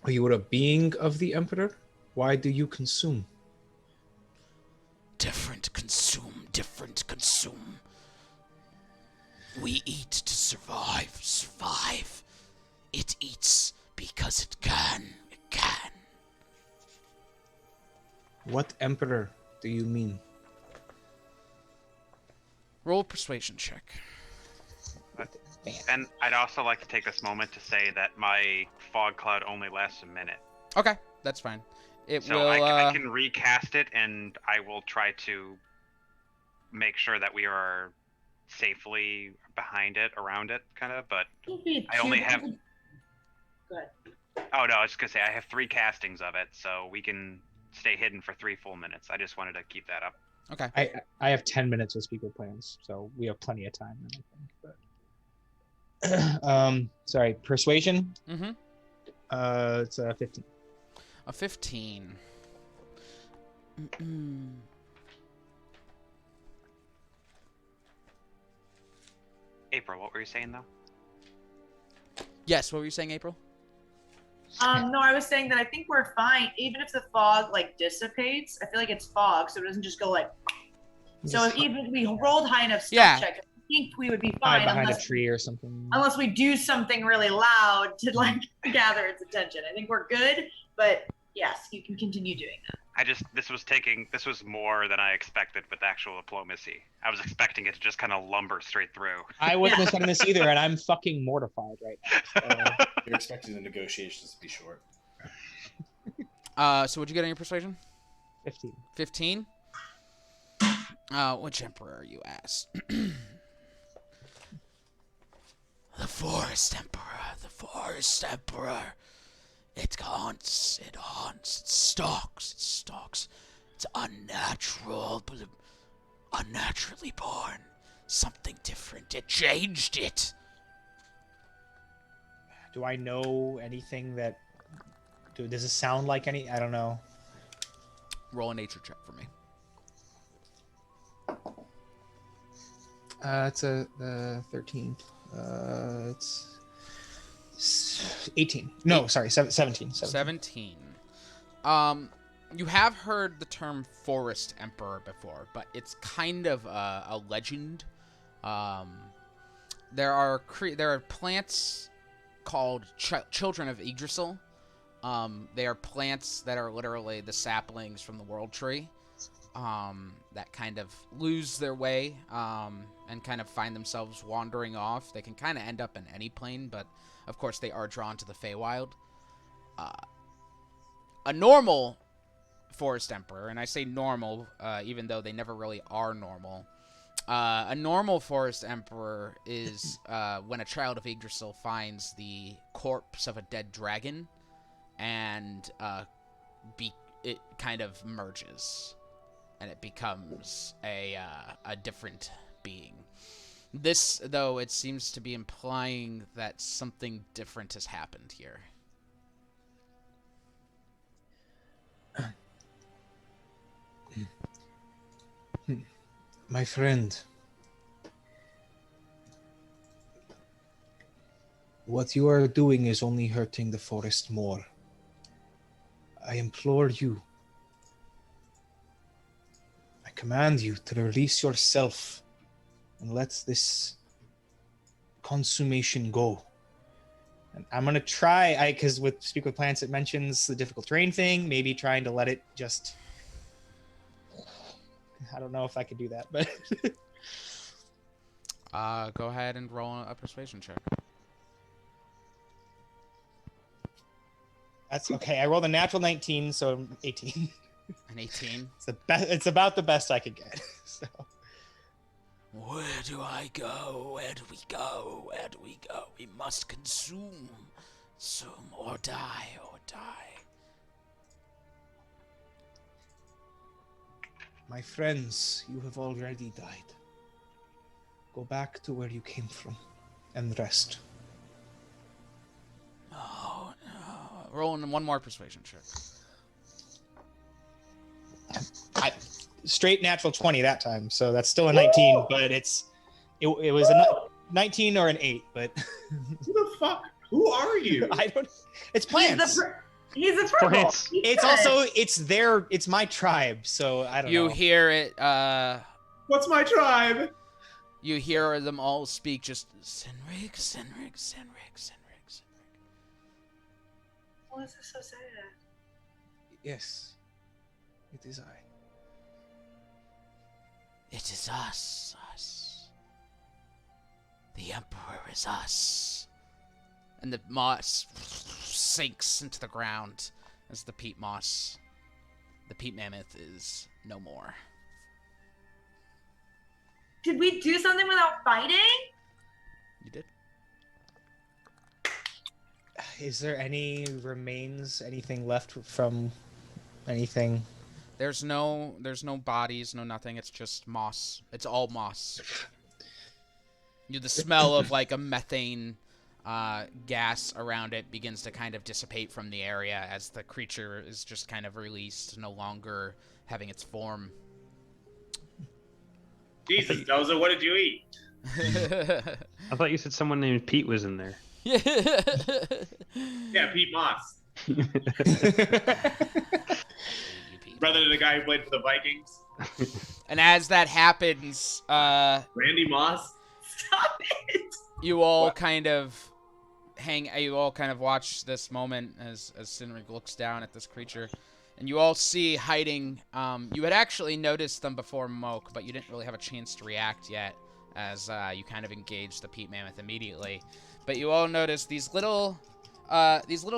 Are you a being of the Emperor? Why do you consume? Different consume. We eat to survive. It eats because it can. What Emperor do you mean? Roll a persuasion check. And I'd also like to take this moment to say that my fog cloud only lasts a minute. Okay, that's fine. It So will. I can recast it, and I will try to make sure that we are safely behind it, around it, kind of. But I only have. Good. Oh no, I was gonna say I have 3 castings of it, so we can stay hidden for 3 full minutes. I just wanted to keep that up. Okay. I have 10 minutes of speaker plans, so we have plenty of time then, I think. But sorry, persuasion. Mm-hmm. It's a 15. A 15. April, what were you saying though? Yes. What were you saying, April? No, I was saying that I think we're fine, even if the fog like dissipates. I feel like it's fog, so it doesn't just go like. So even if we rolled high enough stealth check, I think we would be fine. Hide behind a tree or something. Unless we do something really loud to like gather its attention. I think we're good, but yes, you can continue doing that. This was more than I expected with actual diplomacy. I was expecting it to just kind of lumber straight through. I wasn't expecting this either, and I'm fucking mortified right now. So. You're expecting the negotiations to be short. So what'd you get on your persuasion? 15. 15? Which emperor are you as? The Forest Emperor, the Forest Emperor. It haunts, it stalks. It's unnatural, but unnaturally born. Something different. It changed it. Do I know anything that... does it sound like any... I don't know. Roll a nature check for me. It's a 13. It's 18. No, sorry, 17. 17. You have heard the term Forest Emperor before, but it's kind of a legend. There are plants called Children of Yggdrasil. They are plants that are literally the saplings from the World Tree. That kind of lose their way and kind of find themselves wandering off. They can kind of end up in any plane, but of course they are drawn to the Feywild. A normal Forest Emperor, and I say normal even though they never really are normal. A normal Forest Emperor is when a child of Yggdrasil finds the corpse of a dead dragon, and it kind of merges. And it becomes a different being. This, though, it seems to be implying that something different has happened here. My friend, what you are doing is only hurting the forest more. I implore you, I command you to release yourself and let this consummation go. And I'm gonna try, because with Speak with Plants it mentions the difficult terrain thing, maybe trying to let it just... I don't know if I could do that, but... Go ahead and roll a persuasion check. That's okay. I rolled a natural 19, so 18. An 18? It's about the best I could get. So. Where do I go? Where do we go? Where do we go? We must consume or die. My friends, you have already died. Go back to where you came from and rest. Oh, no. Rolling one more persuasion check. Straight natural 20 that time, so that's still a 19, but it was a 19 or an 8, but... Who the fuck? Who are you? I don't... It's plants. He's a purple. It's my tribe, so I don't know. You hear it, What's my tribe? You hear them all speak just, Cynwrig. Why is this so sad? Yes, it is I. It is us. The Emperor is us. And the moss sinks into the ground as the peat moss. The peat mammoth is no more. Did we do something without fighting? You did. Is there any remains, anything left from anything? There's no bodies, no nothing. It's just moss. It's all moss. The smell of like a methane gas around it begins to kind of dissipate from the area as the creature is just kind of released, no longer having its form. Jesus, Doza, what did you eat? I thought you said someone named Pete was in there. Yeah, Pete Moss. Brother to the guy who played for the Vikings. And as that happens, Randy Moss. Stop it! You all kind of watch this moment as Cynwrig looks down at this creature. And you all see hiding, you had actually noticed them before Moke, but you didn't really have a chance to react yet, as you kind of engaged the peat mammoth immediately. But you all notice these little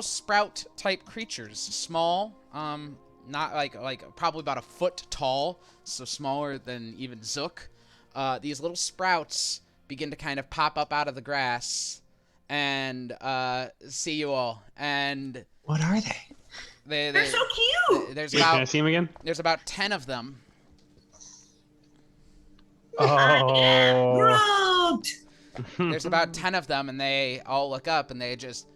sprout-type creatures, small, not like probably about a foot tall, so smaller than even Zook. These little sprouts begin to kind of pop up out of the grass and see you all. And what are they? They're so cute. There's Wait, can I see him again? There's about 10 of them. Oh. There's about 10 of them, and they all look up, and they just...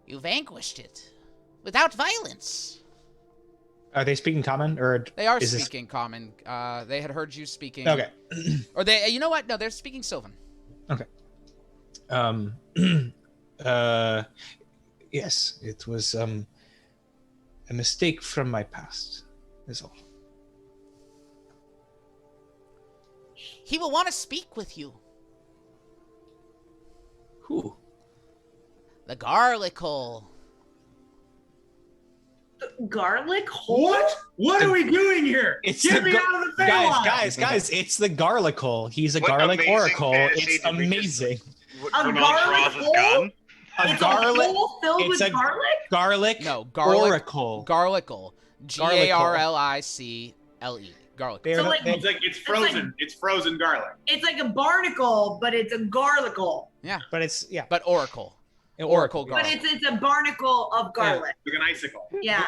You vanquished it. Without violence. Are they speaking common, or They are speaking common. They had heard you speaking... Okay. Or they... You know what? No, they're speaking Sylvan. Okay. Yes, it was a mistake from my past, is all. He will want to speak with you. Who? The garlic hole. Garlic hole? What? What are we doing here? It's Get the me out of the Feywild! guys! It's the garlic hole. He's a What garlic amazing oracle. fantasy It's did we just- amazing. A garlic hole? A garlic. hole filled with garlic? Garlic. No, garlic. Oracle. Garlicle. Garlicle. Garlic. They're So, the- like, they- It's frozen. It's frozen garlic. It's like a barnacle, but it's a garlicle. Yeah. But it's But oracle. Oracle But garlic. it's a barnacle of garlic. Like an icicle. Yeah.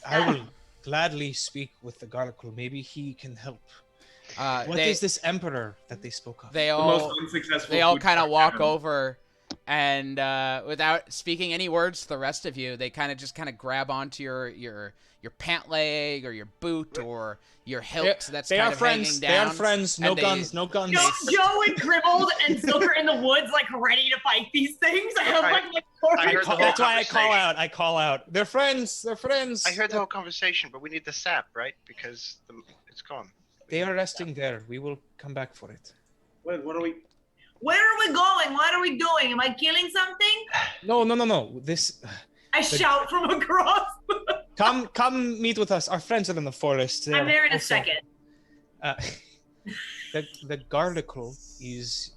I will gladly speak with the garlicle. Maybe he can help. What they- is this emperor that they spoke of? They The all most unsuccessful they all food kind of truck walk ever. over, and without speaking any words to the rest of you, they kind of grab onto your pant leg or your boot or your hilt that's they kind are of friends. hanging They down. are friends. No and guns. No guns. Joe and Grimald and Zook are in the woods, like ready to fight these things. I have like I heard the whole That's why I call conversation. out. I call out. They're friends. They're friends. I heard the whole conversation, but we need the sap, right? Because it's gone. They are resting there. We will come back for it. What are we? Where are we going? What are we doing? Am I killing something? No. This. I shout from across. Come meet with us. Our friends are in the forest. I'm there in a Also- second. The garlicle is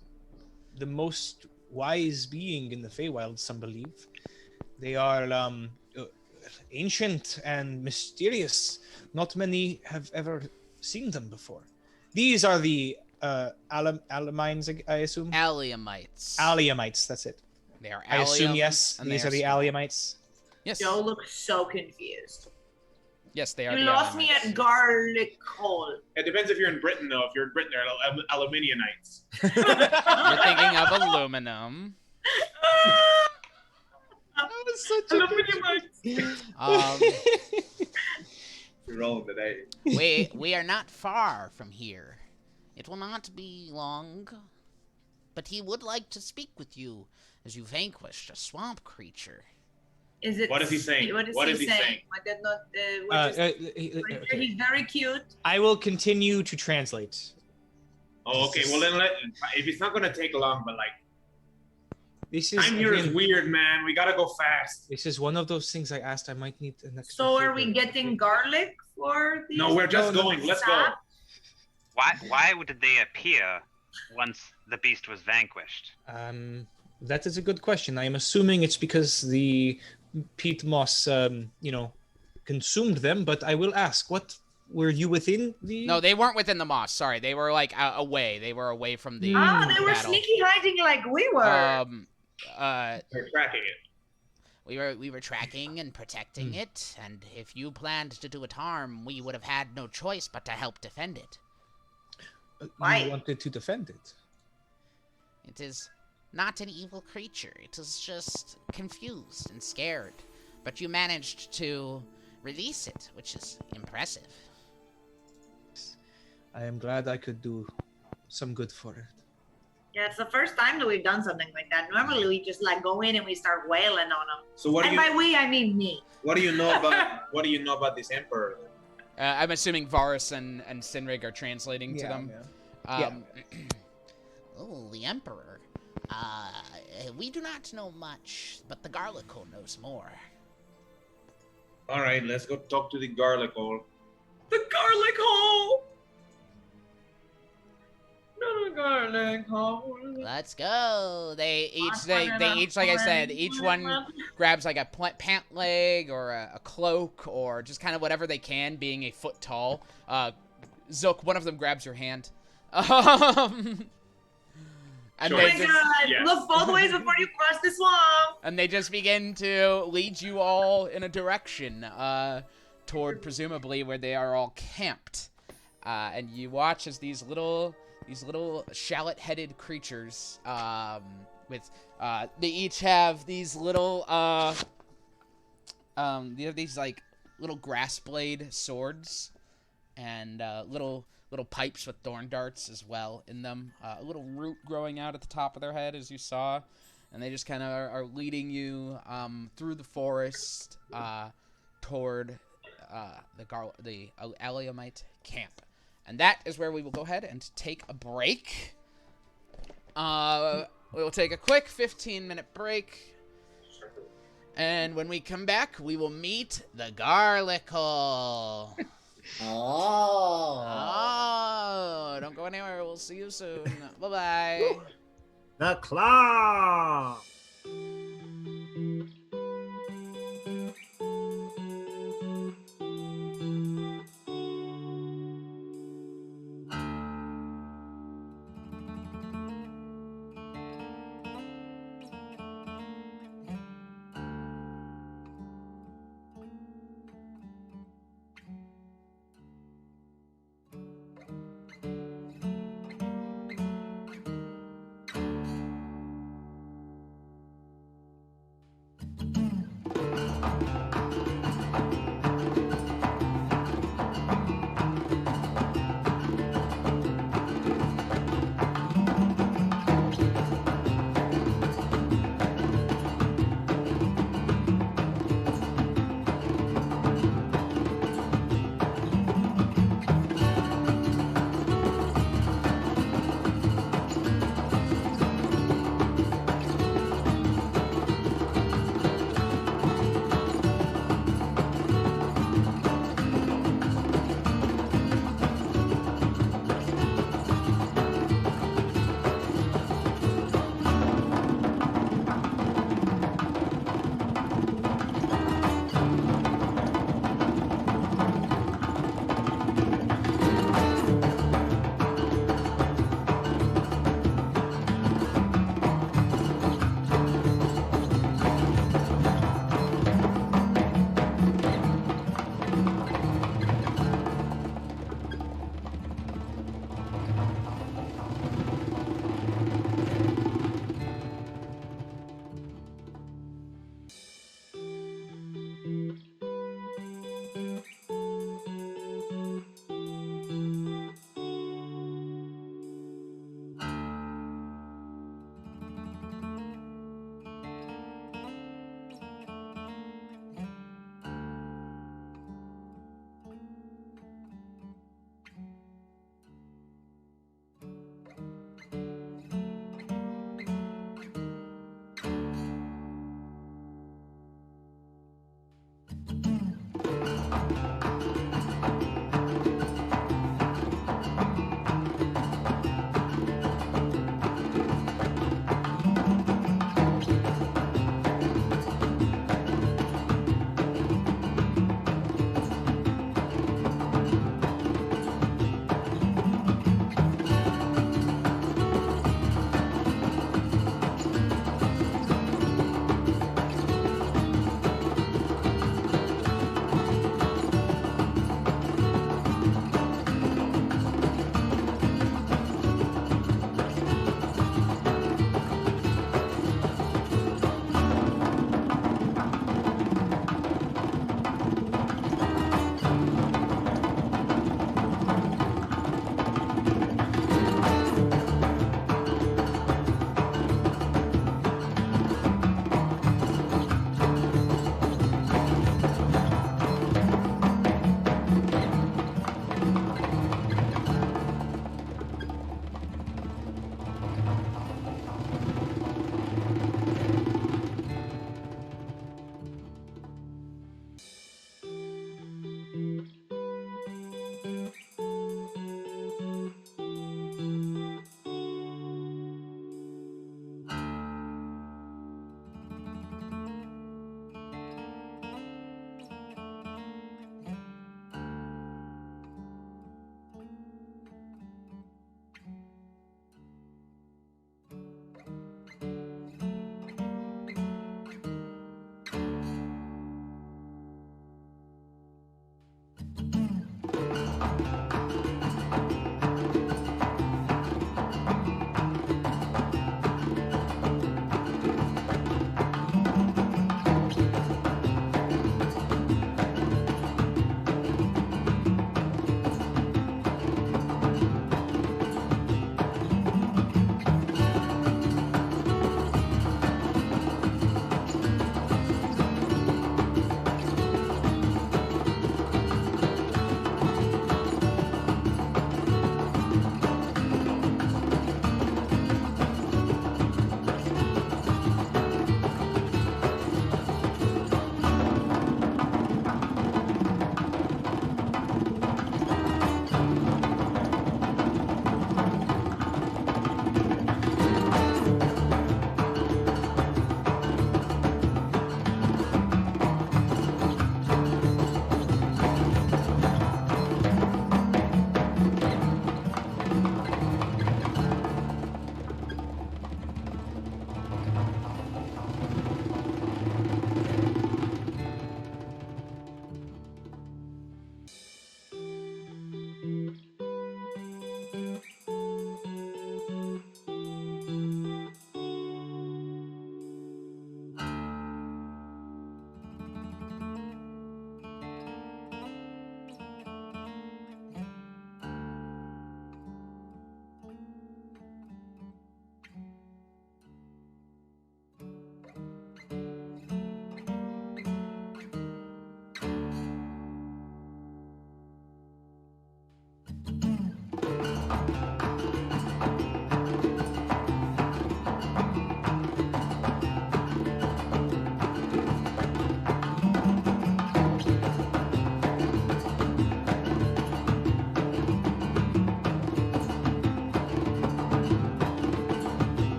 the most wise being in the Feywild, some believe. They are ancient and mysterious. Not many have ever seen them before. These are the Alamines, I assume? Alliamites. Alliamites, that's it. They are I assume alliums, yes. and These they are the small. Alliamites. Yes. Joe looks so confused. Yes, they are. You the lost me Alliamites. at garlic hole. It depends if you're in Britain, though. If you're in Britain, they're Aluminianites. You're thinking of aluminum. That was such a We're rolling today. We are not far from here. It will not be long, but he would like to speak with you as you vanquished a swamp creature. Is it? What is he saying? What is What he is he saying? saying? I did not. He's very cute. I will continue to translate. Oh, okay. Well, then if it's not gonna take long, but like, This is time here is again, weird, man. We gotta go fast. This is one of those things I asked. I might need an extra. So are we favor. getting garlic for these? No, we're just going. Let's go. Why did they appear once the beast was vanquished? That is a good question. I am assuming it's because the peat moss, consumed them. But I will ask, what were you within the? No, they weren't within the moss. Sorry, they were like away. They were away from the. They were battle. sneaky hiding like we were. They're tracking it. We were tracking and protecting it, and if you planned to do it harm, we would have had no choice but to help defend it. You wanted to defend it. It is not an evil creature. It is just confused and scared. But you managed to release it, which is impressive. I am glad I could do some good for it. Yeah, it's the first time that we've done something like that. Normally, we just like go in and we start wailing on them. So what? And by we, I mean me. What do you know about? What do you know about this emperor? I'm assuming Varus and Cynwrig are translating to them. Yeah. Oh, the Emperor. We do not know much, but the Garlico knows more. All right, let's go talk to the garlic hole. The garlic hole. No, the garlic hole. Let's go. They each, like I said, each one grabs like a pant leg or a cloak or just kind of whatever they can, being a foot tall. Zook, one of them grabs your hand. And They look both ways before you cross the swamp. And they just begin to lead you all in a direction toward presumably where they are all camped. And you watch as these little shallot-headed creatures they each have these little they have these like little grass blade swords and little pipes with thorn darts as well in them. A little root growing out at the top of their head, as you saw. And they just kind of are leading you through the forest toward the Alliamite camp. And that is where we will go ahead and take a break. We will take a quick 15-minute break. And when we come back, we will meet the Garlicle. Oh, don't go anywhere. We'll see you soon. Bye-bye. The claw.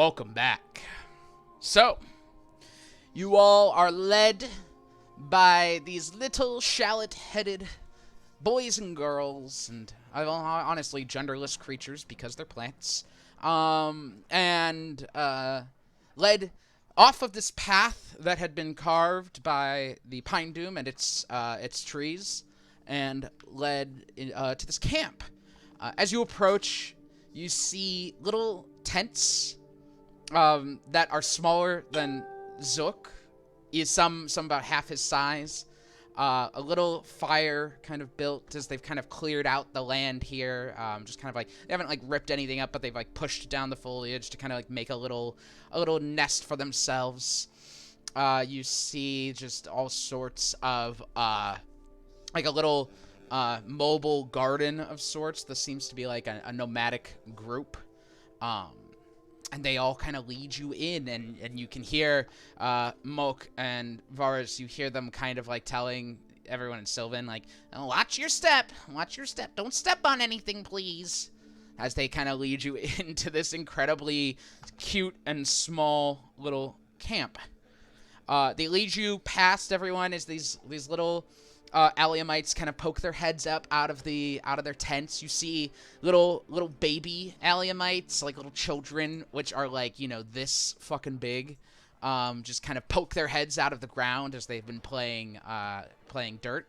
welcome back. So, you all are led by these little shallot-headed boys and girls, and honestly genderless creatures because they're plants, and led off of this path that had been carved by the pine doom and its trees, and led to this camp. As you approach, you see little tents that are smaller than Zook. Is some about half his size. A little fire kind of built as they've kind of cleared out the land here. Just kind of like, they haven't like ripped anything up, but they've like pushed down the foliage to kind of like make a little nest for themselves. You see just all sorts of like a little mobile garden of sorts. This seems to be like a nomadic group. And they all kind of lead you in, and you can hear Mok and Varus, you hear them kind of like telling everyone in Sylvan, like, oh, watch your step, don't step on anything, please. As they kind of lead you into this incredibly cute and small little camp. They lead you past everyone as these little Alliamites kind of poke their heads up out of their tents. You see little baby Alliamites, like little children, which are like, you know, this fucking big, just kind of poke their heads out of the ground as they've been playing dirt,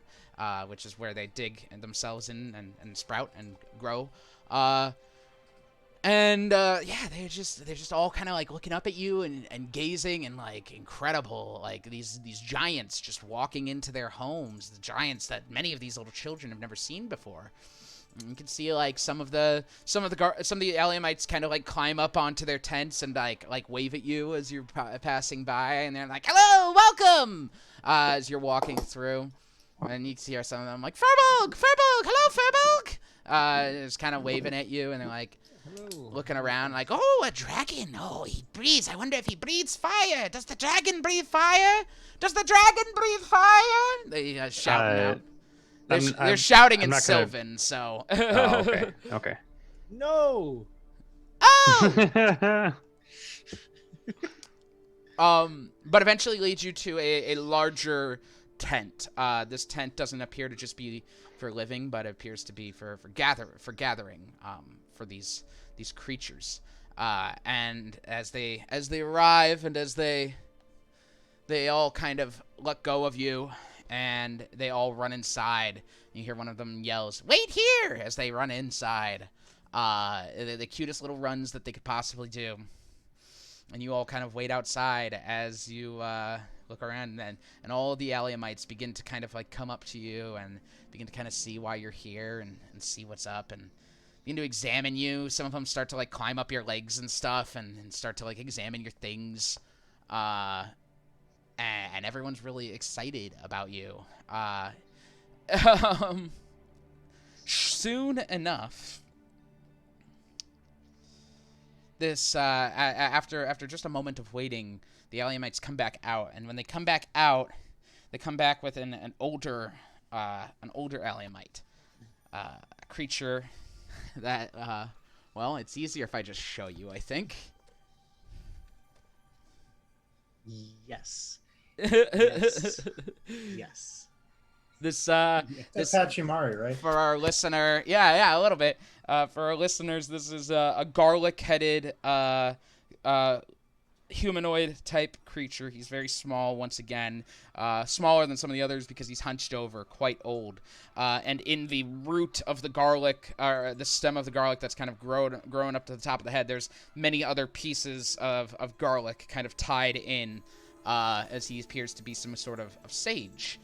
which is where they dig themselves in and sprout and grow. Yeah, they're just all kind of like looking up at you and gazing and like incredible, like these giants just walking into their homes, the giants that many of these little children have never seen before. And you can see like some of the Alliamites kind of like climb up onto their tents and like wave at you as you're passing by, and they're like, "Hello, welcome," as you're walking through. And you can hear some of them like, "Furbolg, hello, Furbolg," just kind of waving at you, and they're like, hello. Looking around like, oh, a dragon. Oh, he breathes. I wonder if he breathes fire. Does the dragon breathe fire? They shouting out. They're shouting in Sylvan, so. Oh, okay. Okay. No. Oh. But eventually leads you to a larger tent. This tent doesn't appear to just be for living, but it appears to be for gathering. For these creatures, and as they arrive and as they all kind of let go of you, and they all run inside. You hear one of them yells, "Wait here!" as they run inside. The cutest little runs that they could possibly do. And you all kind of wait outside as you look around, and all the Alliamites begin to kind of like come up to you and begin to kind of see why you're here and see what's up and begin to examine you. Some of them start to like climb up your legs and stuff and start to like examine your things. And everyone's really excited about you. Soon enough, this after just a moment of waiting, the Alliamites come back out, and when they come back out, they come back with an older Alliamite, a creature that well, it's easier if I just show you, I think. Yes. Yes. This Pachimari, right? For our listener, yeah, a little bit. For our listeners, this is a garlic-headed humanoid type creature. He's very small, once again, smaller than some of the others because he's hunched over, quite old. And in the root of the garlic, or the stem of the garlic that's kind of grown up to the top of the head, there's many other pieces of garlic kind of tied in, as he appears to be some sort of sage.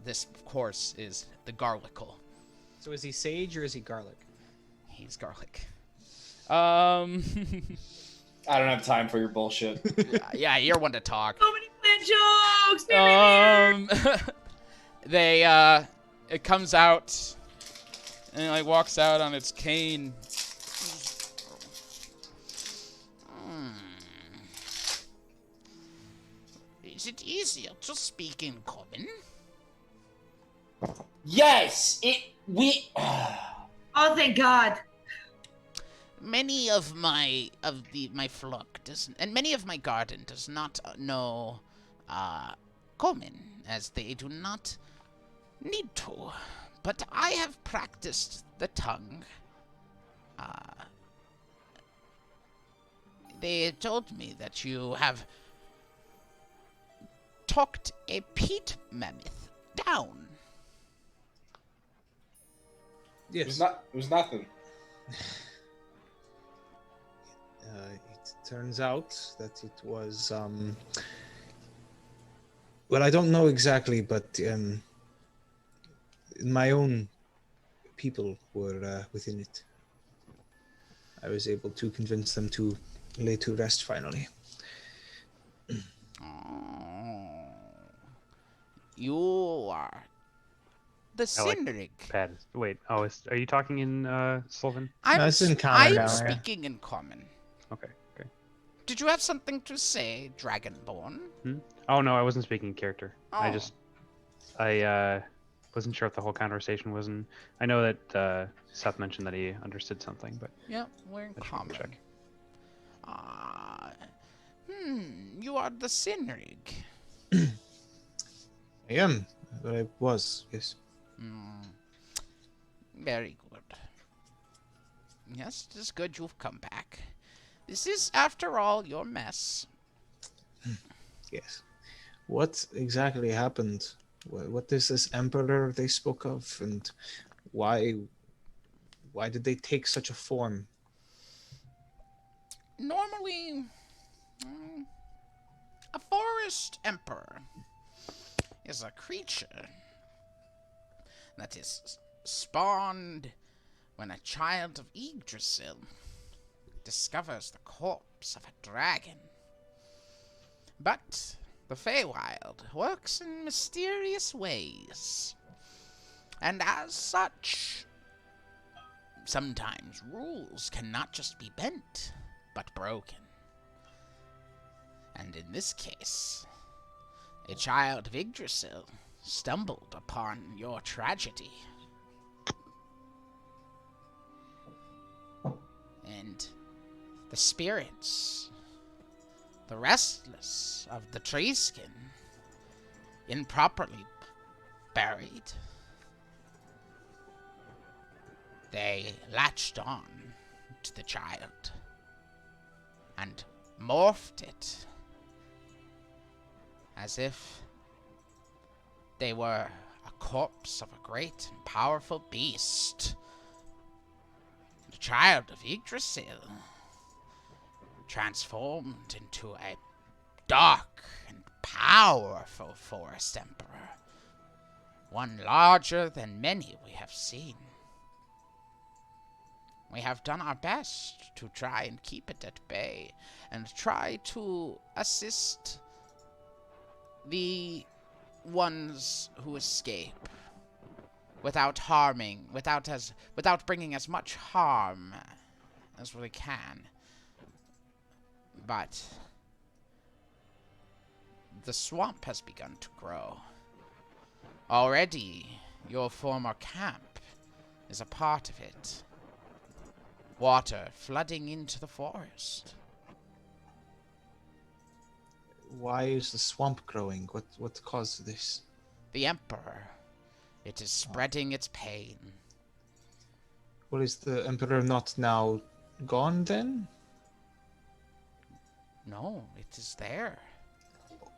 This, of course, is the Garlical. So is he sage or is he garlic? He's garlic. I don't have time for your bullshit. Yeah, you're one to talk. So many plant jokes. It comes out and it like walks out on its cane. Is it easier to speak in common? Yes, Oh, thank God. Many of my flock and many of my garden does not know common, as they do not need to. But I have practiced the tongue. They told me that you have talked a peat mammoth down. Yes. It was nothing. It turns out that it was, well, I don't know exactly, but my own people were within it. I was able to convince them to lay to rest finally. You are the Cynwrig. Wait, are you talking in Sylvan? I'm in common now, yeah. speaking in common. Okay. Did you have something to say, Dragonborn? Oh no, I wasn't speaking in character. Oh. I wasn't sure if the whole conversation was in. I know that Seth mentioned that he understood something, but Yeah, we're in I should common. check. You are the Cynwrig. I am. I was, yes. Very good. Yes, it is good you've come back. This is, after all, your mess. Yes. What exactly happened? What is this emperor they spoke of, and why did they take such a form? Normally, a forest emperor is a creature that is spawned when a child of Yggdrasil discovers the corpse of a dragon. But the Feywild works in mysterious ways, and as such, sometimes rules can not just be bent, but broken. And in this case, a child of Yggdrasil stumbled upon your tragedy. And the spirits, the restless of the Treeskin, improperly buried, they latched on to the child and morphed it as if they were a corpse of a great and powerful beast. The child of Yggdrasil transformed into a dark and powerful forest emperor, one larger than many we have seen. We have done our best to try and keep it at bay, and try to assist the ones who escape without bringing as much harm as we can. But the swamp has begun to grow. Already, your former camp is a part of it. Water flooding into the forest. Why is the swamp growing? What caused this? The Emperor. It is spreading its pain. Well, is the Emperor not now gone then? No, it is there.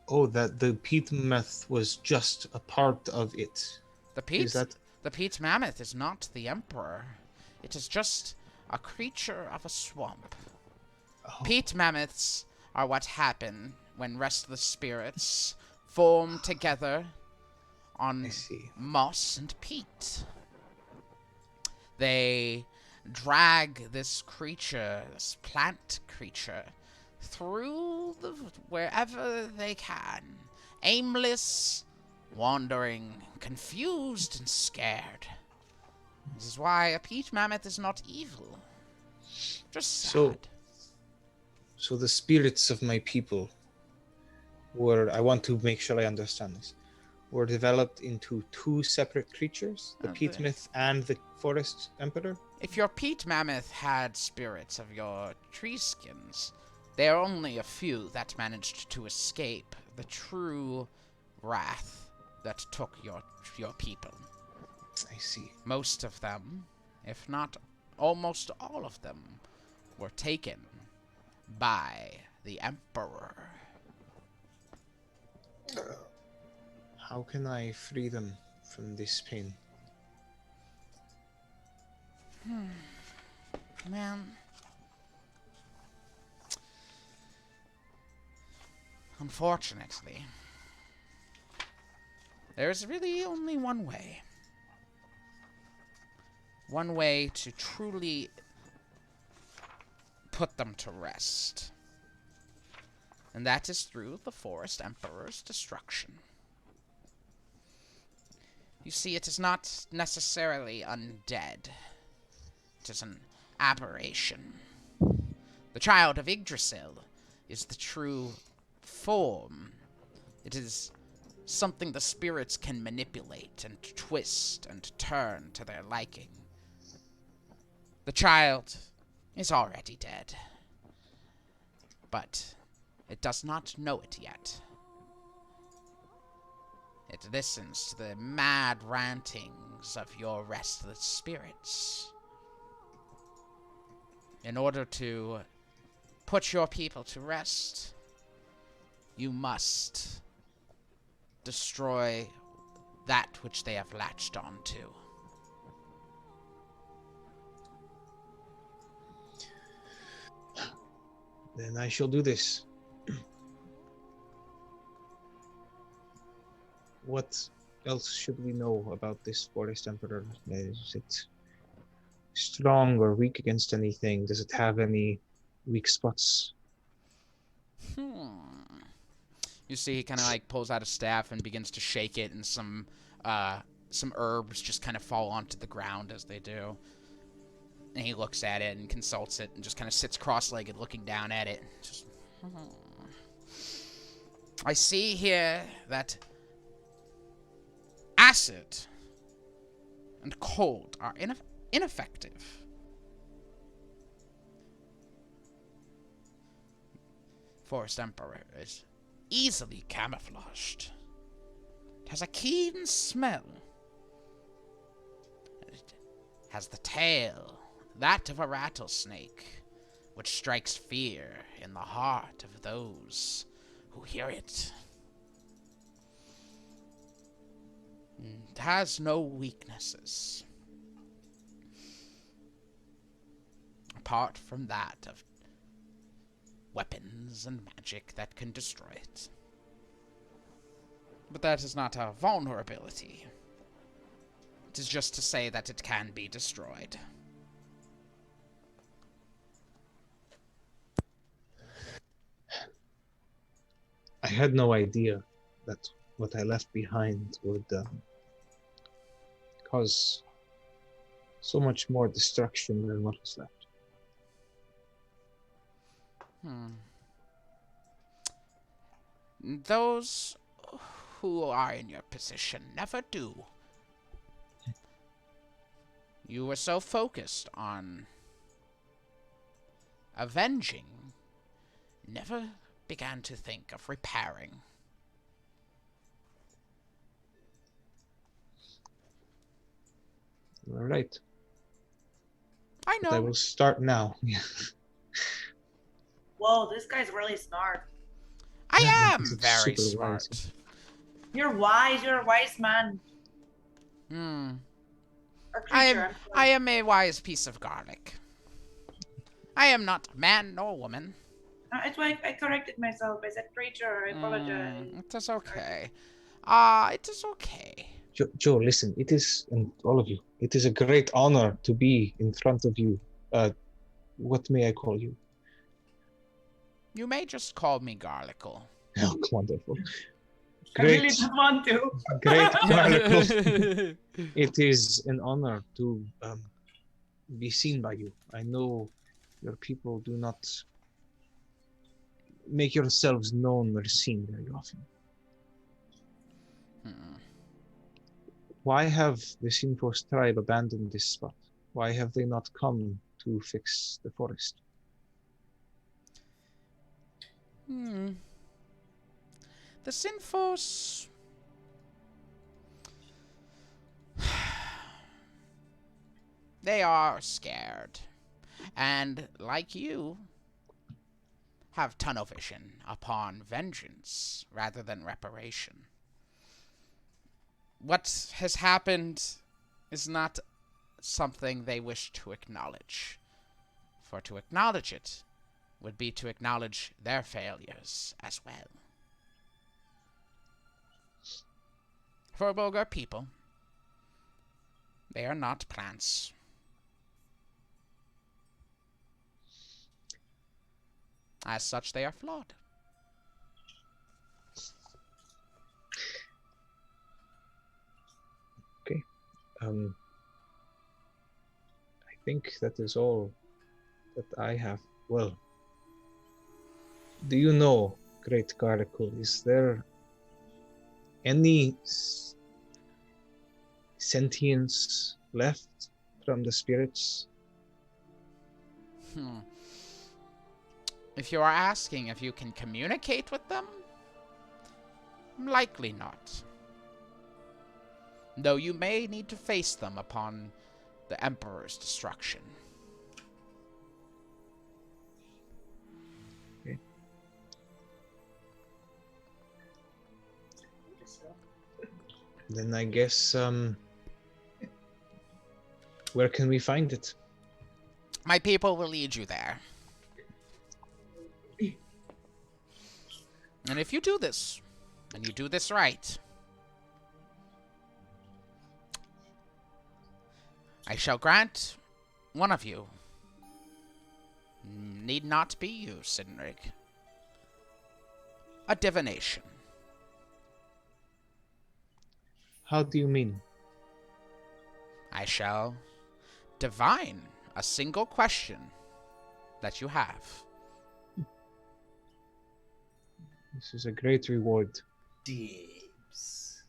Oh, that the peat mammoth was just a part of it. The peat mammoth is not the Emperor. It is just a creature of a swamp. Oh. Peat mammoths are what happen when restless spirits form together on moss and peat. They drag this creature, this plant creature, through wherever they can, aimless, wandering, confused and scared. This is why a peat mammoth is not evil. Just sad. So the spirits of my people were, I want to make sure I understand this, were developed into two separate creatures, the Okay. peat myth and the forest emperor? If your peat mammoth had spirits of your treeskins, there are only a few that managed to escape the true wrath that took your people. I see. Most of them, if not almost all of them, were taken by the Emperor. How can I free them from this pain? Man. Unfortunately, there's really only one way. One way to truly put them to rest. And that is through the Forest Emperor's destruction. You see, it is not necessarily undead. It is an aberration. The child of Yggdrasil is the true form. It is something the spirits can manipulate and twist and turn to their liking. The child is already dead, but it does not know it yet. It listens to the mad rantings of your restless spirits. In order to put your people to rest, you must destroy that which they have latched onto. Then I shall do this. What else should we know about this Forest Emperor? Is it strong or weak against anything? Does it have any weak spots? You see, he kind of like pulls out a staff and begins to shake it, and some herbs just kind of fall onto the ground as they do. And he looks at it and consults it and just kind of sits cross-legged looking down at it. Just, I see here that acid and cold are ineffective. Forest Emperor is easily camouflaged. It has a keen smell. It has the tail, that of a rattlesnake, which strikes fear in the heart of those who hear it. It has no weaknesses, apart from that of weapons and magic that can destroy it. But that is not a vulnerability. It is just to say that it can be destroyed. I had no idea that what I left behind would cause so much more destruction than what was left. Those who are in your position never do. You were so focused on avenging, never began to think of repairing. All right. I know. But I will start now. Whoa, this guy's really smart. I am He's very super smart. wise. You're wise. You're a wise man. Or creature. I am a wise piece of garlic. I am not man nor woman. That's why I corrected myself. I said creature. I apologize. It is okay. It is okay. Joe, listen, it is, and all of you, it is a great honor to be in front of you. What may I call you? You may just call me Garlicle. Oh, wonderful. I really don't want to. Great Garlicle. It is an honor to be seen by you. I know your people do not make yourselves known or seen very often. Why have the Sinfos tribe abandoned this spot? Why have they not come to fix the forest? The Sinfos... They are scared. And, like you, have tunnel vision upon vengeance rather than reparation. What has happened is not something they wish to acknowledge. For to acknowledge it would be to acknowledge their failures as well. Furbolg are people. They are not plants. As such, they are flawed. Okay. I think that is all that I have. Well, do you know, Great Garlicle, is there any sentience left from the spirits? If you are asking if you can communicate with them, likely not. Though you may need to face them upon the Emperor's destruction. Okay. Then I guess, where can we find it? My people will lead you there. And if you do this, and you do this right, I shall grant one of you, need not be you, Cynwrig, a divination. How do you mean? I shall divine a single question that you have. This is a great reward. Dibs.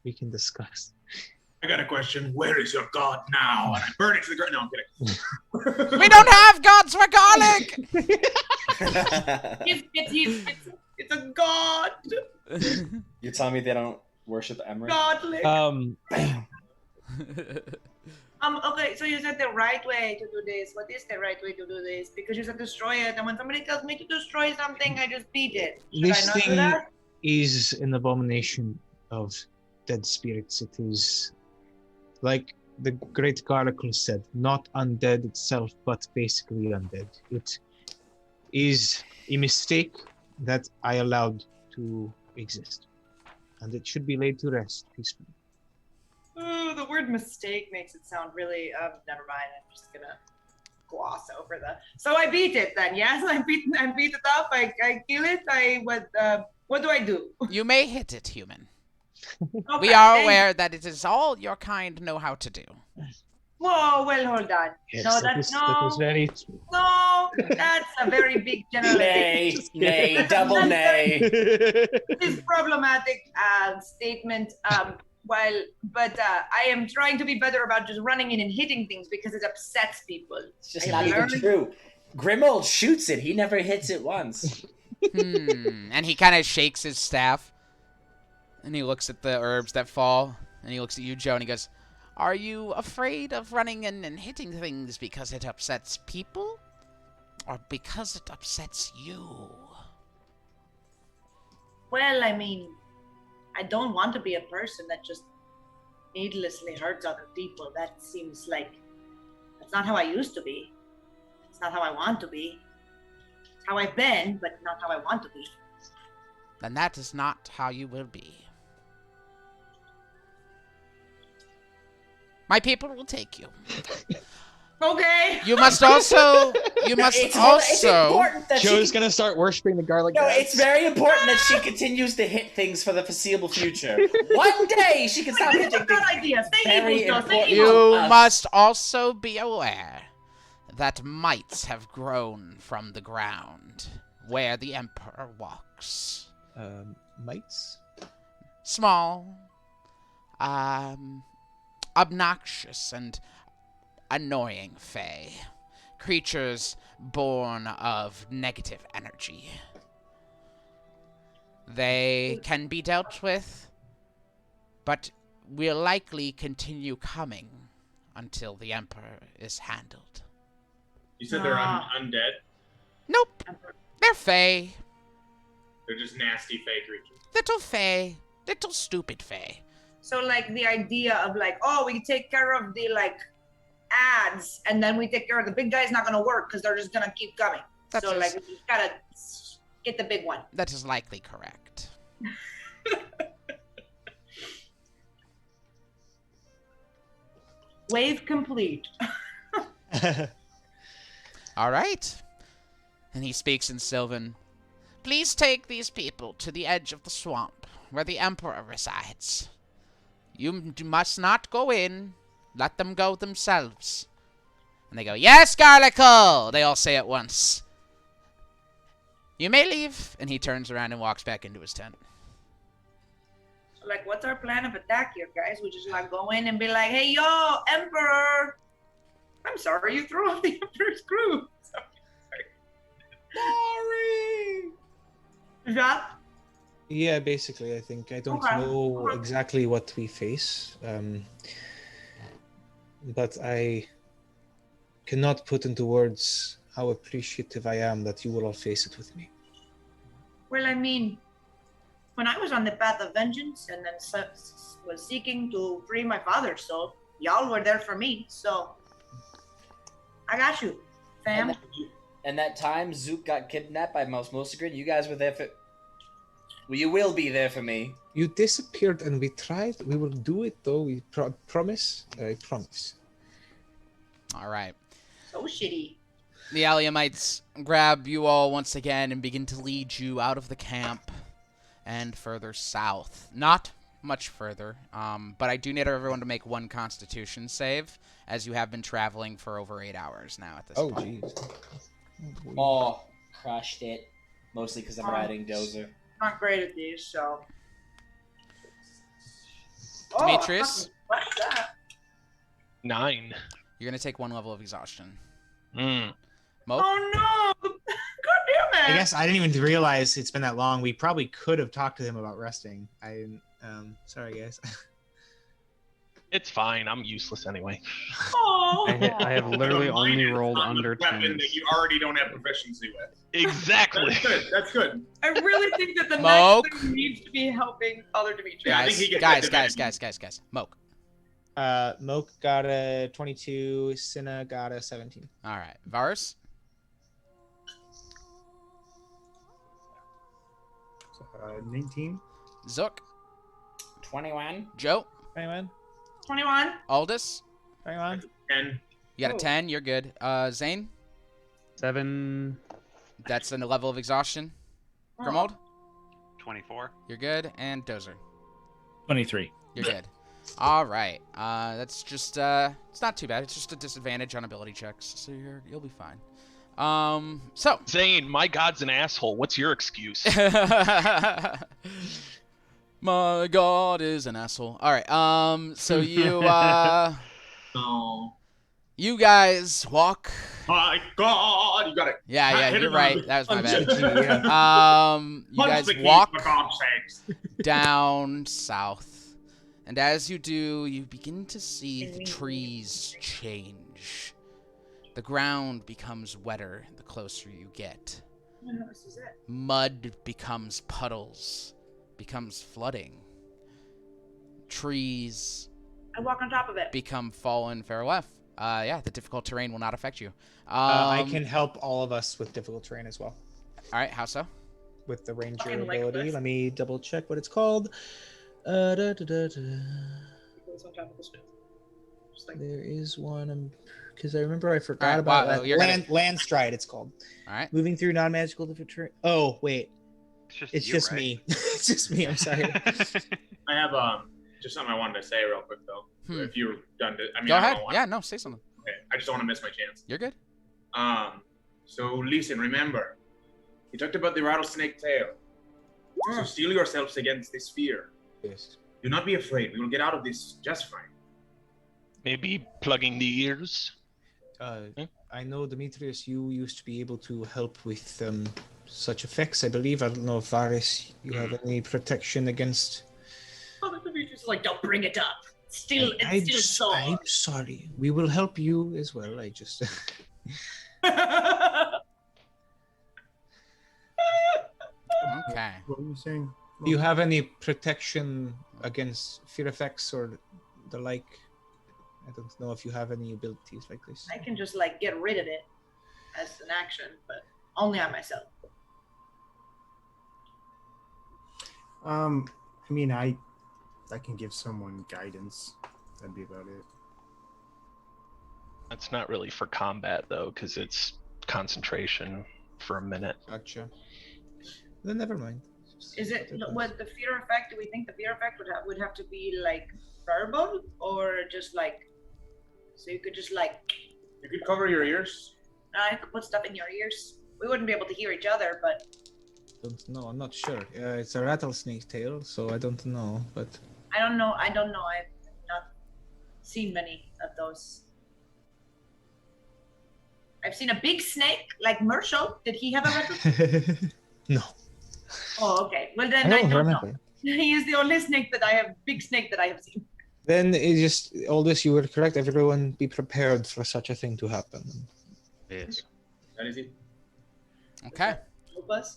We can discuss. I got a question. Where is your god now? And I burn it to the ground. No, I'm kidding. We don't have gods, we're garlic! It's a god. You tell me they don't worship Emmerich? Godly. Okay, so you said the right way to do this. What is the right way to do this? Because you said destroy it, and when somebody tells me to destroy something, I just beat it. Should This I not do thing that? is an abomination of dead spirits. It is, like the great Garlicle said, not undead itself, but basically undead. It is a mistake that I allowed to exist, and it should be laid to rest peacefully. Ooh, the word mistake makes it sound really, never mind. I'm just gonna gloss over the. So I beat it then, yes? I beat it up, I kill it, what do I do? You may hit it, human. Okay, We are thank aware that it is all your kind know how to do. Whoa, well, hold on. Yes, no, that is very true. No, that's a very big generalization. Nay, double nay. This is problematic statement. But I am trying to be better about just running in and hitting things because it upsets people. It's just not even true. Grimold shoots it. He never hits it once. And he kind of shakes his staff. And he looks at the herbs that fall. And he looks at you, Joe, and he goes, are you afraid of running in and hitting things because it upsets people? Or because it upsets you? Well, I mean, I don't want to be a person that just needlessly hurts other people. That seems like that's not how I used to be. It's not how I want to be. It's how I've been, but not how I want to be. Then that is not how you will be. My people will take you. Okay. You must also. It's important that Joe's gonna start worshiping the garlic. No, gods. it's very important that she continues to hit things for the foreseeable future. One day she can stop hitting things. Very important. You must also be aware that mites have grown from the ground where the Emperor walks. Mites? small, obnoxious, and annoying Fey. Creatures born of negative energy. They can be dealt with, but will likely continue coming until the Emperor is handled. You said they're undead? Nope. They're Fey. They're just nasty Fey creatures. Little Fey. Little stupid Fey. So like the idea of like, oh, we take care of the like ads, and then we take care of the big guy's not gonna work because they're just gonna keep coming. So like we just gotta get the big one. That is likely correct. Wave complete. All right. And he speaks in Sylvan. Please take these people to the edge of the swamp, where the Emperor resides. You must not go in. Let them go themselves. And they go, yes, Garlicle! They all say at once. You may leave. And he turns around and walks back into his tent. So like, what's our plan of attack here, guys? We just like go in and be like, hey, yo, Emperor! I'm sorry you threw off the Emperor's crew. Sorry! Is that? Yeah, basically, I think. I don't know exactly what we face. But I cannot put into words how appreciative I am that you will all face it with me. Well, I mean, when I was on the path of vengeance and then was seeking to free my father's soul, y'all were there for me, so I got you, fam. And that time Zook got kidnapped by Mouse Mosigrid, you guys were there for... Well, you will be there for me. You disappeared and we tried. We will do it, though. We promise. I promise. All right. So shitty. The Alliamites grab you all once again and begin to lead you out of the camp and further south. Not much further, but I do need everyone to make one Constitution save, as you have been traveling for over 8 hours now at this point. Oh, jeez. Oh, crushed it. Mostly because I'm riding Dozer. Not great at these, so. Demetrius? What's that? 9. You're going to take 1 level of exhaustion. Mm. Mo? Oh no! God damn it! I guess I didn't even realize it's been that long. We probably could have talked to him about resting. I didn't. Sorry, guys. It's fine. I'm useless anyway. I have literally only rolled under weapon 10s. that you already don't have proficiency with. Exactly. That's good. That's good. I really think that the Moke. next thing needs to be helping other Demetrius. Yeah, I think he gets Guys. Moke. Moke got a 22. Cinna got a 17. All right. Varus? 19. Zook? 21. Joe? 21. 21. Aldous? 21. 10. You got a 10. You're good. Zane? 7. That's a level of exhaustion. Grimold? 24. You're good. And Dozer? 23. You're good. All right. That's just it's not too bad. It's just a disadvantage on ability checks, so you'll be fine. So Zane, my god's an asshole. What's your excuse? My god is an asshole. All right. So you No. you guys walk. My God, you got it. Yeah, Hit you're him right. on the- That was my on bad. the- You Punch guys the key, walk for God's sakes. down south, and as you do, you begin to see the trees change. The ground becomes wetter the closer you get. This is it. Mud becomes puddles, becomes flooding. Trees I walk on top of it. become fallen fair left. Yeah, the difficult terrain will not affect you. I can help all of us with difficult terrain as well. All right, how so? With the ranger Fucking like ability. this. Let me double check what it's called. There is one. Because I remember I forgot Alright, about wow, that. you're gonna- Land stride, it's called. All right. Moving through non-magical difficult terrain. Oh, wait. It's you, just right? me. It's just me. I'm sorry. I have just something I wanted to say real quick though. If you're done, I mean, Go I ahead. don't want. Yeah, no, say something. Okay, I just don't want to miss my chance. You're good. So listen, remember, you talked about the rattlesnake tail. So steel yourselves against this fear. Yes. Do not be afraid. We will get out of this just fine. Maybe plugging the ears. I know, Demetrius, you used to be able to help with such effects, I believe. I don't know if Varys, you have any protection against. Oh, the just like, don't bring it up. It's still sore. I'm sorry. We will help you as well. I just. Okay. What were you saying? Do you have any protection against fear effects or the like? I don't know if you have any abilities like this. I can just like get rid of it as an action, but only on myself. I mean, I can give someone guidance. That'd be about it. That's not really for combat though, because it's concentration for a minute. Gotcha. Then never mind. Is it what the fear effect? Do we think the fear effect would have to be like verbal or just like so you could just like You could cover your ears. I could put stuff in your ears. We wouldn't be able to hear each other, but Don't know. I'm not sure. It's a rattlesnake tail, so I don't know. But I don't know. I've not seen many of those. I've seen a big snake like Marshall. Did he have a rattlesnake? No. Oh, okay. Well, then I don't know. He is the only big snake that I have seen. Then it's just all this. You were correct. Everyone, be prepared for such a thing to happen. Yes. That is it. Okay. Help us.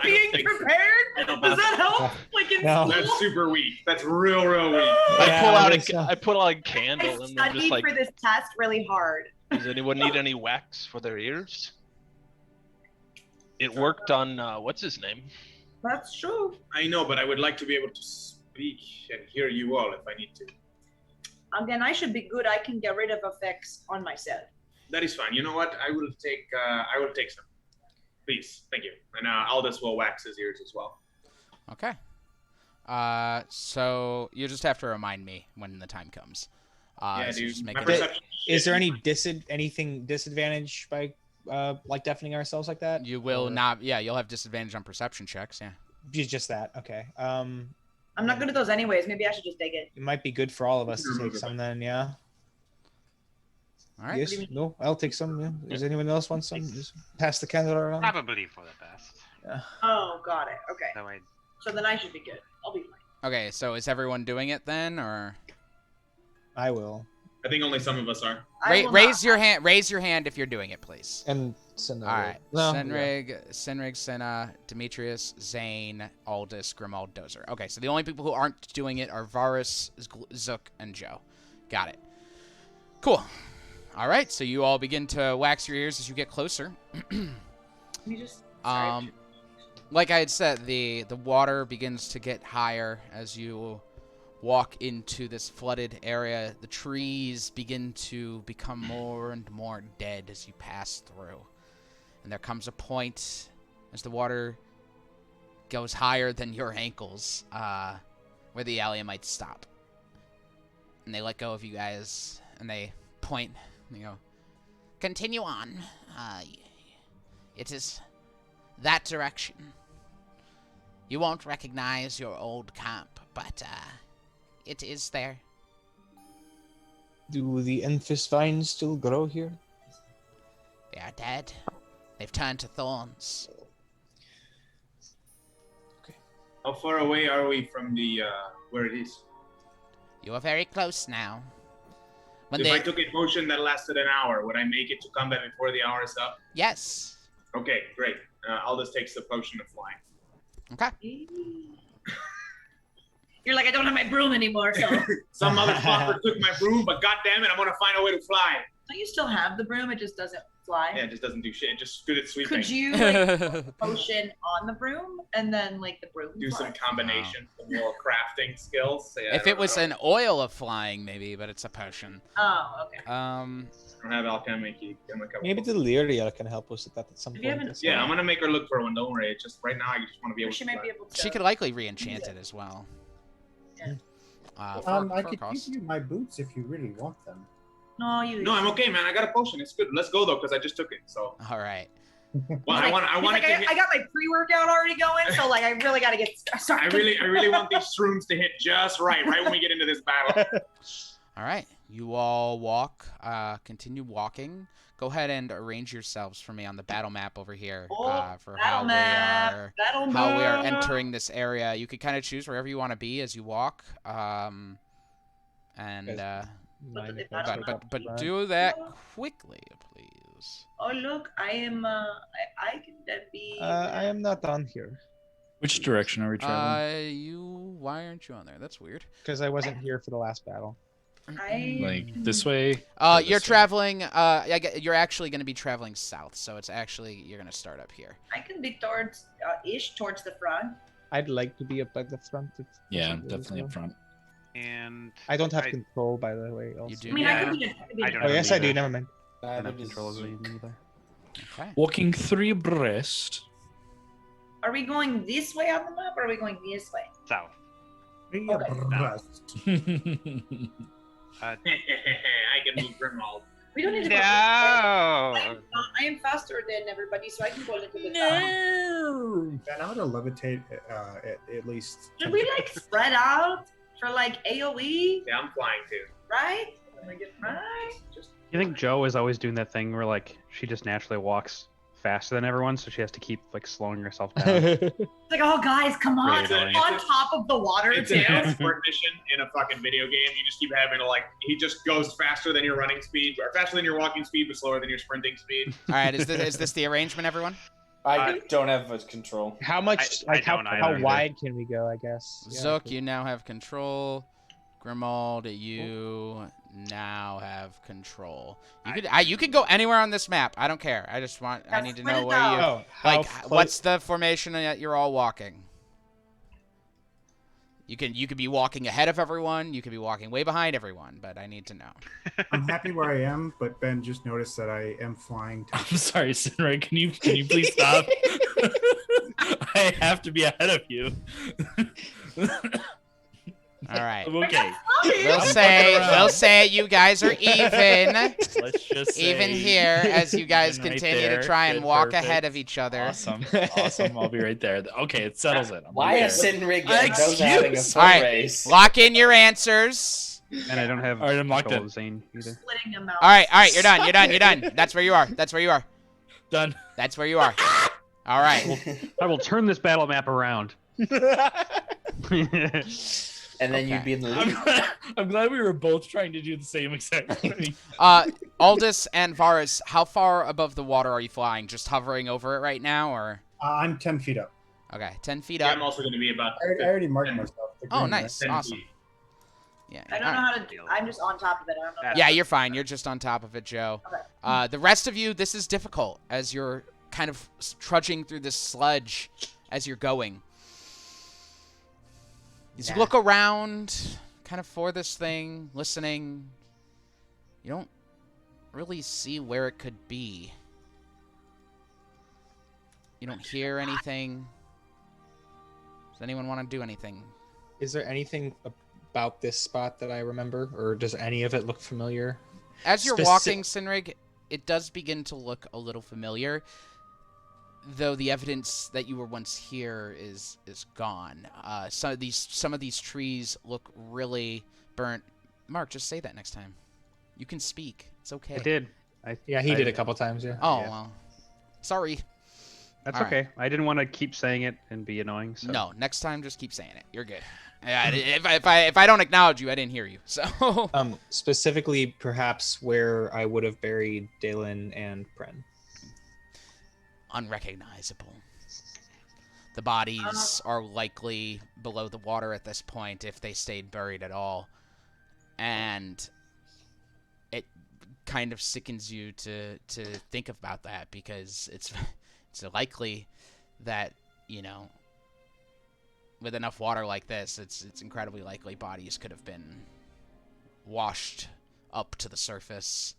Being prepared? Does that help? Like in No. school? That's super weak. That's real weak. I pull out a candle and I I'm just studied like, for this test really hard. does anyone need any wax for their ears? It worked on what's his name? That's true. I know, but I would like to be able to speak and hear you all if I need to. Again, I should be good. I can get rid of effects on myself. That is fine. You know what? I will take some. Please, thank you. And Aldous will wax his ears as well. Okay. So you just have to remind me when the time comes. Yeah, so dude. just make My it- perception. Is there any disadvantage by like deafening ourselves like that? You will Or- not. Yeah, you'll have disadvantage on perception checks. Yeah. Just that. Okay. I'm not good at those anyways. Maybe I should just take it. It might be good for all of us to take some then. Yeah. All right. Yes. No. I'll take some. Yeah. Does anyone else want some? Just pass the candle around. Probably for the best. Yeah. Oh, got it. Okay. That way. So then I should be good. I'll be fine. Okay. So is everyone doing it then, or I will. I think only some of us are. raise your hand? Raise your hand if you're doing it, please. And Cinna. All right. No, Cynwrig, Cinna, Demetrius, Zane, Aldous, Grimald, Dozer. Okay, so the only people who aren't doing it are Varus, Zook, and Joe. Got it. Cool. All right, so you all begin to wax your ears as you get closer. Like I had said, the water begins to get higher as you walk into this flooded area. The trees begin to become more and more dead as you pass through. And there comes a point as the water goes higher than your ankles, where the alley might stop. And they let go of you guys, and they point, and they go, "Continue on. It is that direction. You won't recognize your old camp, but it is there." Do the Enfys vines still grow here? They are dead. They've turned to thorns. How far away are we from the where it is? You are very close now. If I took a potion that lasted an hour, would I make it to combat before the hour is up? Yes. Okay, great. Aldous takes the potion of flying. Okay. You're like, I don't have my broom anymore, so. Some motherfucker took my broom, but goddamn it, I'm gonna find a way to fly. Don't you still have the broom? It just doesn't fly. Yeah, it just doesn't do shit. It's just good at sweeping. Could you like put a potion on the broom and then like the broom do fly? some combination, some more crafting skills? Yeah, If it was an oil of flying, maybe, but it's a potion. Oh, okay. I don't have alchemy. Maybe Deliria can help us with that at some If you point. haven't- as well. Yeah, I'm gonna make her look for one. Don't worry. It's just right now, I just want to be able She to might fly. be able to. She could likely re-enchant it as well. Yeah. I for could cost. give you my boots if you really want them. No, you. No, I'm okay, man. I got a potion. It's good. Let's go though, because I just took it. So. All right. Well, I want He's like, to hit. I got my pre-workout already going, so like I really got to get started. I really want these shrooms to hit just right when we get into this battle. All right, you all walk. Continue walking. Go ahead and arrange yourselves for me on the battle map over here for how we are entering this area. You could kind of choose wherever you want to be as you walk. But do that quickly, please. Oh look, I am. I can be. I am not on here. Which direction are we traveling? Why aren't you on there? That's weird. Because I wasn't here for the last battle. Like this way? You're traveling. You're actually going to be traveling south, so it's actually you're going to start up here. I can be towards towards the front. I'd like to be up at the front. Yeah, definitely up front. And I don't have control, by the way. Also. You do. I mean, I can be. Oh yes, I do. Never mind. I don't have control of it either. Okay. Walking 3 abreast. Are we going this way on the map, or are we going this way? South. I can move Grimald. We don't need to No. go. I am faster than everybody, so I can go a little bit down. Then I would have levitate at least. Should we like spread out for like AOE? Yeah, I'm flying too. Right? Right? Just You think Joe is always doing that thing where like she just naturally walks faster than everyone, so she has to keep like slowing herself down? it's like, oh guys, come on, Really annoying. on top of the water It's too. an expert mission in a fucking video game. You just keep having to he just goes faster than your running speed, or faster than your walking speed, but slower than your sprinting speed. All right, is this the arrangement, everyone? I don't have much control. How much? How wide can we go? I guess. Zook, you now have control. Grimald, you now have control. You could go anywhere on this map. I don't care. I need to know where you what's the formation that you're all walking. You could be walking ahead of everyone. You could be walking way behind everyone, but I need to know. I'm happy where I am, but Ben just noticed that I am flying. I'm sorry, Cynwrig. Can you please stop? I have to be ahead of you. All right. I'm okay. We'll say you guys are even. Let's just say even here as you guys right continue there. to try and Good, walk perfect. ahead of each other. Awesome. I'll be right there. Okay, it settles it. Why is Cynwrig having a full All right, race? lock in your answers. And I don't have All right, I'm locked control in. of Zane either. Splitting them out. All right, you're done. That's where you are. Done. That's where you are. All right. I will turn this battle map around. And then you'd be in the lead. I'm glad we were both trying to do the same exact thing. Aldous and Varus, how far above the water are you flying? Just hovering over it right now, or? I'm 10 feet up. Okay, 10 feet Yeah, up. I'm also going to be about. I already marked myself. Oh, nice, awesome. Yeah. I don't know how to do. I'm just on top of it. I don't know. Yeah, you're fine. You're just on top of it, Joe. Okay. The rest of you, this is difficult as you're kind of trudging through this sludge as you're going. As you look around, kind of for this thing, listening, you don't really see where it could be. You don't hear anything. Does anyone want to do anything? Is there anything about this spot that I remember, or does any of it look familiar? As you're walking, Cynwrig, it does begin to look a little familiar, though the evidence that you were once here is gone. Some of these trees look really burnt. Mark, just say that next time. You can speak. It's okay. I did. Yeah, he did a couple times. Yeah. Oh Yeah. well, sorry. That's All okay. right. I didn't want to keep saying it and be annoying. So. No, next time just keep saying it. You're good. If I don't acknowledge you, I didn't hear you. So. Specifically, perhaps where I would have buried Dalen and Pren. Unrecognizable. The bodies are likely below the water at this point if they stayed buried at all. And it kind of sickens you to think about that, because it's likely that, with enough water like this, it's incredibly likely bodies could have been washed up to the surface.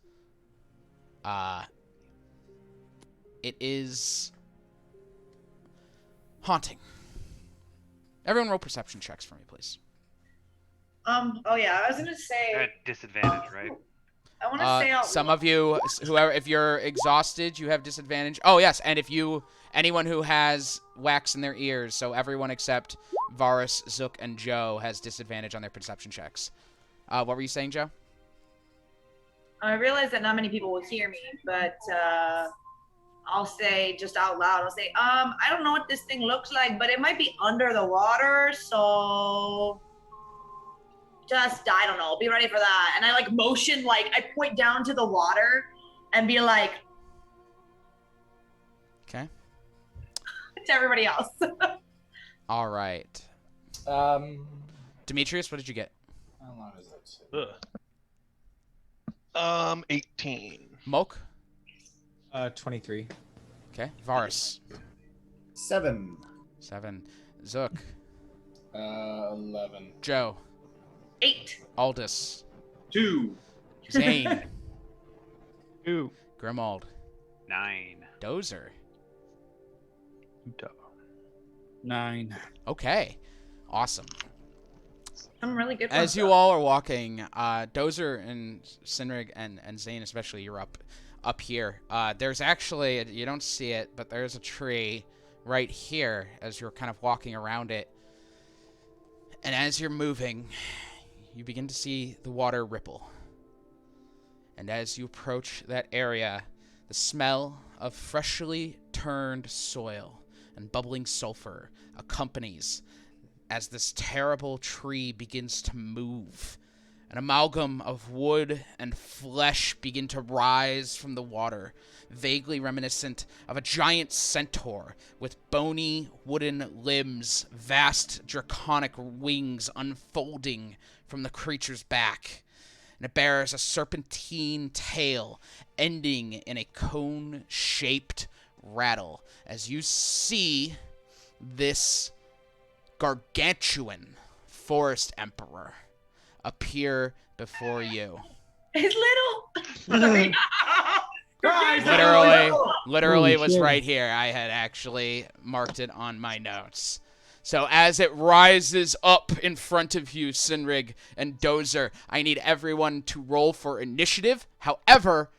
It is haunting. Everyone roll perception checks for me, please. Oh yeah, I was gonna say. At disadvantage, right? I want to say out Some loud. of you, whoever, if you're exhausted, you have disadvantage. Oh yes, and if anyone who has wax in their ears, so everyone except Varus, Zook, and Joe has disadvantage on their perception checks. What were you saying, Joe? I realize that not many people will hear me, but I'll say just out loud. I'll say, I don't know what this thing looks like, but it might be under the water, so just, I don't know, be ready for that. And I like motion, like I point down to the water and be like, Okay. to everybody else. All right. Demetrius, what did you get? How long is that? 18. Moke? 23. Okay. Varus? 7. 7. Zook? 11. Joe? 8. Aldous? 2. Zane? 2. Grimald? 9. Dozer? 9. Okay. Awesome. I'm really good. As you all are walking, Dozer and Cynwrig and Zane especially, you're up here. There's actually, you don't see it, but there's a tree right here as you're kind of walking around it. And as you're moving, you begin to see the water ripple. And as you approach that area, the smell of freshly turned soil and bubbling sulfur accompanies as this terrible tree begins to move. An amalgam of wood and flesh begin to rise from the water, vaguely reminiscent of a giant centaur with bony wooden limbs, vast draconic wings unfolding from the creature's back. And it bears a serpentine tail ending in a cone-shaped rattle. As you see this gargantuan forest emperor appear before you. It's little. Literally Holy was shit. right here. I had actually marked it on my notes. So as it rises up in front of you, Cynwrig and Dozer, I need everyone to roll for initiative. However,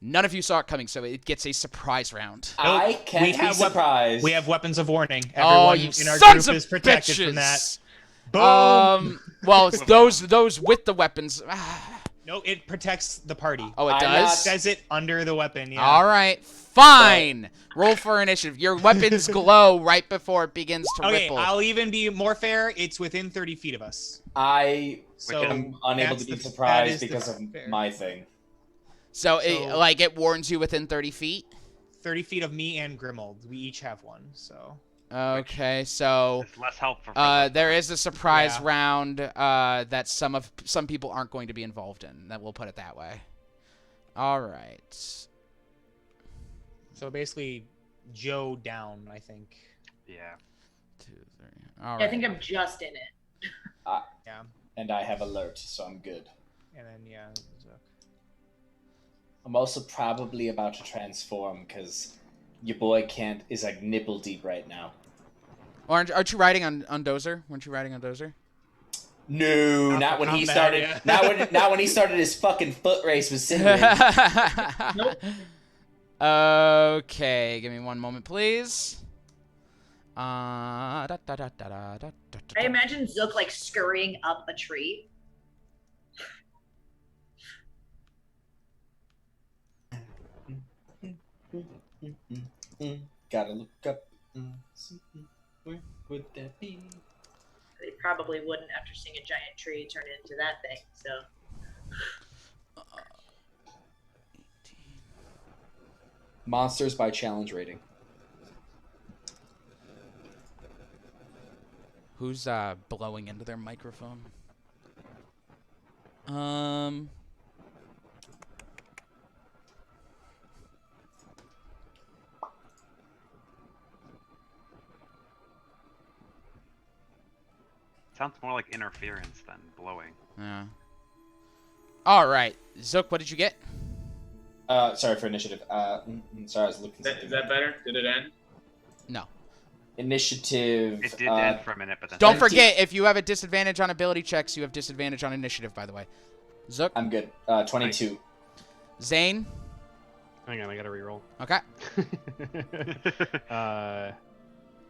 none of you saw it coming, so it gets a surprise round. I can't be surprised. We have weapons of warning. Oh, Everyone you in our sons group of is protected bitches. from that. Boom. Well, it's those with the weapons. No, it protects the party. Oh, it does? It says it under the weapon, yeah. All right, fine. Roll for initiative. Your weapons glow right before it begins to Okay, ripple. I'll even be more fair. It's within 30 feet of us. I So am unable that's to be the- that surprised is the because of fair. my thing. So, it warns you within 30 feet? 30 feet of me and Grimold. We each have one, so. Okay, so It's less helpful. there is a surprise Yeah. round that some people aren't going to be involved in. That we'll put it that way. All right. So basically, Joe down, I think. Yeah. 2, 3. All I right. think I'm just in it. Yeah. And I have alert, so I'm good. And then, yeah. I'm also probably about to transform because your boy is like nipple deep right now. Aren't you riding on Dozer? Weren't you riding on Dozer? No, not when he combat, started. yeah. Not when he started his fucking foot race with Cynwrig. Nope. Okay, give me one moment, please. Da, da, da, da, da, da, da, da. I imagine Zook like scurrying up a tree. Gotta look up. Where would that be? They probably wouldn't after seeing a giant tree turn into that thing. So Monsters by challenge rating. Who's blowing into their microphone? Sounds more like interference than blowing. Yeah. All right, Zook, what did you get? Sorry for initiative. Sorry, I was looking. Is that better? Did it end? No. Initiative. It did end for a minute, but then Don't forget, if you have a disadvantage on ability checks, you have disadvantage on initiative, by the way. Zook? I'm good. 22. Zane? Hang on, I gotta reroll. Okay.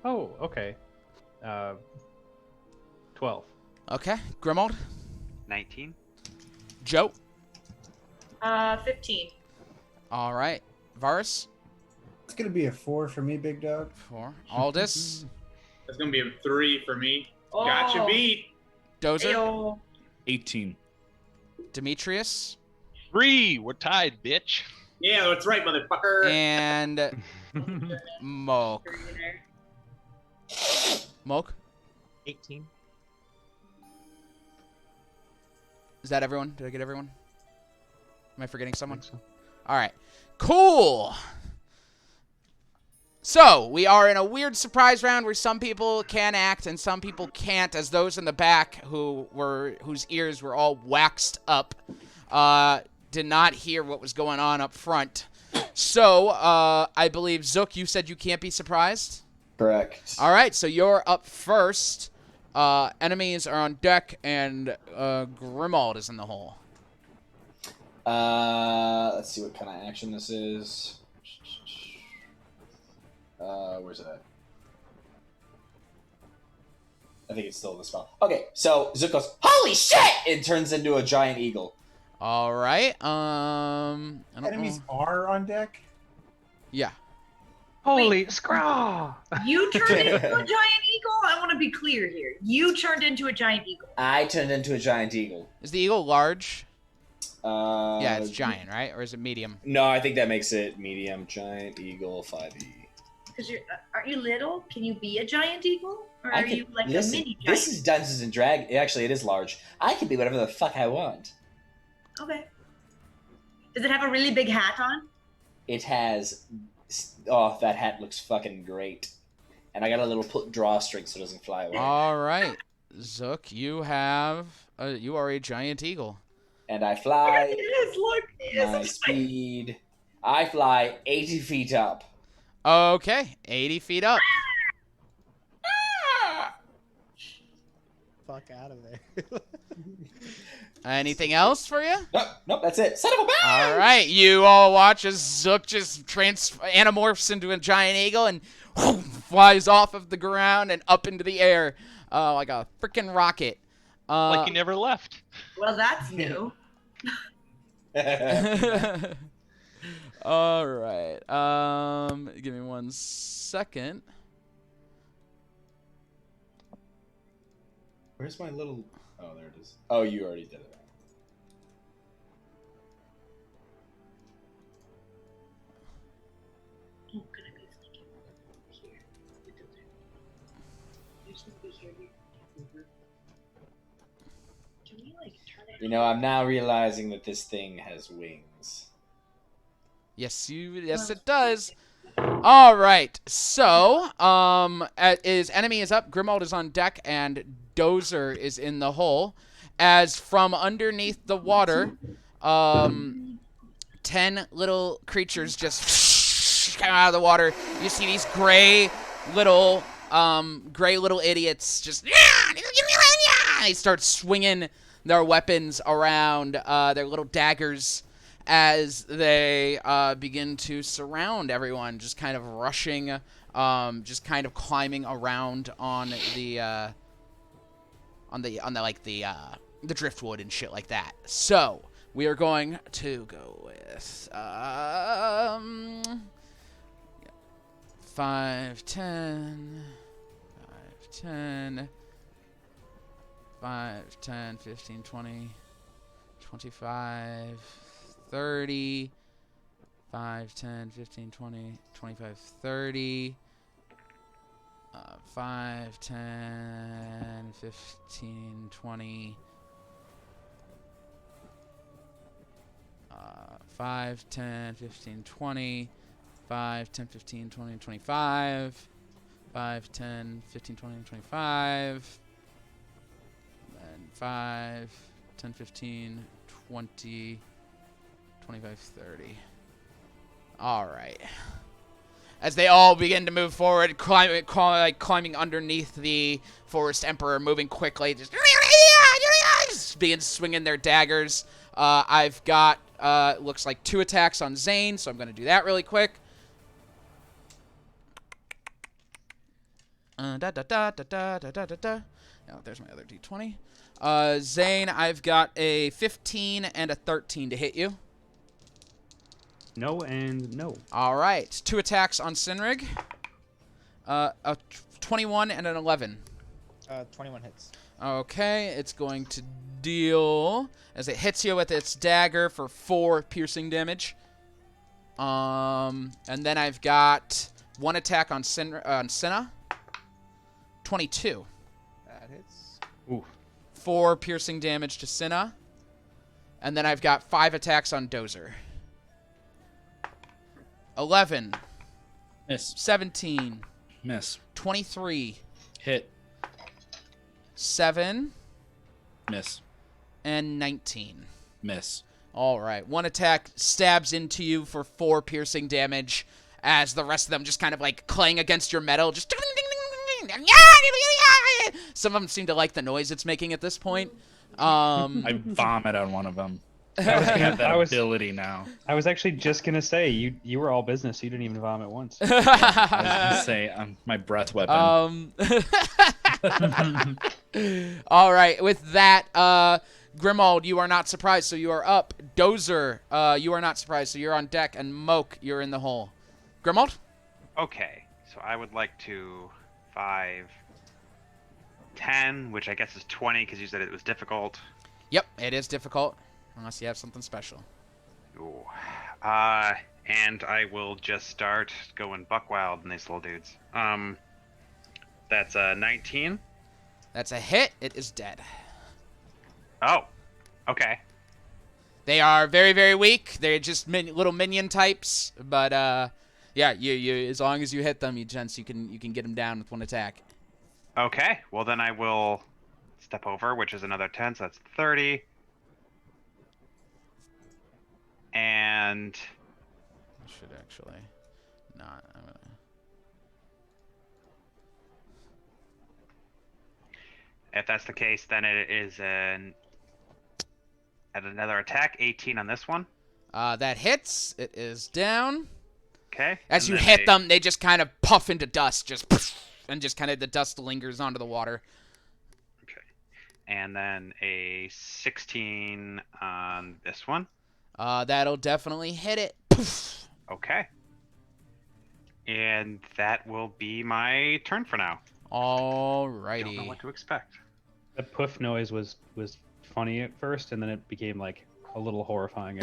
Oh, okay. 12. Okay. Grimold? 19. Joe? 15. All right. Varus? It's gonna be a 4 for me, big dog. 4. Aldous? That's gonna be a 3 for me. Oh. Gotcha beat. Dozer? Ayo. 18. Demetrius? 3. We're tied, bitch. Yeah, that's right, motherfucker. And Moke. Moke? 18. Is that everyone? Did I get everyone? Am I forgetting someone? So. All right. Cool. So, we are in a weird surprise round where some people can act and some people can't, as those in the back whose ears were all waxed up did not hear what was going on up front. So, I believe, Zook, you said you can't be surprised? Correct. All right, so you're up first. Enemies are on deck, and Grimold is in the hole. Let's see what kind of action this is. Where's it at? I think it's still in the spell. Okay, so Zook goes, "Holy shit!" It turns into a giant eagle. All right. Enemies are on deck. Yeah. Holy scraw! You turned into a giant eagle? I want to be clear here. You turned into a giant eagle. I turned into a giant eagle. Is the eagle large? Yeah, Yeah, it's giant, right? Or is it medium? No, I think that makes it medium. Giant eagle 5e. Because aren't you little? Can you be a giant eagle? Or are you like listen, a mini giant? This is Dungeons and Dragons. Actually, it is large. I can be whatever the fuck I want. Okay. Does it have a really big hat on? It has. Oh, that hat looks fucking great. And I got a little drawstring so it doesn't fly away. All right. Zook, you are a giant eagle. And I fly. It is, look. It is My speed. I fly 80 feet up. Okay, 80 feet up. Fuck out of there. Anything else for you? Nope, that's it. Son of a bitch! All right, you all watch as Zook just anamorphs into a giant eagle and flies off of the ground and up into the air like a freaking rocket. Like he never left. Well, that's new. All right. Give me 1 second. Where's my little... Oh, there it is. Oh, you already did it. You know, I'm now realizing that this thing has wings. Yes, it does. All right. So, enemy is up, Grimold is on deck, and Dozer is in the hole. As from underneath the water, 10 little creatures just come out of the water. You see these gray little idiots just they start swinging their weapons around, their little daggers, as they begin to surround everyone, just kind of rushing, just kind of climbing around on the driftwood and shit like that. So we are going to go with 5, 10, 5, 10, 15, 20, 25, 30, 5, 10, 15, 20, 25, 30, 5, 10, 15, 20, 5, 10, 15, 20, 5, 10, 15, 20, 25, 5, 10, 15, 20, 25, and 5, 10, 15, 20, 25, 30. All right. As they all begin to move forward, climbing underneath the Forest Emperor, moving quickly, just being swinging their daggers. I've got, looks like 2 attacks on Zane, so I'm going to do that really quick. Oh, there's my other d20. Zane, I've got a 15 and a 13 to hit you. No and no. All right. 2 attacks on Cynwrig. A 21 and an 11. 21 hits. Okay, it's going to deal, as it hits you with its dagger, for 4 piercing damage. And then I've got 1 attack on Cinna. 22. That hits. Ooh. 4 piercing damage to Cinna. And then I've got 5 attacks on Dozer. 11. Miss. 17. Miss. 23. Hit. 7. Miss. And 19. Miss. All right. 1 attack stabs into you for 4 piercing damage as the rest of them just kind of like clang against your metal. Just some of them seem to like the noise it's making at this point. I vomit on one of them. I have that ability now. I was actually just gonna say you were all business. You didn't even vomit once. I was gonna say my breath weapon. All right. With that, Grimald, you are not surprised, so you are up. Dozer, you are not surprised, so you're on deck, and Moke, you're in the hole. Grimald? Okay, so I would like to 5, 10, which I guess is 20 because you said it was difficult. Yep, it is difficult, unless you have something special. Ooh. And I will just start going buck wild in these little dudes. That's a 19. That's a hit. It is dead. Oh, okay. They are very, very weak. They're just little minion types, but yeah, you as long as you hit them, you can get them down with 1 attack. Okay, well then I will step over, which is another 10, so that's 30. And I should actually not. I'm gonna... If that's the case, then it is at another attack, 18 on this one. That hits. It is down. Okay. As you hit them, they just kind of puff into dust, and just kind of the dust lingers onto the water. Okay. And then a 16 on this one. That'll definitely hit it. Okay. And that will be my turn for now. Alrighty. Don't know what to expect. The poof noise was funny at first, and then it became like a little horrifying.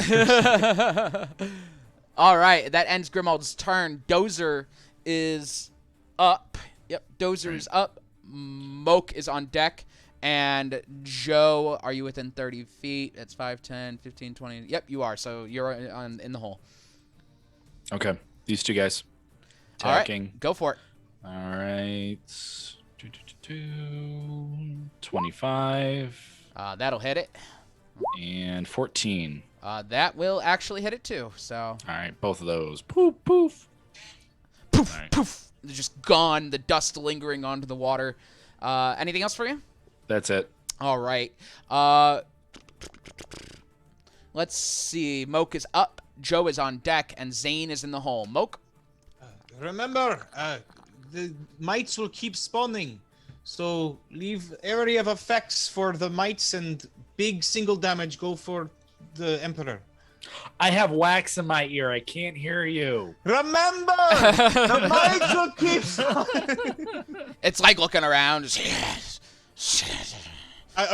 All right, that ends Grimald's turn. Dozer is up. Yep, Dozer is up. Moke is on deck. And Joe, are you within 30 feet? That's 5, 10, 15, 20. Yep, you are. So you're in the hole. Okay, these 2 guys. Attacking. All right, go for it. All right. 25. That'll hit it. And 14. That will actually hit it too. So. All right, both of those. Poof, poof. Poof, right. Poof. They're just gone. The dust lingering onto the water. Anything else for you? That's it. All right. Let's see. Moke is up. Joe is on deck, and Zane is in the hole. Moke? Remember, the mites will keep spawning. So leave area of effects for the mites and big single damage go for the Emperor. I have wax in my ear. I can't hear you. Remember, the mites will keep spawning. It's like looking around. Okay,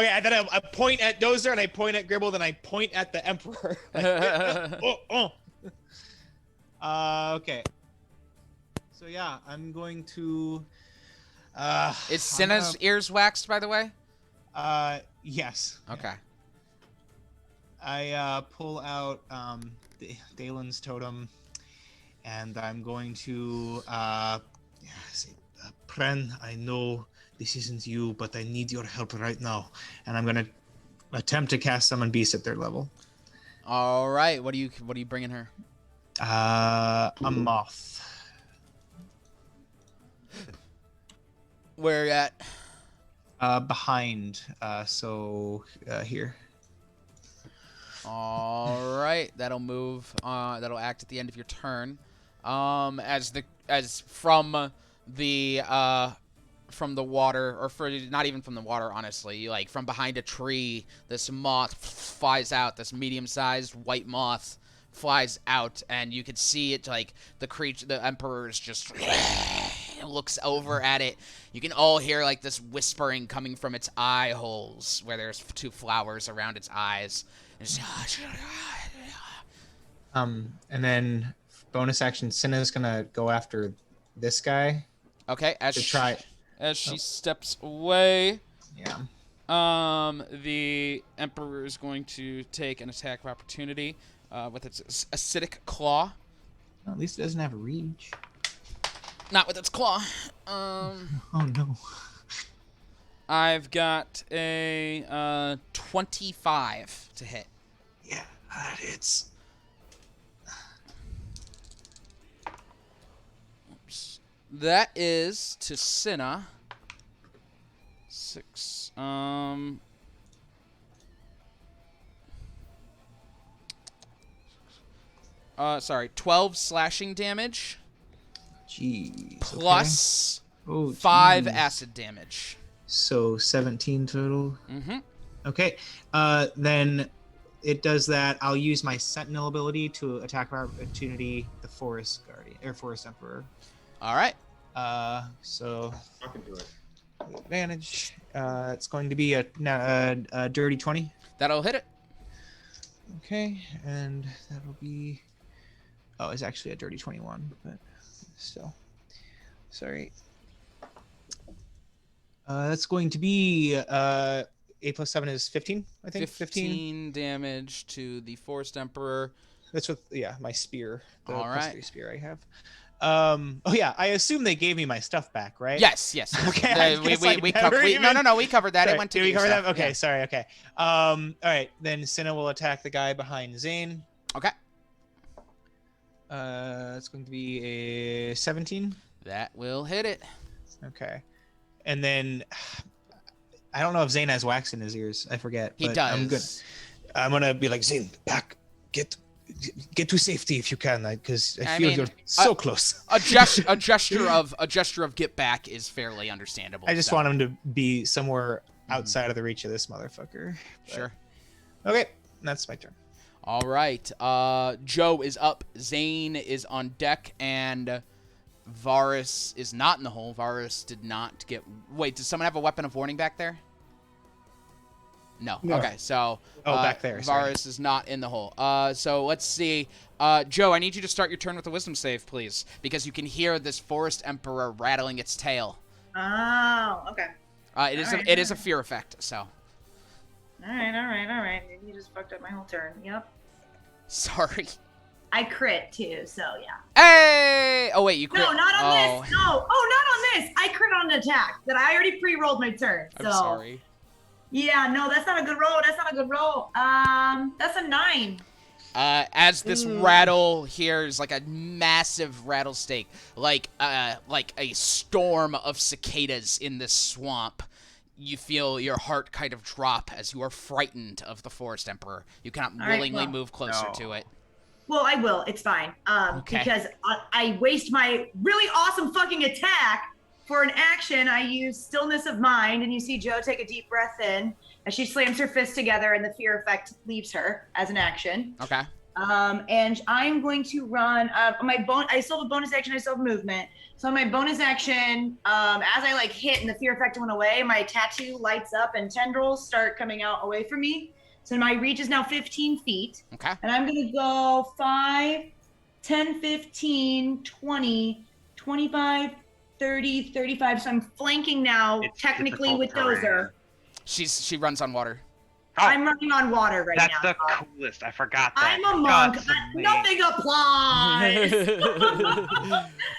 and then I point at Dozer, and I point at Gribble, then I point at the Emperor. Okay. So yeah, I'm going to. Is Cinna's ears waxed, by the way? Yes. Okay. I pull out Dalen's totem, and I'm going to say, Pren, I know this isn't you, but I need your help right now, and I'm going to attempt to cast Summon Beast at their level. All right. What are you bringing her? A moth. Where at? Behind. Here. All right, that'll move. That'll act at the end of your turn. As from the water, or not even from the water, honestly, like from behind a tree, this moth flies out. This medium-sized white moth flies out, and you can see it, like the emperor's just looks over at it. You can all hear like this whispering coming from its eye holes, where there's 2 flowers around its eyes. And then bonus action, Cinna's gonna go after this guy. Okay, as she steps away. Yeah. The Emperor is going to take an attack of opportunity with its acidic claw. Well, at least it doesn't have reach. Not with its claw. Oh no. I've got a 25 to hit. Yeah, that hits. Oops. That is to Cinna. 6. Sorry, 12 slashing damage. Jeez. Plus okay. 5 acid damage. So 17 total. Mm-hmm. Okay. Then it does that. I'll use my Sentinel ability to attack of opportunity the Forest Guardian or Forest Emperor. All right. So I can do it. Advantage. It's going to be a dirty 20. That'll hit it. Okay, and that'll be. Oh, it's actually a dirty 21, but still. Sorry. That's going to be 8 plus 7 is 15, I think. 15 damage to the Forest Emperor. That's with my spear. The All right. +3 spear I have. Oh yeah, I assume they gave me my stuff back, right? Yes. Okay. We covered that. Sorry, It went to did we cover stuff. that? Okay, Yeah. sorry. Okay. All right. Then Cinna will attack the guy behind Zane. Okay. It's going to be a 17. That will hit it. Okay. And then I don't know if Zane has wax in his ears. I forget. He but does. I'm good. I'm gonna be like, Zane, back, get to safety if you can, because I feel you're so close. A gesture of get back is fairly understandable. I just want him to be somewhere outside of the reach of this motherfucker. But... Sure. Okay, that's my turn. All right. Joe is up. Zane is on deck, and Varus is not in the hole. Varus did not get... Wait, does someone have a weapon of warning back there? No. Okay, so... back there. Sorry. Varus is not in the hole. So let's see. Joe, I need you to start your turn with a wisdom save, please, because you can hear this Forest Emperor rattling its tail. Oh, okay. It is a fear effect, so... All right. You just fucked up my whole turn. Yep. Sorry. I crit too, so yeah. Hey! Oh wait, you crit. No, not on this. No. Oh, not on this. I crit on an attack that I already pre-rolled my turn. So. I'm sorry. Yeah, no, that's not a good roll. That's a 9. As this rattle hears like a massive rattlesnake, like a storm of cicadas in this swamp, you feel your heart kind of drop as you are frightened of the Forest Emperor. You cannot willingly move closer to it. Well, I will. It's fine. Okay. Because I waste my really awesome fucking attack for an action. I use Stillness of Mind, and you see Joe take a deep breath in as she slams her fists together, and the fear effect leaves her as an action. Okay. And I'm going to run. I still have a bonus action. I still have movement. So my bonus action, as I hit and the fear effect went away, my tattoo lights up and tendrils start coming out away from me. So my reach is now 15 feet. Okay. And I'm going to go 5, 10, 15, 20, 25, 30, 35. So I'm flanking now, technically with Dozer. She runs on water. Oh, I'm running on water right now. That's the coolest. I forgot that. I'm a monk. Nothing applies.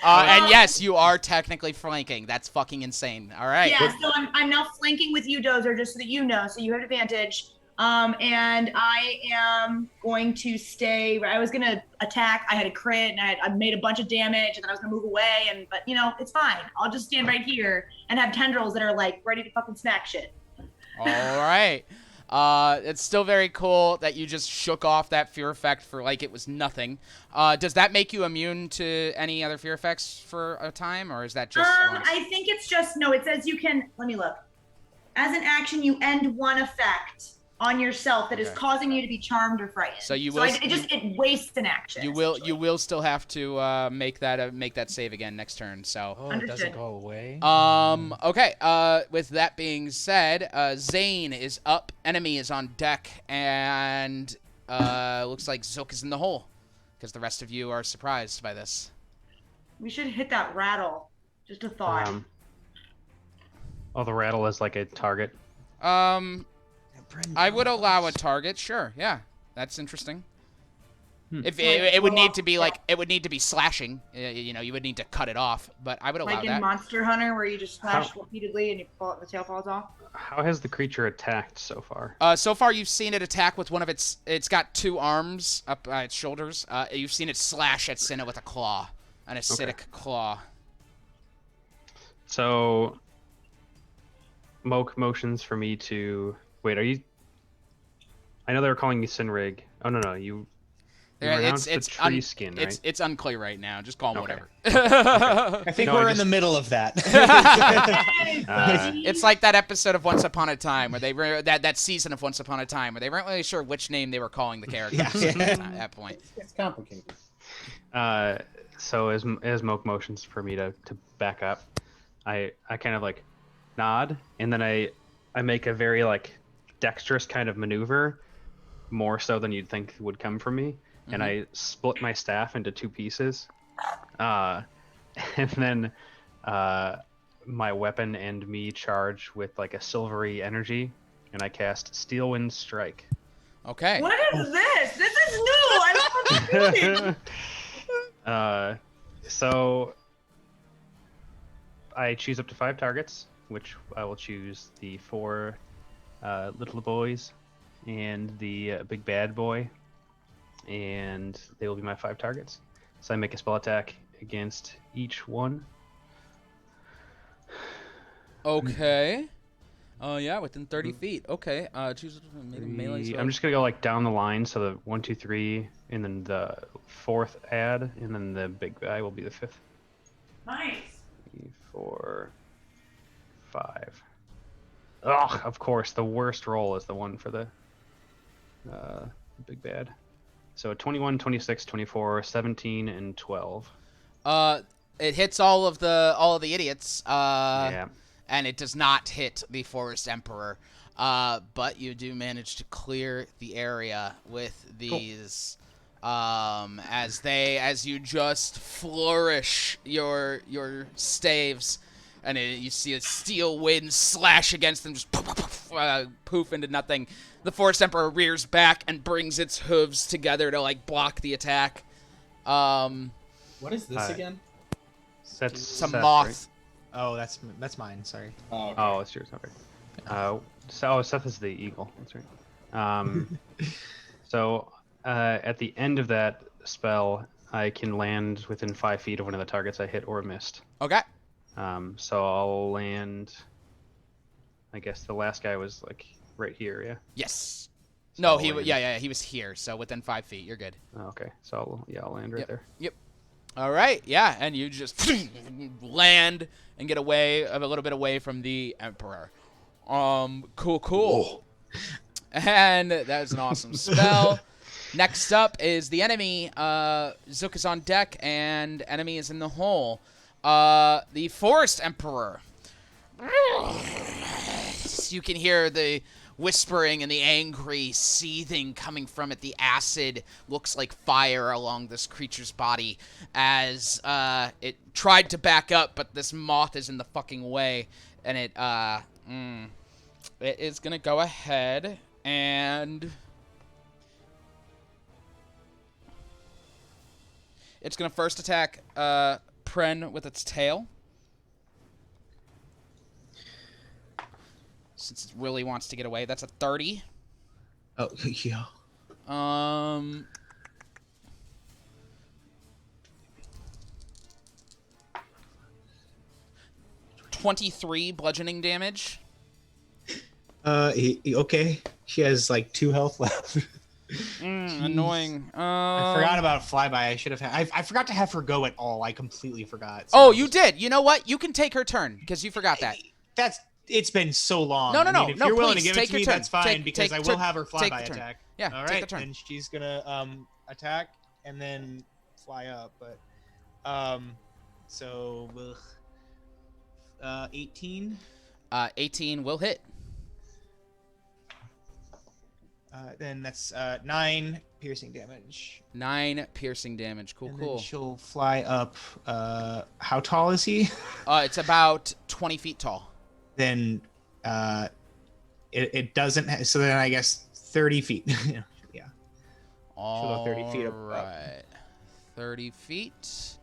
And yes, you are technically flanking. That's fucking insane. All right. Yeah, so I'm now flanking with you, Dozer, just so that you know. So you have advantage. And I am going to stay. I was gonna attack. I had a crit, and I made a bunch of damage, and then I was gonna move away. But it's fine. I'll just stand right here and have tendrils that are like ready to fucking smack shit. All right. It's still very cool that you just shook off that fear effect for like it was nothing. Does that make you immune to any other fear effects for a time, or is that just? I think it's just no. It says you can. Let me look. As an action, you end one effect on yourself that is causing you to be charmed or frightened. So you will. It wastes an action. You will still have to make that save again next turn. So. Oh, it doesn't go away. Okay. With that being said, Zane is up. Enemy is on deck, and looks like Zook is in the hole, because the rest of you are surprised by this. We should hit that rattle. Just a thought. The rattle is like a target. I would allow a target. Sure. Yeah. That's interesting. If it would need to be like it would need to be slashing. You would need to cut it off. But I would allow like in that. Monster Hunter, where you just slash repeatedly and the tail falls off. How has the creature attacked so far? So far, you've seen it attack with one of its. It's got two arms up its shoulders. You've seen it slash at Cinna with a claw, an acidic claw. So, Moke motions for me to wait. Are you? I know they were calling you Cynwrig. Oh no, you. It's Treeskin, right? It's unclear right now. Just call them whatever. I think we're in the middle of that. It's like that episode of Once Upon a Time where they were that season of Once Upon a Time where they weren't really sure which name they were calling the characters at that point. It's complicated. So as Moke motions for me to back up, I kind of like nod, and then I make a very like dexterous kind of maneuver, more so than you'd think would come from me. And I split my staff into two pieces, and then my weapon and me charge with like a silvery energy, and I cast Steelwind Strike. Okay. What is this? This is new. I love what you're doing. So I choose up to 5 targets, which I will choose the 4 little boys and the big bad boy. And they will be my 5 targets. So I make a spell attack against each one. Okay. Yeah, within 30 feet. Okay. Choose melee. I'm just gonna go like down the line. So the 1, 2, 3, and then the 4th add, and then the big guy will be the 5th. Nice. 3, 4, 5. Ugh, of course, the worst roll is the one for the big bad. So 21, 26, 24, 17, and 12. It hits all of the idiots. Yeah. And it does not hit the Forest Emperor. But you do manage to clear the area with these. As you just flourish your staves, and you see a steel wind slash against them, just poof into nothing. The Forest Emperor rears back and brings its hooves together to like block the attack. What is this again? That's some Seth, moth. right? Oh, that's mine. Sorry. Oh, okay. Oh, it's yours. Okay. So Seth is the eagle. That's right. So at the end of that spell, I can land within 5 feet of one of the targets I hit or missed. Okay. So I'll land. I guess the last guy was like right here. Yeah. Yes. So No, I'll he was here. So within 5 feet, you're good. Okay. So I'll land right there. Yep. All right. Yeah, and you just land and get away a little bit away from the Emperor. Cool. Whoa. And that was an awesome spell. Next up is the enemy. Zook is on deck, and enemy is in the hole. The Forest Emperor. You can hear the whispering and the angry seething coming from it. The acid looks like fire along this creature's body as it tried to back up, but this moth is in the fucking way, and it is gonna go ahead and it's gonna first attack Pren with its tail. Since it really wants to get away. That's a 30. Oh, yeah. 23 bludgeoning damage. Okay. She has like 2 health left. Annoying. I forgot about flyby. I should have. I forgot to have her go at all. I completely forgot. So you did. You know what? You can take her turn because you forgot that. It's been so long. No. If you're willing to give it to me, turn. that's fine because I will have her flyby attack. Yeah. All right. Then she's gonna attack and then fly up. But so 18. 18 will hit. Then that's 9 piercing damage. 9 piercing damage. Cool. And then she'll fly up. How tall is he? It's about 20 feet tall. Then it doesn't. So then I guess 30 feet. Yeah. She'll go 30 feet up. Right. 30 feet.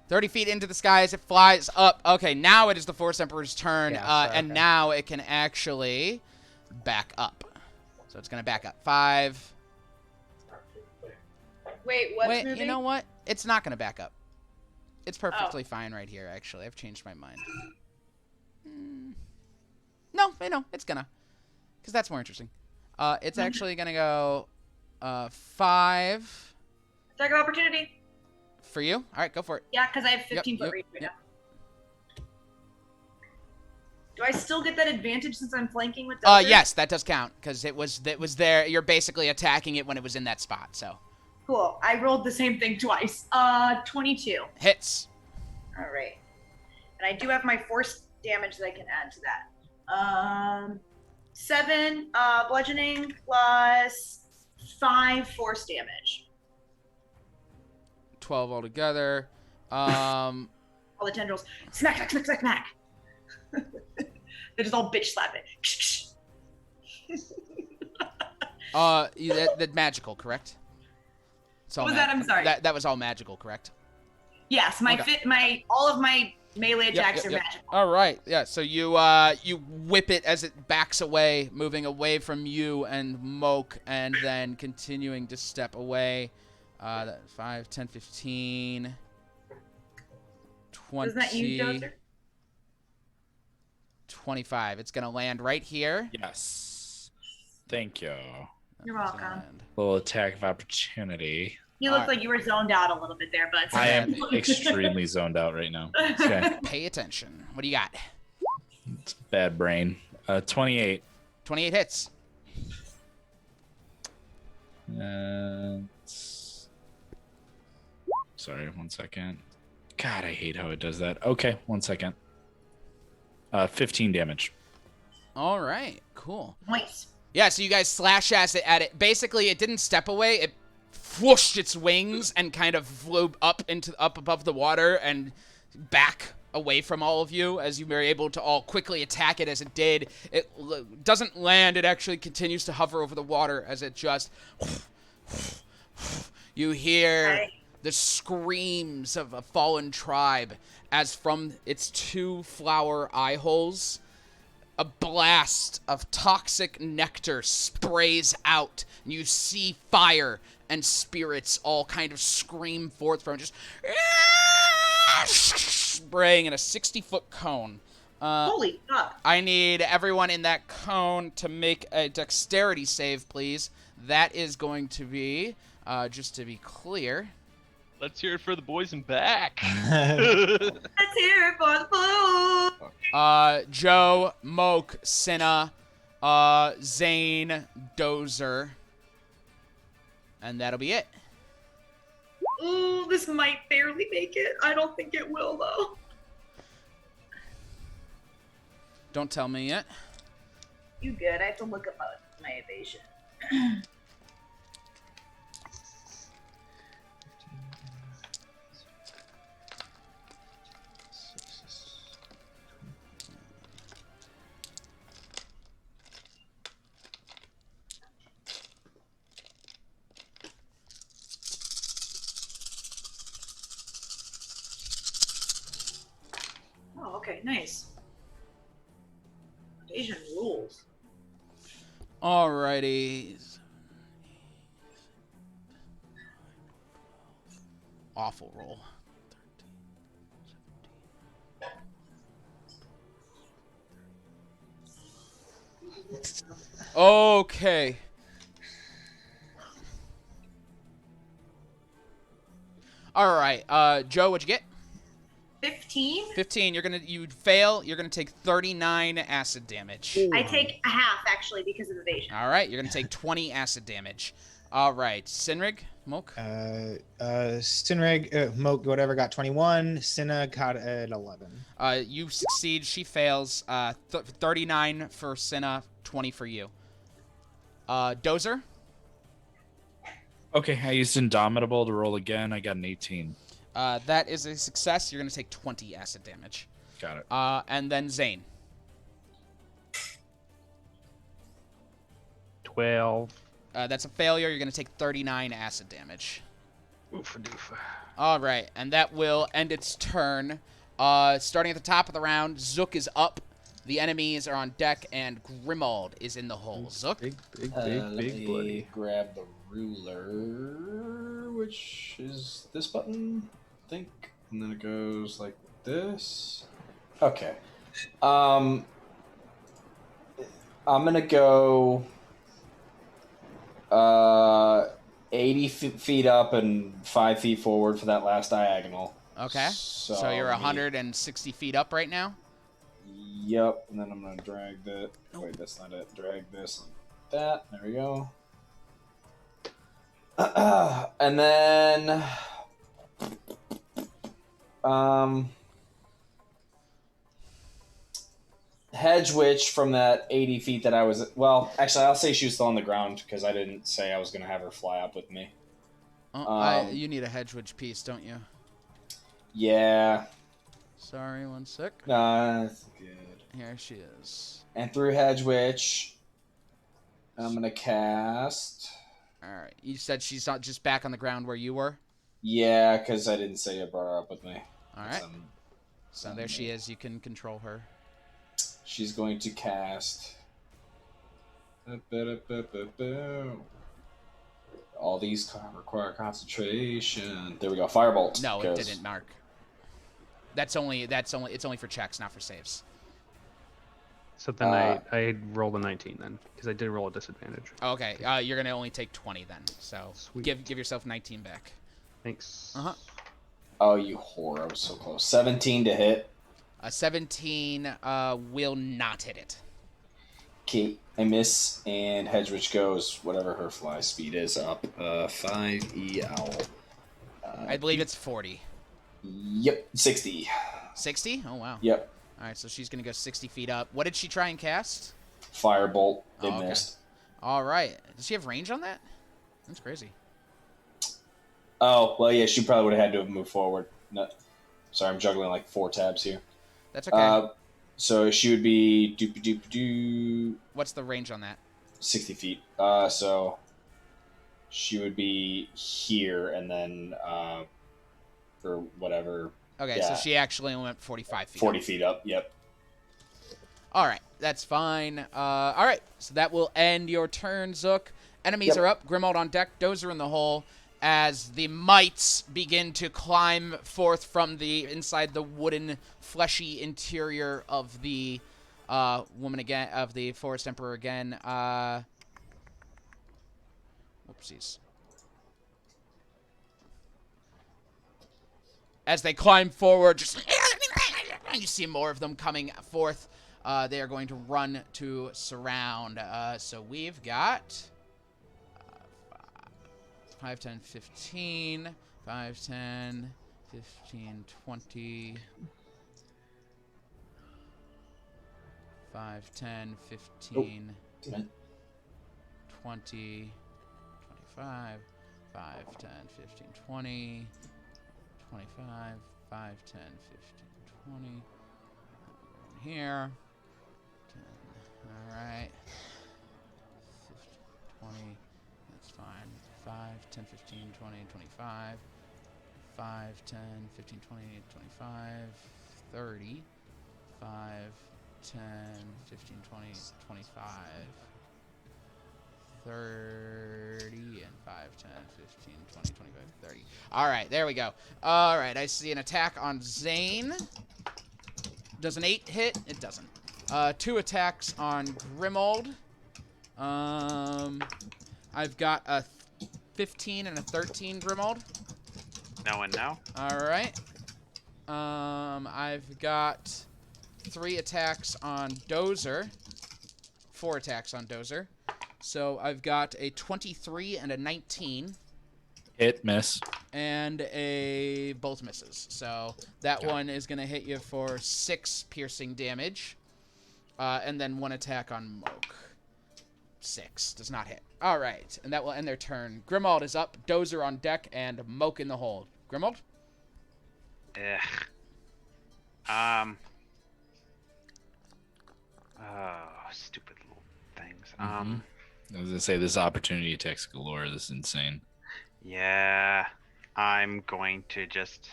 30 feet into the sky as it flies up. Okay, now it is the Force Emperor's turn, and now it can actually back up. So it's going to back up 5. Wait, what's Wait, moving? you know what? It's not going to back up. It's perfectly fine right here, actually. I've changed my mind. No, it's going to. Because that's more interesting. It's actually going to go 5. Attack of opportunity. For you? All right, go for it. Yeah, because I have 15-foot reach right now. Do I still get that advantage since I'm flanking with Delta? Yes, that does count because it was there. You're basically attacking it when it was in that spot. So. Cool. I rolled the same thing twice. 22. Hits. All right. And I do have my force damage that I can add to that. 7 bludgeoning plus 5 force damage. 12 altogether. All the tendrils. Smack, smack, smack, smack, smack. They just all bitch slap it. That magical, correct? What was that? I'm sorry. That was all magical, correct? Yes, all of my melee attacks are magical. All right, yeah. So you whip it as it backs away, moving away from you and Moke, and then continuing to step away. 5, 10, 15, 20. Isn't that you, Dozer? 25. It's gonna land right here. Yes. Thank you. You're welcome. Little attack of opportunity. You look like you were zoned out a little bit there, but I am extremely zoned out right now. Okay. Pay attention. What do you got? It's bad brain. 28. 28 hits. Sorry, 1 second. God, I hate how it does that. Okay, 1 second. 15 damage. All right, cool. Nice. Yeah, so you guys slash at it. Basically, it didn't step away. It whooshed its wings and kind of flew up above the water and back away from all of you as you were able to all quickly attack it as it did. It doesn't land. It actually continues to hover over the water as it just... You hear the screams of a fallen tribe as from its 2 flower eye holes, a blast of toxic nectar sprays out, and you see fire and spirits all kind of scream forth from just spraying in a 60-foot cone. Holy fuck. I need everyone in that cone to make a dexterity save, please. That is going to be, just to be clear... Let's hear it for the boys in back. Let's hear it for the boys. Joe, Moke, Cinna, Zane, Dozer. And that'll be it. Ooh, this might barely make it. I don't think it will, though. Don't tell me yet. You good? I have to look up my evasion. Oh, okay, nice. Asian rules. Alrighty. Awful roll. Okay. All right. Joe, what'd you get? 15. 15. You fail. You're gonna take 39 acid damage. I take a half actually because of evasion. All right. You're gonna take 20 acid damage. All right. Cynwrig, Moke. Cynwrig, Moke, whatever, got 21. Cinna got an 11. You succeed. She fails. 39 for Cinna, 20 for you. Dozer. Okay, I used Indomitable to roll again. I got an 18. That is a success. You're going to take 20 acid damage. Got it. And then Zane. 12. That's a failure. You're going to take 39 acid damage. Oofa doofa. All right, and that will end its turn. Starting at the top of the round, Zook is up. The enemies are on deck, and Grimald is in the hole. Zook? Big Let me grab the ruler, which is this button, I think. And then it goes like this. Okay. I'm gonna go 80 feet up and 5 feet forward for that last diagonal. Okay. So you're 160 feet up right now? Yep. And then I'm gonna drag that. Wait, that's not it. Drag this like that. There we go. And then Hedge Witch from that 80 feet that I was... Well, actually, I'll say she was still on the ground because I didn't say I was going to have her fly up with me. You need a Hedge Witch piece, don't you? Yeah. Sorry, one sec. Nah, that's good. Here she is. And through Hedge Witch, I'm going to cast... Alright, you said she's not just back on the ground where you were? Yeah, because I didn't say I brought her up with me. Alright. So there she is. You can control her. She's going to cast... All these require concentration. There we go. Firebolt. No, it didn't, Mark. It's only for checks, not for saves. So then I rolled a 19 then, because I did roll a disadvantage. Okay, you're gonna only take 20 then. So give yourself 19 back. Thanks. Oh, you whore! I was so close. 17 to hit. 17 will not hit it. Okay, I miss, and Hedgewitch goes whatever her fly speed is up. 5e owl. I believe it's 40. Yep, 60. 60? Oh wow. Yep. All right, so she's gonna go 60 feet up. What did she try and cast? Firebolt. It missed. All right. Does she have range on that? That's crazy. Oh well, yeah. She probably would have had to have moved forward. No, sorry, I'm juggling like 4 tabs here. That's okay. So she would be What's the range on that? 60 feet. So she would be here, and then or whatever. Okay, yeah. So she actually went 45 feet. 40 feet up. Yep. All right, that's fine. All right, so that will end your turn, Zook. Enemies are up. Grimald on deck. Dozer in the hole. As the mites begin to climb forth from inside the wooden, fleshy interior of the woman again, of the Forest Emperor again. Whoopsies. As they climb forward, just you see more of them coming forth. They are going to run to surround. So we've got 5, 10, 15, 5, 10, 15, 20, 5, 10, 15, 20, 25, 5, 10, 15, 20, 25, 5, 10, 15, 20. Here. 10. All right. 15, 20. That's fine. 5, 10, 15, 20, 25. 5, 10, 15, 20, 25. 30. 5, 10, 15, 20, 25. 30, and 5, 10, 15, 20, 25, 30. All right, there we go. All right, I see an attack on Zane. Does an 8 hit? It doesn't. 2 attacks on Grimold. I've got a 15 and a 13 Grimold. No and no. All right. I've got 3 attacks on Dozer. 4 attacks on Dozer. So I've got a 23 and a 19. Hit, miss. And both misses. So that one is going to hit you for 6 piercing damage. And then 1 attack on Moke. 6. Does not hit. All right. And that will end their turn. Grimold is up. Dozer on deck. And Moke in the hole. Grimold? Oh, stupid little things. I was gonna say this opportunity attacks galore. This is insane. Yeah, I'm going to just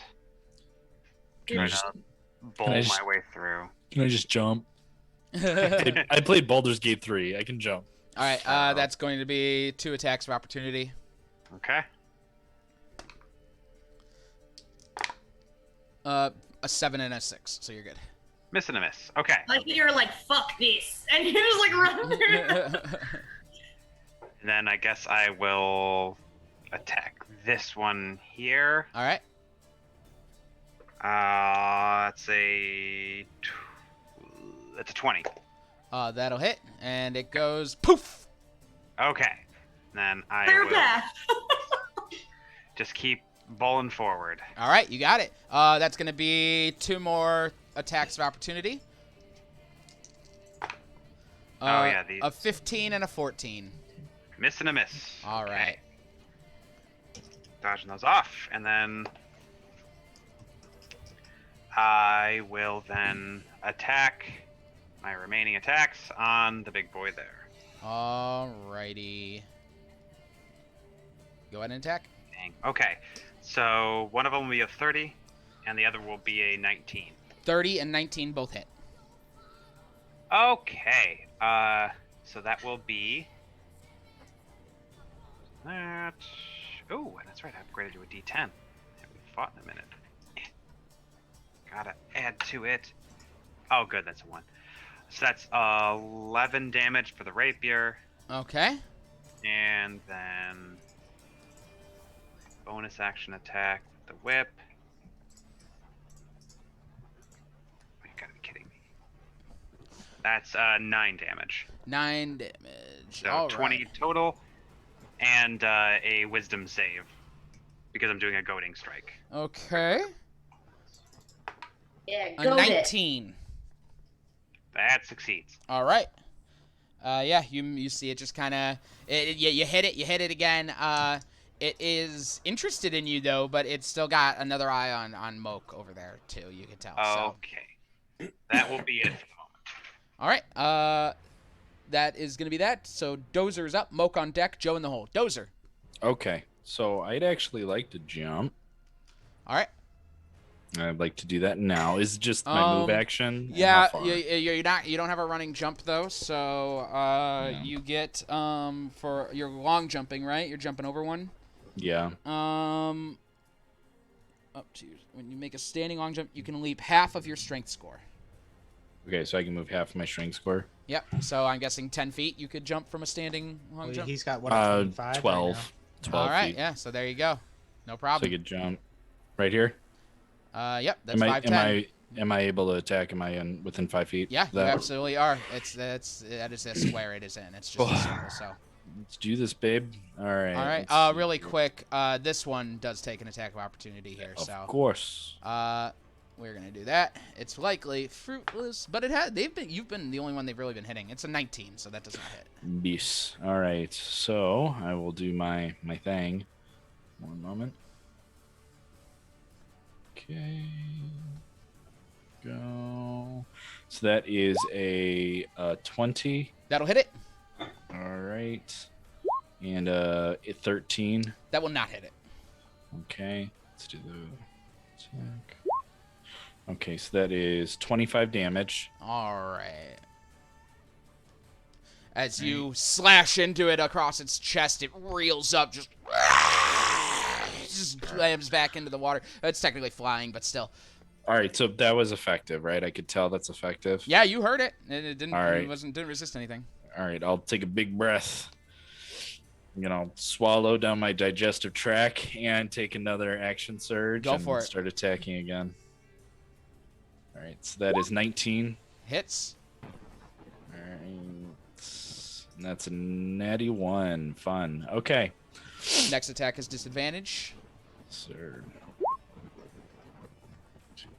Can I just bowl can I just- my way through. Can I just jump? I played Baldur's Gate 3. I can jump. All right. That's going to be 2 attacks of opportunity. Okay. A 7 and a 6, so you're good. Miss and a miss. Okay. Like you're like, fuck this, and you just like run through. Then I guess I will attack this one here. All right. That's a 20. That'll hit, and it goes poof. Okay. Then I Clear will path. just keep bowling forward. All right, you got it. That's going to be 2 more attacks of opportunity. Yeah, these. A 15 and a 14. Miss and a miss. All right. Dodging those off, and then I will then attack my remaining attacks on the big boy there. All righty. Go ahead and attack. Dang. Okay, so one of them will be a 30, and the other will be a 19. 30 and 19 both hit. Okay, so that will be that. Oh, that's right, I upgraded to a D10. Haven't fought in a minute. Gotta add to it. Oh, good, that's a 1. So that's 11 damage for the rapier. Okay. And then bonus action attack with the whip. You gotta be kidding me. That's 9 damage. 9 damage. So All 20 right. total, and a wisdom save because I'm doing a goading strike. Okay. Yeah, A go 19. That succeeds. All right. Yeah, you see it just kind of you hit it again. It is interested in you though, but it's still got another eye on Moke over there too. You can tell. So. Okay, that will be it for the moment. All right. That is gonna be that. So Dozer's up. Moke on deck. Joe in the hole. Dozer. Okay, so I'd actually like to jump. All right. I'd like to do that now. Is it just my move action? Yeah, How far? you don't have a running jump though, so No. you get for your long jumping, right? You're jumping over one. Yeah. Up to when you make a standing long jump, you can leap half of your strength score. Okay, so I can move half of my strength score. Yep. So I'm guessing 10 feet you could jump from a standing long jump. He's got what? 12. 12 All right. feet. Yeah. So there you go. No So I problem. could jump right here. Yep. That's am 5'10". am I able to attack? Am I within 5 feet? Yeah, you That- absolutely are. That is the square it is in. It's just a circle. So. Let's do this, babe. All right. All right. let's see. Really quick. This one does take an attack of opportunity here. Of So. course. We're gonna do that. It's likely fruitless, but you've been the only one they've really been hitting. It's a 19, so that does not hit. Beast. All right. So I will do my thing. One moment. Okay. Go. So that is a 20. That'll hit it. All right. And a 13. That will not hit it. Okay. Let's do the attack. Okay, so that is 25 damage. All right. As you slash into it across its chest, it reels up, just slams back into the water. It's technically flying, but still. All right, so that was effective, right? I could tell that's effective. Yeah, you heard it. It didn't. All right. Didn't resist anything. All right, I'll take a big breath. Swallow down my digestive tract and take another action surge. Go for it. Start attacking again. All right, so that is 19. Hits. All right, and that's a natty 1. Fun. Okay. Next attack is disadvantage. Surge.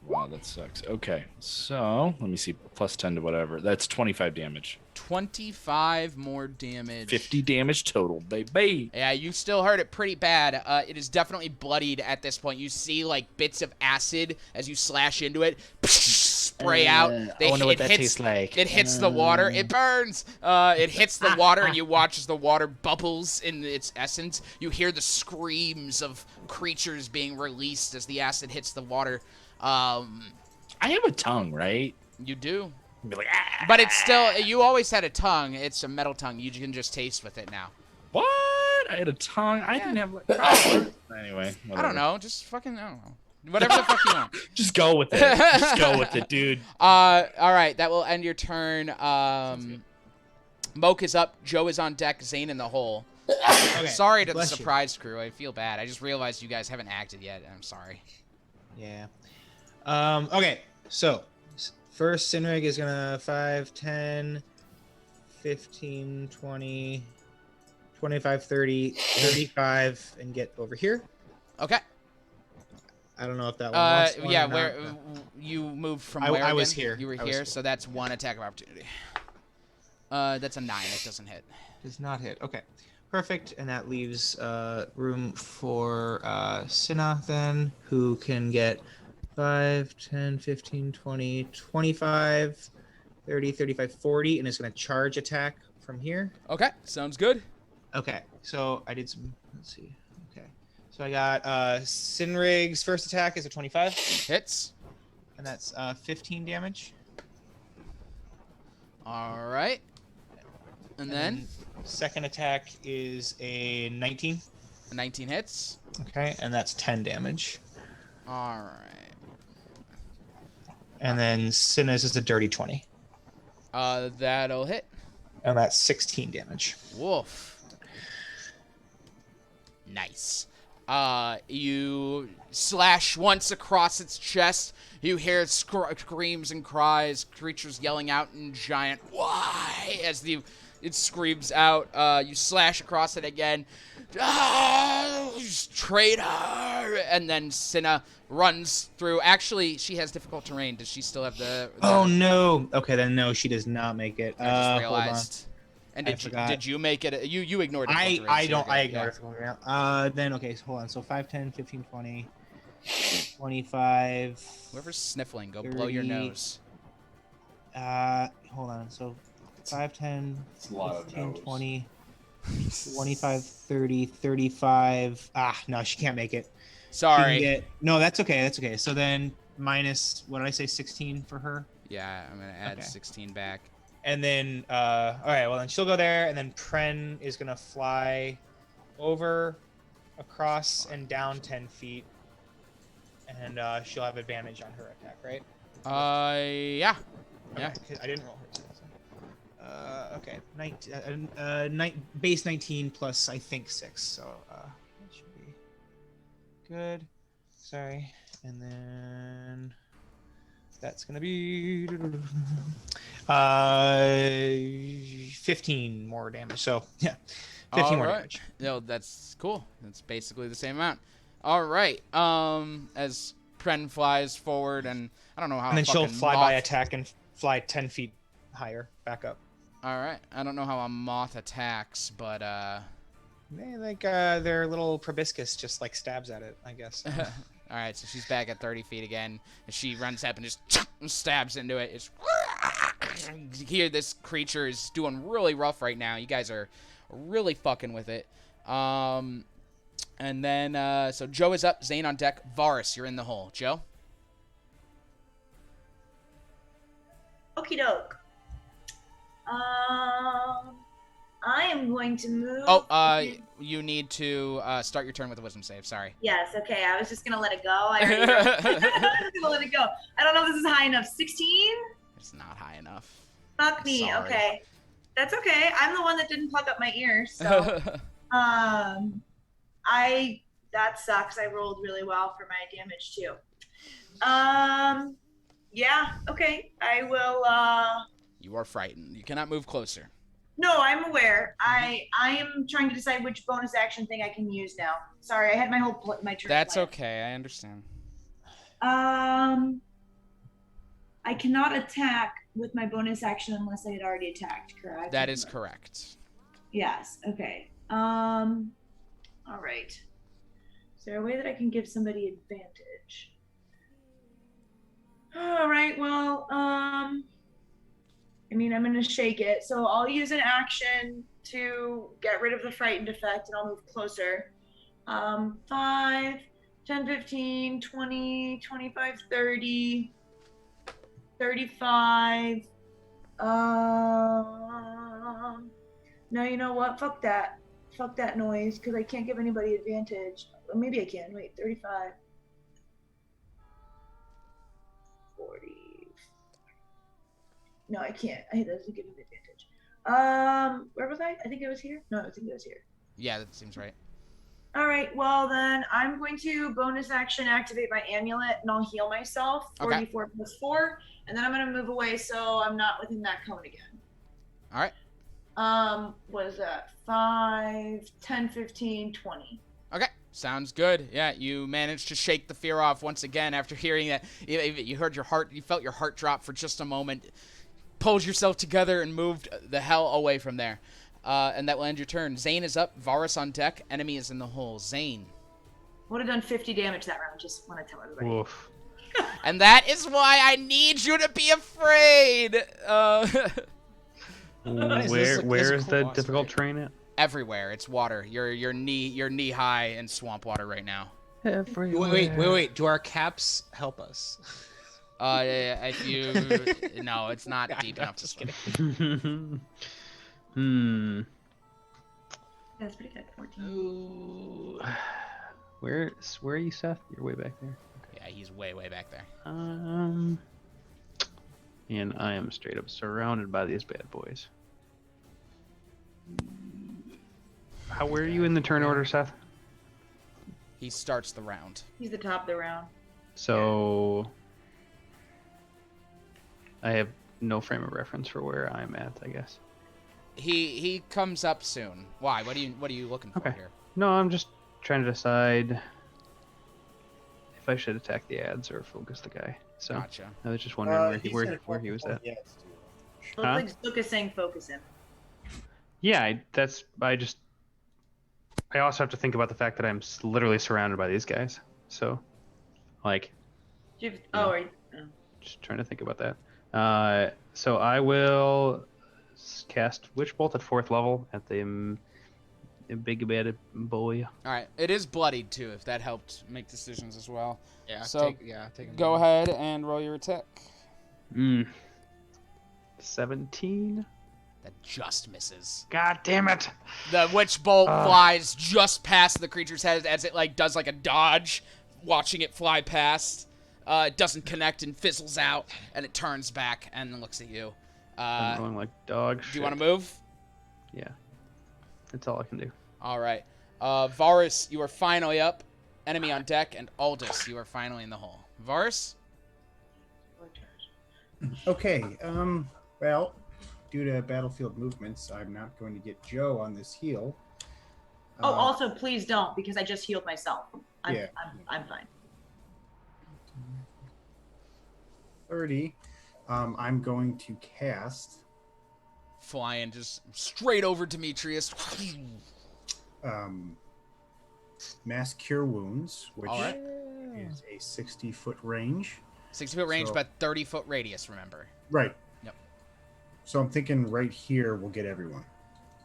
Wow, that sucks. Okay, so let me see. Plus 10 to whatever. That's 25 damage. 25 more damage. 50 damage total, baby. Yeah, you still hurt it pretty bad. It is definitely bloodied at this point. You see, like, bits of acid as you slash into it. Spray out. I wonder what that tastes like. It hits the water. It burns. It hits the water, and you watch as the water bubbles in its essence. You hear the screams of creatures being released as the acid hits the water. I have a tongue, right? You do. Be like, but it's still, you always had a tongue. It's a metal tongue. You can just taste with it now. What? I had a tongue. I didn't have anyway. Whatever. I don't know. Just fucking, I don't know. Whatever the fuck you want. Just go with it. Just go with it, dude. All right. That will end your turn. Moke is up. Joe is on deck. Zane in the hole. Okay. Sorry to Bless the you. surprise crew. I feel bad. I just realized you guys haven't acted yet. I'm sorry. Yeah. Okay, so first Cynwrig is gonna 5, 10, 15, 20, 25, 30, 35, and get over here. Okay. I don't know if that one wants one yeah, or where not. you moved from I where was again? here. You were I was here, here. so that's one attack of opportunity. That's a 9. It doesn't hit. Does not hit. Okay. Perfect. And that leaves room for Cinna then, who can get 5, 10, 15, 20, 25, 30, 35, 40, and is going to charge attack from here. Okay, sounds good. Okay, so I did some, let's see. Okay, so I got Cynwrig's first attack is a 25. Hits. And that's 15 damage. All right. And then? Second attack is a 19. A 19 hits. Okay, and that's 10 damage. All right. And then Cinna's is a dirty 20. That'll hit. And that's 16 damage. Woof. Nice. You slash once across its chest. You hear screams and cries, creatures yelling out in giant "Why?" as it screams out. You slash across it again. Traitor! And then Cinna runs through. Actually, she has difficult terrain. Does she still have the Oh no! Okay, then no, she does not make it. I just realized. Hold on. And I did forgot. you make it? You ignored it. I ignored difficult terrain. Then okay, so hold on. So 5, 10, 15, 20, 25. Whoever's sniffling, go blow your 30. nose. Hold on. So 5, 10, It's a lot of 15, no's. 20, 25, 30, 35. No, she can't make it. Sorry. No, that's okay. That's okay. So then minus, what did I say, 16 for her? Yeah, I'm gonna add Okay. 16 back. And then, all right, well, then she'll go there, and then Pren is going to fly over, across, and down 10 feet. And she'll have advantage on her attack, right? Yeah. Okay, Yeah. 'cause I didn't roll her. Okay, base 19 plus, I think, 6. So that should be good. Sorry. And then that's going to be 15 more damage. So, yeah, 15 more damage. No, that's cool. That's basically the same amount. All right. As Pren flies forward, and I don't know how. And then she'll fucking fly by moth- attack and fly 10 feet higher, back up. All right. I don't know how a moth attacks, but Their little proboscis just like stabs at it, I guess. All right. So she's back at 30 feet again, and she runs up and just stabs into it. It's you hear this creature is doing really rough right now. You guys are really fucking with it. And then so Joe is up, Zane on deck, Varus, you're in the hole. Joe. Okie doke. I am going to move. Oh, you need to start your turn with a wisdom save. Sorry. Yes, okay. I was just going to let it go. I was just going to let it go. I don't know if this is high enough. 16? It's not high enough. Fuck me. Sorry. Okay. That's okay. I'm the one that didn't plug up my ears. So, that sucks. I rolled really well for my damage too. Yeah. Okay. I will. You are frightened. You cannot move closer. No, I'm aware. I am trying to decide which bonus action thing I can use now. Sorry, I had my my turn. That's okay. I understand. I cannot attack with my bonus action unless I had already attacked. Correct. That is correct. Yes. Okay. All right. Is there a way that I can give somebody advantage? All right. Well, I mean, I'm going to shake it. So I'll use an action to get rid of the frightened effect, and I'll move closer. 5, 10, 15, 20, 25, 30, 35. No, you know what? Fuck that. Fuck that noise, because I can't give anybody advantage. Or maybe I can. Wait, 35. 40. No, I can't. That doesn't give me advantage. Where was I? I think it was here. No, I think it was here. Yeah, that seems right. All right. Well, then I'm going to bonus action activate my amulet, and I'll heal myself. 44 plus 4, and then I'm going to move away so I'm not within that cone again. All right. What is that? 5, 10, 15, 20. Okay. Sounds good. Yeah, you managed to shake the fear off once again after hearing that. You heard your heart. You felt your heart drop for just a moment. Pulled yourself together and moved the hell away from there. And that will end your turn. Zane is up. Varus on deck. Enemy is in the hole. Zane. Would have done 50 damage that round. Just want to tell everybody. Oof. And that is why I need you to be afraid. Where's the difficult terrain at? Everywhere. It's water. You're knee high in swamp water right now. Everywhere. Wait. Do our caps help us? If you no, it's not deep enough to swim. That's pretty good. 14. Where are you, Seth? You're way back there. Yeah, he's way back there. And I am straight up surrounded by these bad boys. Where are you in the turn order, Seth? He starts the round. He's the top of the round. So I have no frame of reference for where I'm at, I guess. He comes up soon. Why? What are you looking for here? No, I'm just trying to decide if I should attack the ads or focus the guy. So gotcha. I was just wondering where he was at. Looks like Zook is saying focus him. Yeah, I also have to think about the fact that I'm literally surrounded by these guys. So, like, just trying to think about that. So I will cast Witch Bolt at 4th level at the big bad boy. All right, it is bloodied too. If that helped make decisions as well. Yeah. So take go ahead and roll your attack. 17. That just misses. God damn it! The witch bolt flies just past the creature's head as it does a dodge, watching it fly past. It doesn't connect and fizzles out, and it turns back and looks at you. I'm rolling like dog shit. Do you want to move? Yeah. That's all I can do. All right. Varus, you are finally up. Enemy on deck, and Aldous, you are finally in the hole. Varus? Okay. Well, due to battlefield movements, I'm not going to get Joe on this heal. Also, please don't, because I just healed myself. I'm fine. 30. I'm going to cast. Flying just straight over Demetrius. Mass Cure Wounds, which right. is a 60-foot range. 60-foot range, but 30-foot radius, remember. Right. Yep. So I'm thinking right here we'll get everyone.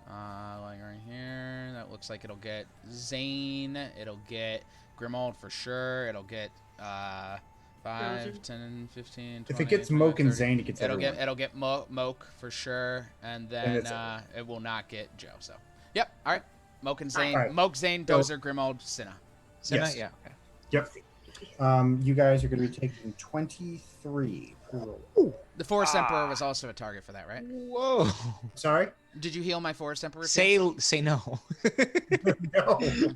Like right here, that looks like it'll get Zane. It'll get Grimald for sure. It'll get 5, 10, 15, 20, If it gets 25, Moke and 30. Zane, it gets everyone. It'll get Moke for sure, and then it's it will not get Joe. So, yep. All right. Moke and Zane. All right. Moke, Zane, Dozer, Grimald, Cinna. Yes. Yeah. Okay. Yep. You guys are going to be taking 23 per roll. The Forest Emperor was also a target for that, right? Whoa. Sorry? Did you heal my Forest Emperor? Say no. No. Okay.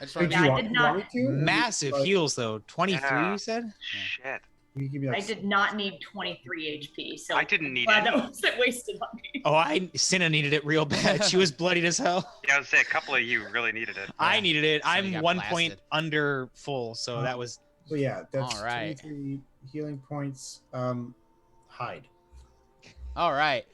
I just wanted Did to you I did not. want me to? Massive heals though. 23, Yeah. you said? Shit. You give me like I did not need 23 HP, so I didn't need glad it. that was wasted on me. Oh, Cinna needed it real bad. She was bloodied as hell. Yeah, I would say a couple of you really needed it. I needed it. So you I'm got 1 blasted. point under full, so that was. So yeah, that's All right. 23 healing points. Hide. All right.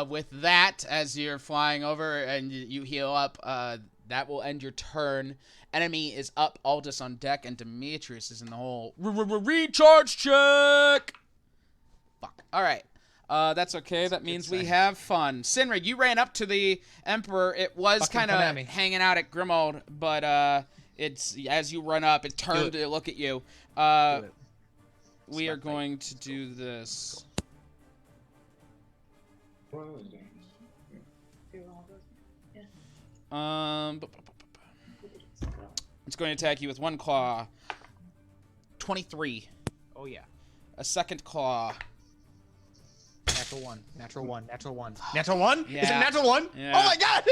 With that, as you're flying over and you heal up, that will end your turn. Enemy is up, Aldous on deck, and Demetrius is in the hole. Recharge check! Fuck. All right. That's okay. That means we have fun. Cynwrig, you ran up to the Emperor. It was Fucking kind come at of me. hanging out at Grimald, but it's as you run up, it turned to look at you. We are going to do this. It's going to attack you with one claw. 23. Oh yeah. A second claw. Natural one. Natural one. Natural one. Natural one? Yeah. Is it natural one? Yeah. Oh my god!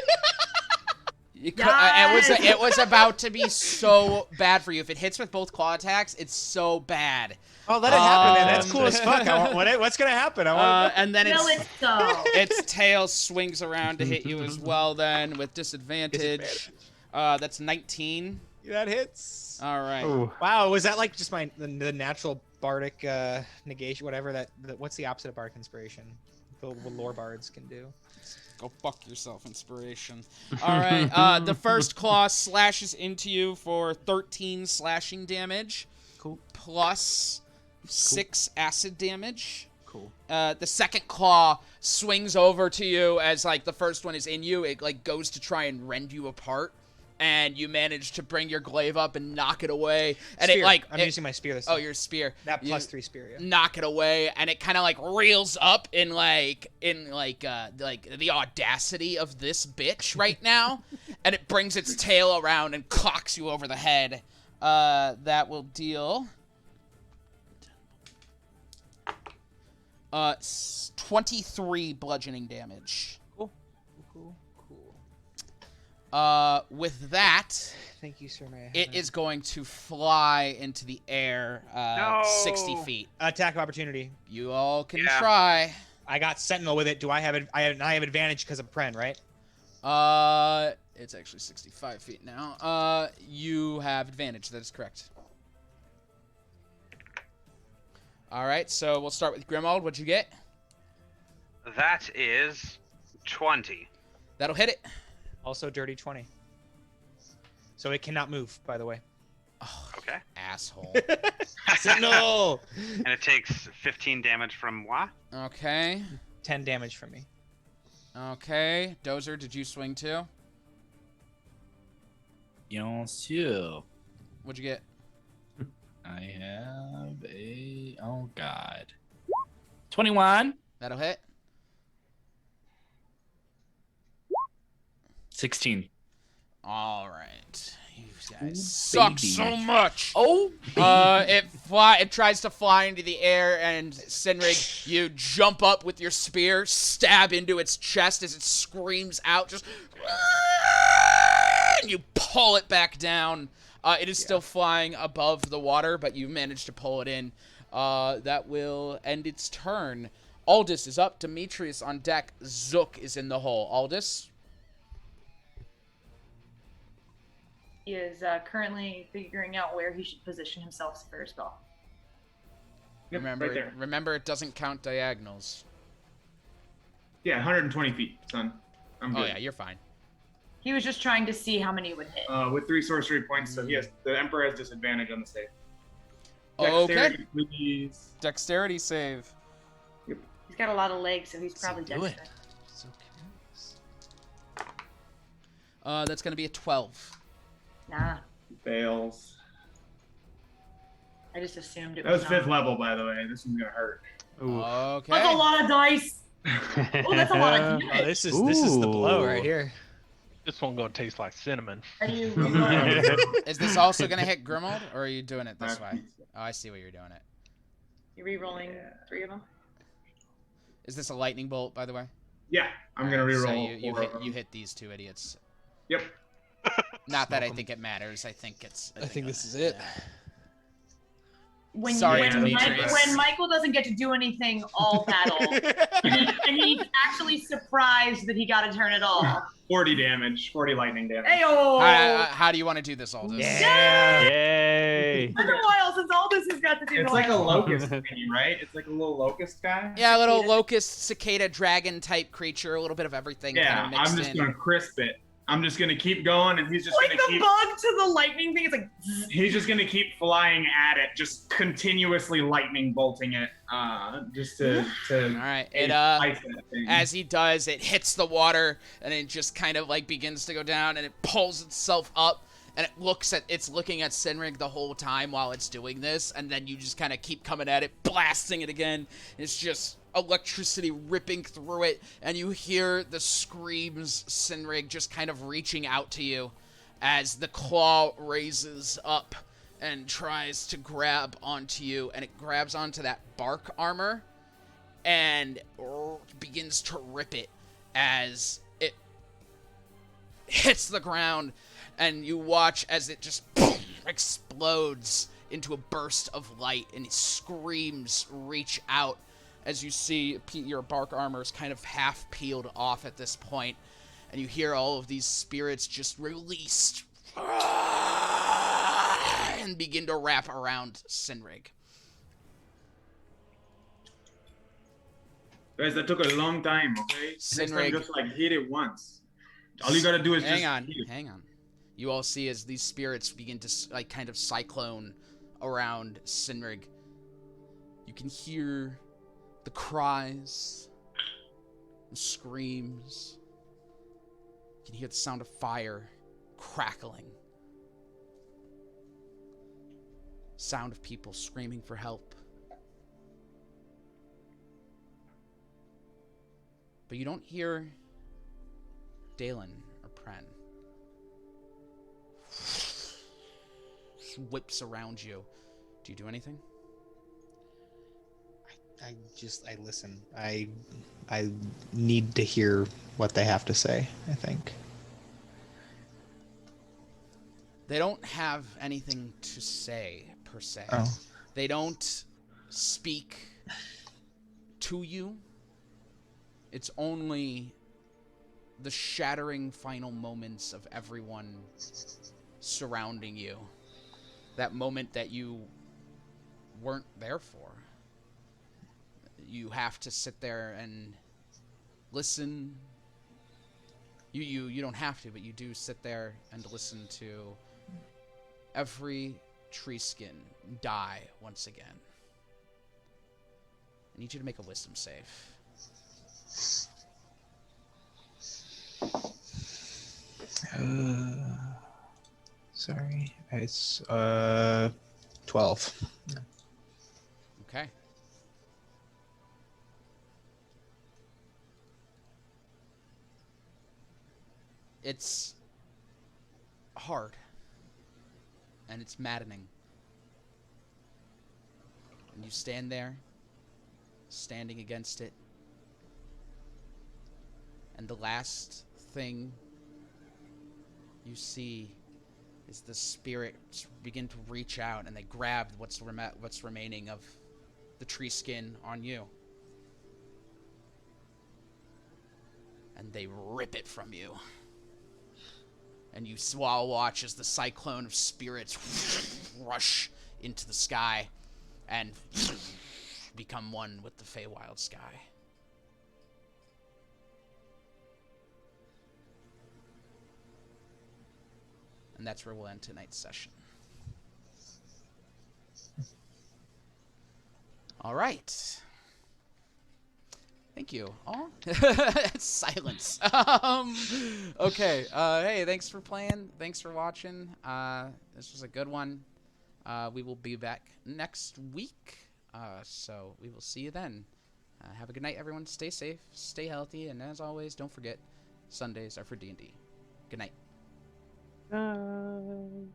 It was about to be so bad for you. If it hits with both claw attacks, it's so bad. Oh, let it happen, man. That's cool as fuck. What's gonna happen? I want. And then No, it's so. its tail swings around to hit you as well. Then with disadvantage. That's 19. That hits. All right. Ooh. Wow, was that like just the natural bardic negation, whatever what's the opposite of bardic inspiration? What lore bards can do. Go fuck yourself, inspiration. All right. The first claw slashes into you for 13 slashing damage. Cool. Plus 6 acid damage. Cool. The second claw swings over to you as like the first one is in you. It like goes to try and rend you apart. And you manage to bring your glaive up and knock it away. And Spear. I'm using my spear this time. Oh, your spear. That plus 3 spear, yeah. Knock it away, and it kind of like reels up in the audacity of this bitch right now, and it brings its tail around and clocks you over the head. That will deal 23 bludgeoning damage. Cool. With that, thank you, sir. It is going to fly into the air 60 feet. Attack of opportunity. You all can try. I got Sentinel with it. Do I have it? I have advantage because of Pren, right? It's actually 65 feet now. You have advantage. That is correct. All right, so we'll start with Grimald. What'd you get? That is 20. That'll hit it. Also dirty 20. So it cannot move, by the way. Oh, okay. Asshole. Sentinel! And it takes 15 damage from moi. Okay. 10 damage from me. Okay. Dozer, did you swing too? Yes, you. What'd you get? I have a... Oh, God. 21. That'll hit. 16. All right. You guys suck so much. Oh, it tries to fly into the air, and Cynwrig, you jump up with your spear, stab into its chest as it screams out, just and you pull it back down. It is still flying above the water, but you managed to pull it in. That will end its turn. Aldous is up. Demetrius on deck. Zook is in the hole. Aldous. He is currently figuring out where he should position himself for a spell. Yep, remember, right there. remember, it doesn't count diagonals. Yeah, 120 feet, son. I'm good. Oh yeah, you're fine. He was just trying to see how many would hit. With 3 sorcery points, so the Emperor has disadvantage on the save. Okay. Dexterity, please. Dexterity save. He's got a lot of legs, so he's probably dexterous. That's gonna be a 12. Nah. Fails. I just assumed it That was 5th not. level, by the way. This one's gonna hurt. Okay. That's a lot of dice. Oh, that's a lot of Oh, this is the blow right here. This one gonna taste like cinnamon. Are you Is this also gonna hit Grimold, or are you doing it this way? Oh, I see what you're doing it. You re-rolling 3 of them? Is this a lightning bolt, by the way? Yeah, I'm gonna re-roll. So you hit these 2 idiots. Yep. Not that I think it matters. I think it's. I think this is it. When, Sorry, when, Demetrius. when Michael doesn't get to do anything all battle, and he's actually surprised that he got to turn it off. 40 damage. 40 lightning damage. Heyo! How do you want to do this, Aldous? Yeah! Yay! It's been a while since Aldous has got to do It's like a locust thingy, right? It's like a little locust guy. Yeah, a little locust, cicada, dragon type creature, a little bit of everything. Yeah, kind of mixed I'm just in. gonna crisp it. I'm just gonna keep going, and he's just Like gonna the keep. bug to the lightning thing. It's like. He's just gonna keep flying at it, just continuously lightning bolting it, just to. All right. It ice that thing. as he does, it hits the water and it just kind of like begins to go down, and it pulls itself up, and it's looking at Cynwrig the whole time while it's doing this, and then you just kind of keep coming at it, blasting it again. It's just electricity ripping through it, and you hear the screams, Cynwrig just kind of reaching out to you as the claw raises up and tries to grab onto you, and it grabs onto that bark armor and begins to rip it as it hits the ground, and you watch as it just explodes into a burst of light, and screams reach out as you see your bark armor is kind of half peeled off at this point, and you hear all of these spirits just released and begin to wrap around Cynwrig. Guys, that took a long time. Okay. Next time, Cynwrig. just like hit it once. All you gotta do is hang just on, hit it. hang on. You all see as these spirits begin to like kind of cyclone around Cynwrig. You can hear the cries, the screams. You can hear the sound of fire crackling. Sound of people screaming for help. But you don't hear Dalen or Pren. Whips around you. Do you do anything? I listen. I need to hear what they have to say, I think. They don't have anything to say, per se. Oh. They don't speak to you. It's only the shattering final moments of everyone surrounding you. That moment that you weren't there for. You have to sit there and listen. You don't have to, but you do sit there and listen to every Treeskin die once again. I need you to make a wisdom save. Sorry. It's 12. Okay. It's hard. And it's maddening. And you stand there, standing against it. And the last thing you see is the spirits begin to reach out, and they grab what's remaining of the tree skin on you. And they rip it from you. And you swallow watch as the cyclone of spirits rush into the sky and become one with the Feywild sky. And that's where we'll end tonight's session. All right. Thank you. Oh, silence. Okay. Hey, thanks for playing. Thanks for watching. This was a good one. We will be back next week. So we will see you then. Have a good night, everyone. Stay safe, stay healthy, and as always, don't forget, Sundays are for D&D. Good night. Bye.